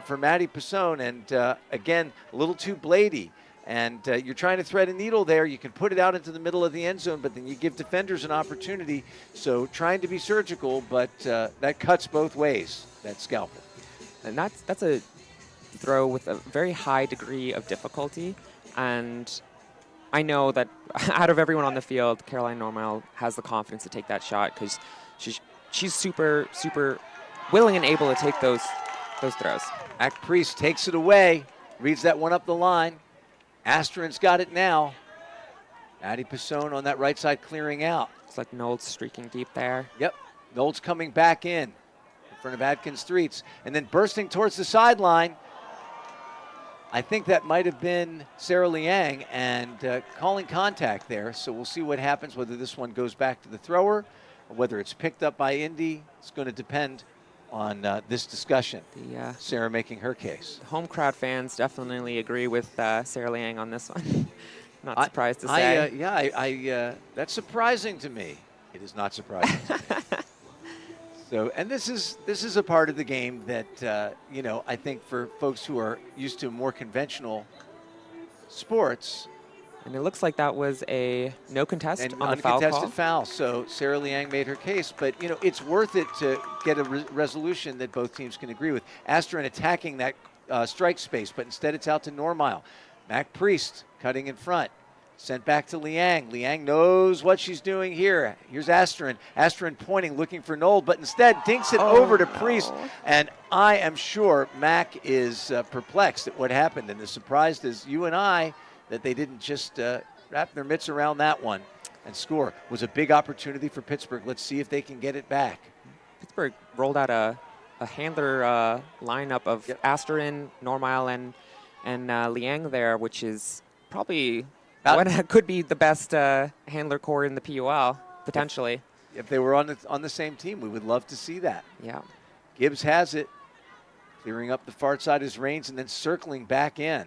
for Matty Pisone, and again, a little too blady. And you're trying to thread a needle there. You can put it out into the middle of the end zone, but then you give defenders an opportunity. So trying to be surgical, but that cuts both ways, that scalpel. And that's a throw with a very high degree of difficulty, and I know that out of everyone on the field, Caroline Normile has the confidence to take that shot because she's super willing and able to take those throws. Mac Priest takes it away, reads that one up the line. Asterin's got it now. Matty Pisone on that right side clearing out. It's like Knowles streaking deep there. Yep, Knowles coming back in front of Adkins Streets, and then bursting towards the sideline. I think that might have been Sarah Liang, and calling contact there. So we'll see what happens, whether this one goes back to the thrower or whether it's picked up by Indy. It's going to depend on this discussion. Sarah making her case. Home crowd fans definitely agree with Sarah Liang on this one. Not surprised to say. That's surprising to me. It is not surprising to me. So, and this is a part of the game that, I think for folks who are used to more conventional sports. And it looks like that was a no contest on the foul call. Uncontested foul. So Sarah Liang made her case, but, it's worth it to get a resolution that both teams can agree with. Asterin attacking that strike space, but instead it's out to Normile. Mac Priest cutting in front. Sent back to Liang. Liang knows what she's doing here. Here's Asterin. Asterin pointing, looking for Knoll, but instead dinks it over to Priest. And I am sure Mac is perplexed at what happened, and as surprised as you and I that they didn't just wrap their mitts around that one and score. It was a big opportunity for Pittsburgh. Let's see if they can get it back. Pittsburgh rolled out a handler lineup of Asterin, Normile, and Liang there, which is probably what could be the best handler core in the PUL, potentially. If they were on the same team, we would love to see that. Yeah. Gibbs has it, clearing up the far side of his reins and then circling back in.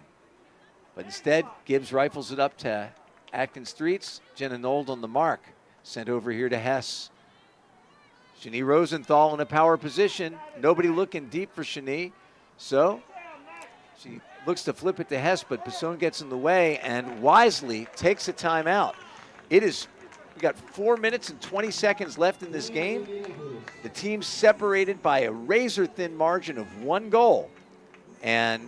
But instead, Gibbs rifles it up to Acton Streets. Jenna Nold on the mark. Sent over here to Hess. Shani Rosenthal in a power position. Nobody looking deep for Shani. So she looks to flip it to Hess, but Pisson gets in the way and wisely takes a timeout. We got 4 minutes and 20 seconds left in this game. The team's separated by a razor-thin margin of 1 goal. And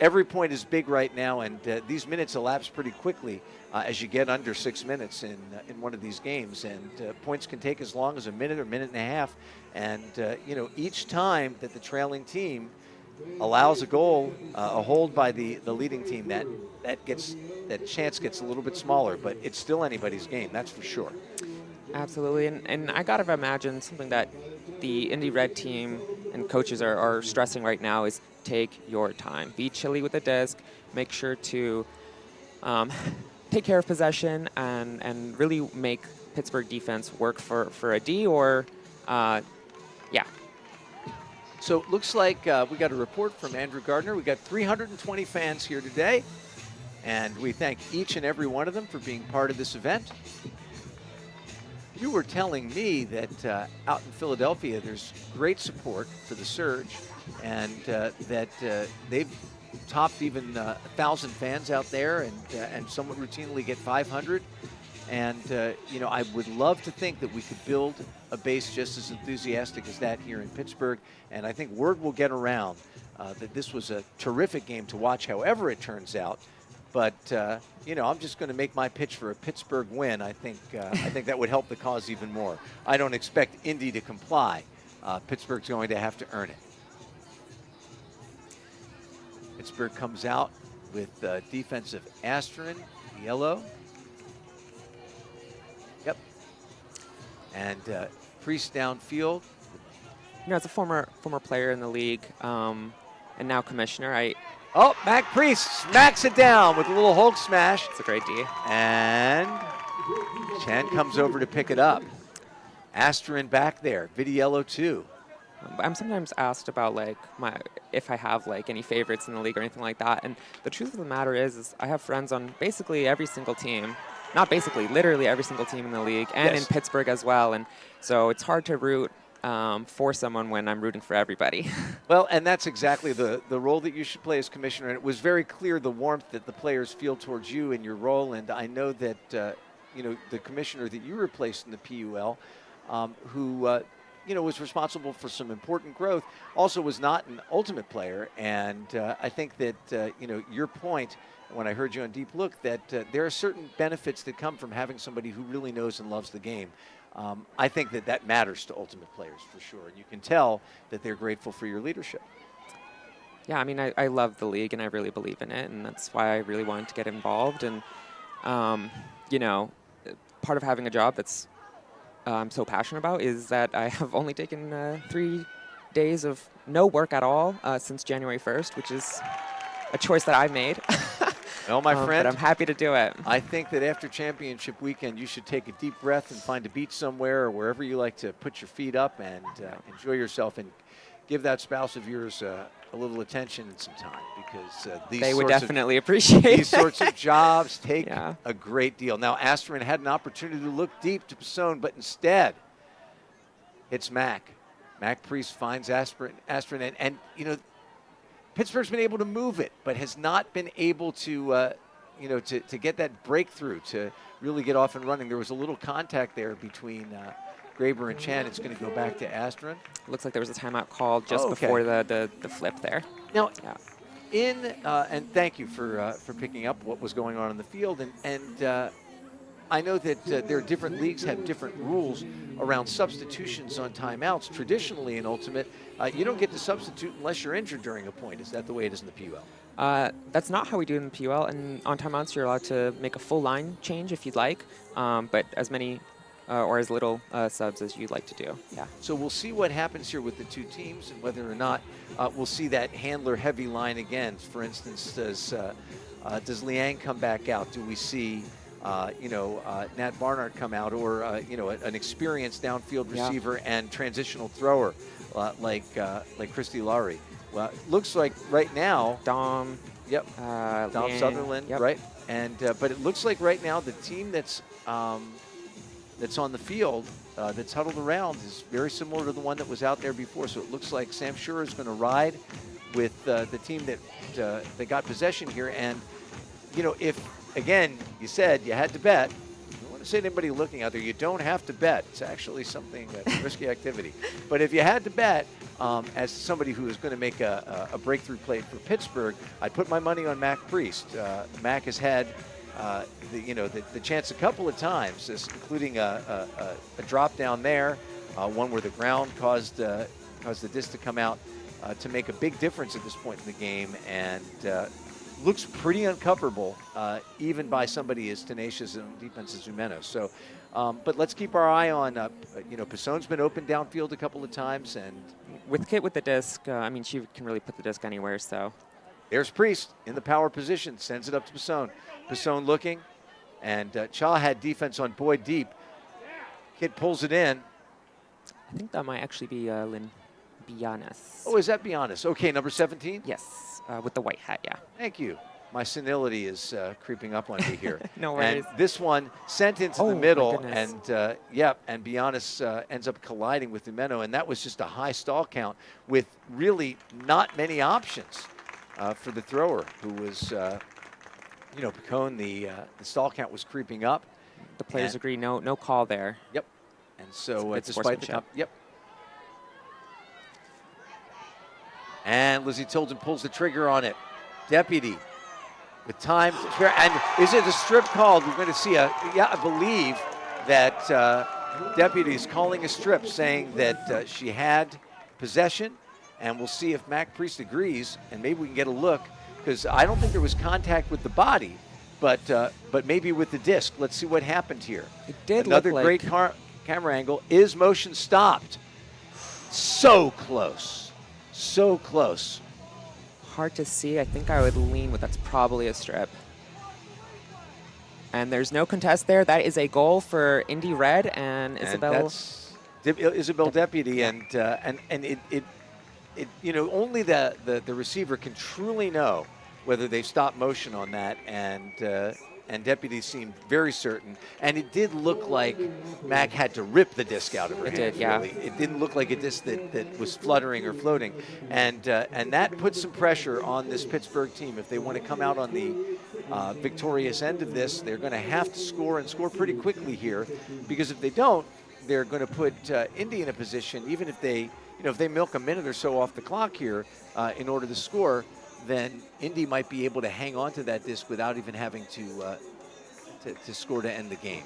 every point is big right now, and these minutes elapse pretty quickly as you get under 6 minutes in one of these games. And points can take as long as a minute or minute and a half. And, each time that the trailing team allows a goal, a hold by the leading team, that chance gets a little bit smaller, but it's still anybody's game, that's for sure. Absolutely, and I gotta imagine something that the Indy Red team and coaches are stressing right now is take your time. Be chilly with the disc, make sure to take care of possession and really make Pittsburgh defense work for a D or, yeah. So it looks like we got a report from Andrew Gardner. We got 320 fans here today, and we thank each and every one of them for being part of this event. You were telling me that out in Philadelphia there's great support for the Surge, and that they've topped even 1,000 fans out there, and somewhat routinely get 500. And, I would love to think that we could build a base just as enthusiastic as that here in Pittsburgh. And I think word will get around that this was a terrific game to watch, however it turns out. But, I'm just going to make my pitch for a Pittsburgh win. I think that would help the cause even more. I don't expect Indy to comply. Pittsburgh's going to have to earn it. Pittsburgh comes out with defensive Astron, yellow. Yep. And Priest downfield. As a former player in the league and now commissioner, Mac Priest smacks it down with a little Hulk smash. It's a great D. And Chen comes over to pick it up. Astron back there, Vidiello too. I'm sometimes asked about if I have any favorites in the league or anything like that, and the truth of the matter is I have friends on basically every single team. Not basically, literally every single team in the league, and in Pittsburgh as well. And so it's hard to root for someone when I'm rooting for everybody. Well, and that's exactly the role that you should play as commissioner. And it was very clear the warmth that the players feel towards you and your role. And I know that, the commissioner that you replaced in the PUL, who, was responsible for some important growth, also was not an ultimate player. And I think that, your point, when I heard you on Deep Look, that there are certain benefits that come from having somebody who really knows and loves the game. I think that matters to ultimate players for sure. And you can tell that they're grateful for your leadership. Yeah, I mean, I love the league and I really believe in it. And that's why I really wanted to get involved. And, part of having a job that's I'm so passionate about is that I have only taken 3 days of no work at all since January 1st, which is a choice that I made. Well, my friend, but I'm happy to do it. I think that after championship weekend, you should take a deep breath and find a beach somewhere or wherever you like to put your feet up and enjoy yourself, and give that spouse of yours a little attention and some time, because they would definitely appreciate these sorts of jobs take a great deal. Now, Astron had an opportunity to look deep to Pisson, but instead it's Mac. Mac Priest finds Astron, and Pittsburgh's been able to move it, but has not been able to, to get that breakthrough to really get off and running. There was a little contact there between Graber and Chan. It's going to go back to Astron. Looks like there was a timeout called just before the flip there. Now, and thank you for picking up what was going on in the field, and I know that there are different leagues have different rules around substitutions on timeouts. Traditionally in Ultimate, you don't get to substitute unless you're injured during a point. Is that the way it is in the PUL? That's not how we do it in the PUL. And on timeouts, you're allowed to make a full line change if you'd like, but as many or as little subs as you'd like to do. Yeah. So we'll see what happens here with the two teams and whether or not we'll see that handler-heavy line again. For instance, does Liang come back out? Do we see Nat Barnard come out, or an experienced downfield Yeah. receiver and transitional thrower like Christy Laurie. Well, it looks like right now, Dom. Yep. Dom Liang, Sutherland, yep. right? And but it looks like right now the team that's on the field that's huddled around is very similar to the one that was out there before. So it looks like Sam Schur is going to ride with the team that got possession here. And if again you said you had to bet. I don't want to say to anybody looking out there, you don't have to bet. It's actually something that's a risky activity. But if you had to bet, as somebody who is going to make a breakthrough play for Pittsburgh, I'd put my money on Mac Priest. Mac has had the chance a couple of times, including a drop down there, one where the ground caused the disc to come out to make a big difference at this point in the game, and looks pretty uncoverable, even by somebody as tenacious and defense as Zumeno. So, but let's keep our eye on, Pissone's been open downfield a couple of times, and With Kit with the disc, she can really put the disc anywhere, so. there's Priest in the power position, sends it up to Pissone. Pissone looking, and Cha had defense on Boyd deep. Kit pulls it in. I think that might actually be Lynn Bianis. Oh, is that Bianis? Okay, number 17? Yes, with the white hat, yeah. Thank you. My senility is creeping up on me here. No worries. And this one sent into the my middle, goodness. and Bianis ends up colliding with Zumeno, and that was just a high stall count with really not many options for the thrower, who was, Picone, the stall count was creeping up. The players agree, no call there. Yep. And so Good despite the sportsmanship. yep. And Lizzie Tilden pulls the trigger on it. Deputy with time to spare. And is it a strip called? We're going to see I believe that Deputy is calling a strip, saying that she had possession. And we'll see if Mac Priest agrees, and maybe we can get a look, because I don't think there was contact with the body, but maybe with the disc. Let's see what happened here. It did Another look great like camera angle. Is motion stopped? So close. So close. hard to see. I think I would lean with that's probably a strip. And there's no contest there. That is a goal for Indy Red and Isabel. That's Isabel Deputy, and it only the receiver can truly know whether they've stopped motion on that, and Deputy seemed very certain. And it did look like Mac had to rip the disc out of her It hand. did, yeah. Really. It didn't look like a disc that was fluttering or floating. And that puts some pressure on this Pittsburgh team. If they want to come out on the victorious end of this, they're going to have to score, and score pretty quickly here. Because if they don't, they're going to put Indy in a position, even if they, if they milk a minute or so off the clock here in order to score, then Indy might be able to hang on to that disc without even having to score to end the game.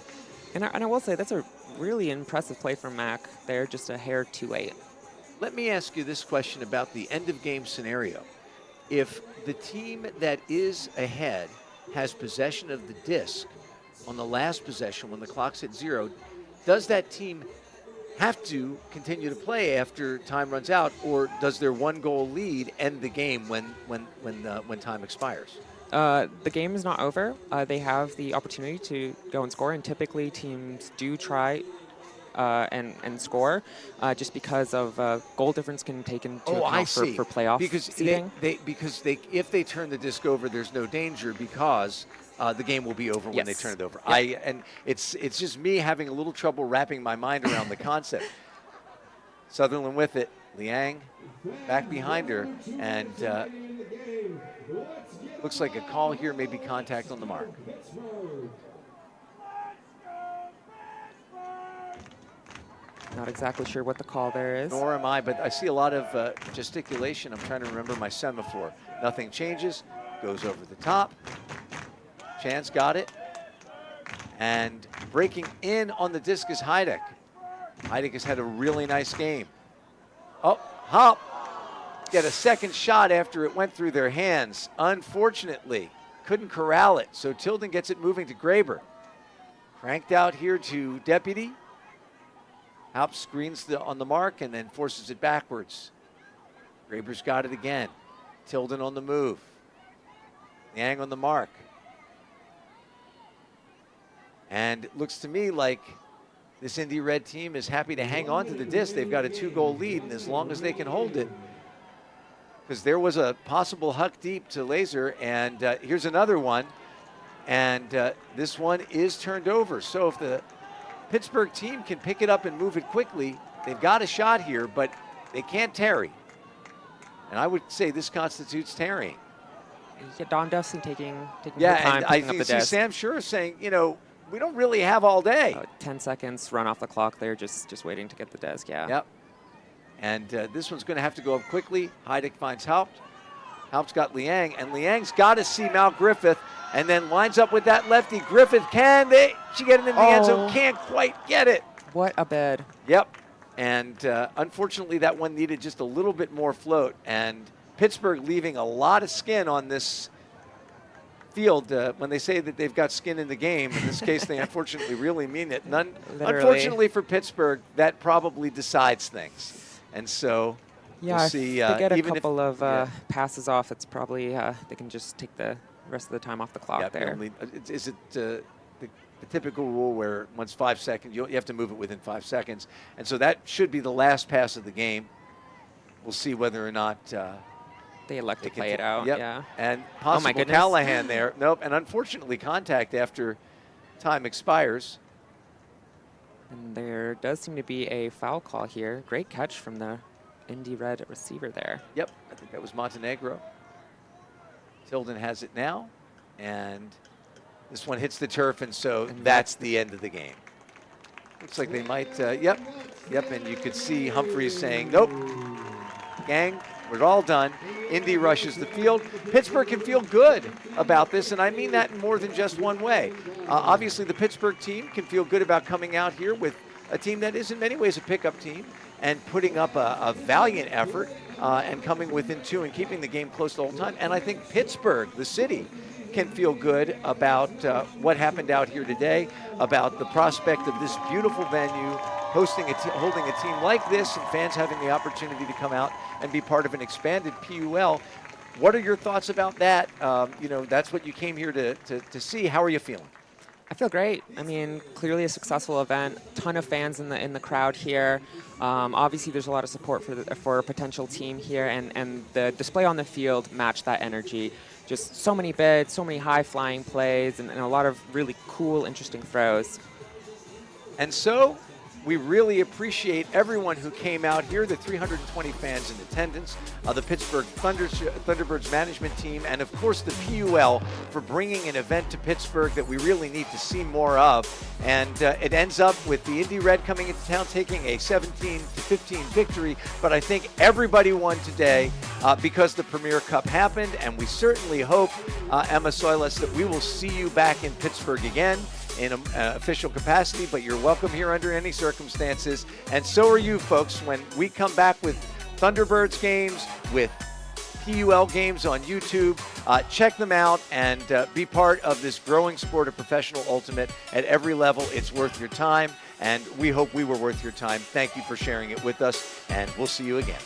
And I will say that's a really impressive play from Mac there, just a hair too late. Let me ask you this question about the end of game scenario. If the team that is ahead has possession of the disc on the last possession when the clock's at 0, does that team have to continue to play after time runs out, or does their 1-goal lead end the game when time expires? The game is not over. They have the opportunity to go and score, and typically teams do try and score, just because of goal difference can take into account for playoff seeding. Because if they turn the disc over, there's no danger because the game will be over when they turn it over. Yep. And it's just me having a little trouble wrapping my mind around the concept. Sutherland with it, Liang back behind her, and looks like a call here, maybe contact on the mark. Not exactly sure what the call there is. Nor am I, but I see a lot of gesticulation. I'm trying to remember my semaphore. Nothing changes, goes over the top. Chance got it. And breaking in on the disc is Heideck. Heideck has had a really nice game. Oh, hop. Get a second shot after it went through their hands. Unfortunately, couldn't corral it. So Tilden gets it moving to Graber. Cranked out here to Deputy. Haupt screens on the mark and then forces it backwards. Graber's got it again. Tilden on the move. Yang on the mark. And it looks to me like this Indy Red team is happy to hang on to the disc. They've got a 2-goal lead, and as long as they can hold it, because there was a possible huck deep to Laser, and here's another one, and this one is turned over. So if the Pittsburgh team can pick it up and move it quickly, they've got a shot here, but they can't tarry. And I would say this constitutes tarrying. Yeah, Don Duffy taking yeah, the time and picking I up the see disc. Sam Schur saying, you know, we don't really have all day. 10 seconds, run off the clock there, just waiting to get the disc, yeah. Yep. And this one's going to have to go up quickly. Heidick finds Haupt. Haupt's got Liang, and Liang's got to see Mal Griffith, and then lines up with that lefty. Griffith, she get it in the end zone? Can't quite get it. What a bid. Yep. And unfortunately, that one needed just a little bit more float, and Pittsburgh leaving a lot of skin on this field. When they say that they've got skin in the game, in this case, they unfortunately really mean it. Unfortunately for Pittsburgh, that probably decides things. And so yeah, we'll see. If they get a even couple of passes off, it's probably they can just take the rest of the time off the clock there. Is it the typical rule where once 5 seconds, you have to move it within 5 seconds. And so that should be the last pass of the game. We'll see whether or not they elect to play it out. Yep. Yeah. And possible Callahan there. Nope. And unfortunately, contact after time expires. And there does seem to be a foul call here. Great catch from the Indy Red receiver there. Yep. I think that was Montenegro. Tilden has it now. And this one hits the turf, and so that's the end of the game. Looks like they might, yep, and you could see Humphreys saying, nope, gang, we're all done. Indy rushes the field. Pittsburgh can feel good about this, and I mean that in more than just one way. Obviously, the Pittsburgh team can feel good about coming out here with a team that is in many ways a pickup team and putting up a valiant effort and coming within 2 and keeping the game close the whole time. And I think Pittsburgh, the city, can feel good about what happened out here today, about the prospect of this beautiful venue, holding a team like this, and fans having the opportunity to come out and be part of an expanded PUL. What are your thoughts about that? You know, that's what you came here to see. How are you feeling? I feel great. I mean, clearly a successful event. Ton of fans in the crowd here. Obviously, there's a lot of support for a potential team here, and the display on the field matched that energy. Just so many bids, so many high-flying plays, and a lot of really cool, interesting throws. And so we really appreciate everyone who came out here, the 320 fans in attendance, the Pittsburgh Thunderbirds management team, and of course the PUL for bringing an event to Pittsburgh that we really need to see more of. And it ends up with the Indy Red coming into town taking a 17-15 victory, but I think everybody won today because the Premier Cup happened, and we certainly hope, Emma Soilis, that we will see you back in Pittsburgh again in an official capacity, but you're welcome here under any circumstances. And so are you folks when we come back with Thunderbirds games, with PUL games on YouTube. Check them out and be part of this growing sport of professional ultimate at every level. It's worth your time, and we hope we were worth your time. Thank you for sharing it with us, and we'll see you again.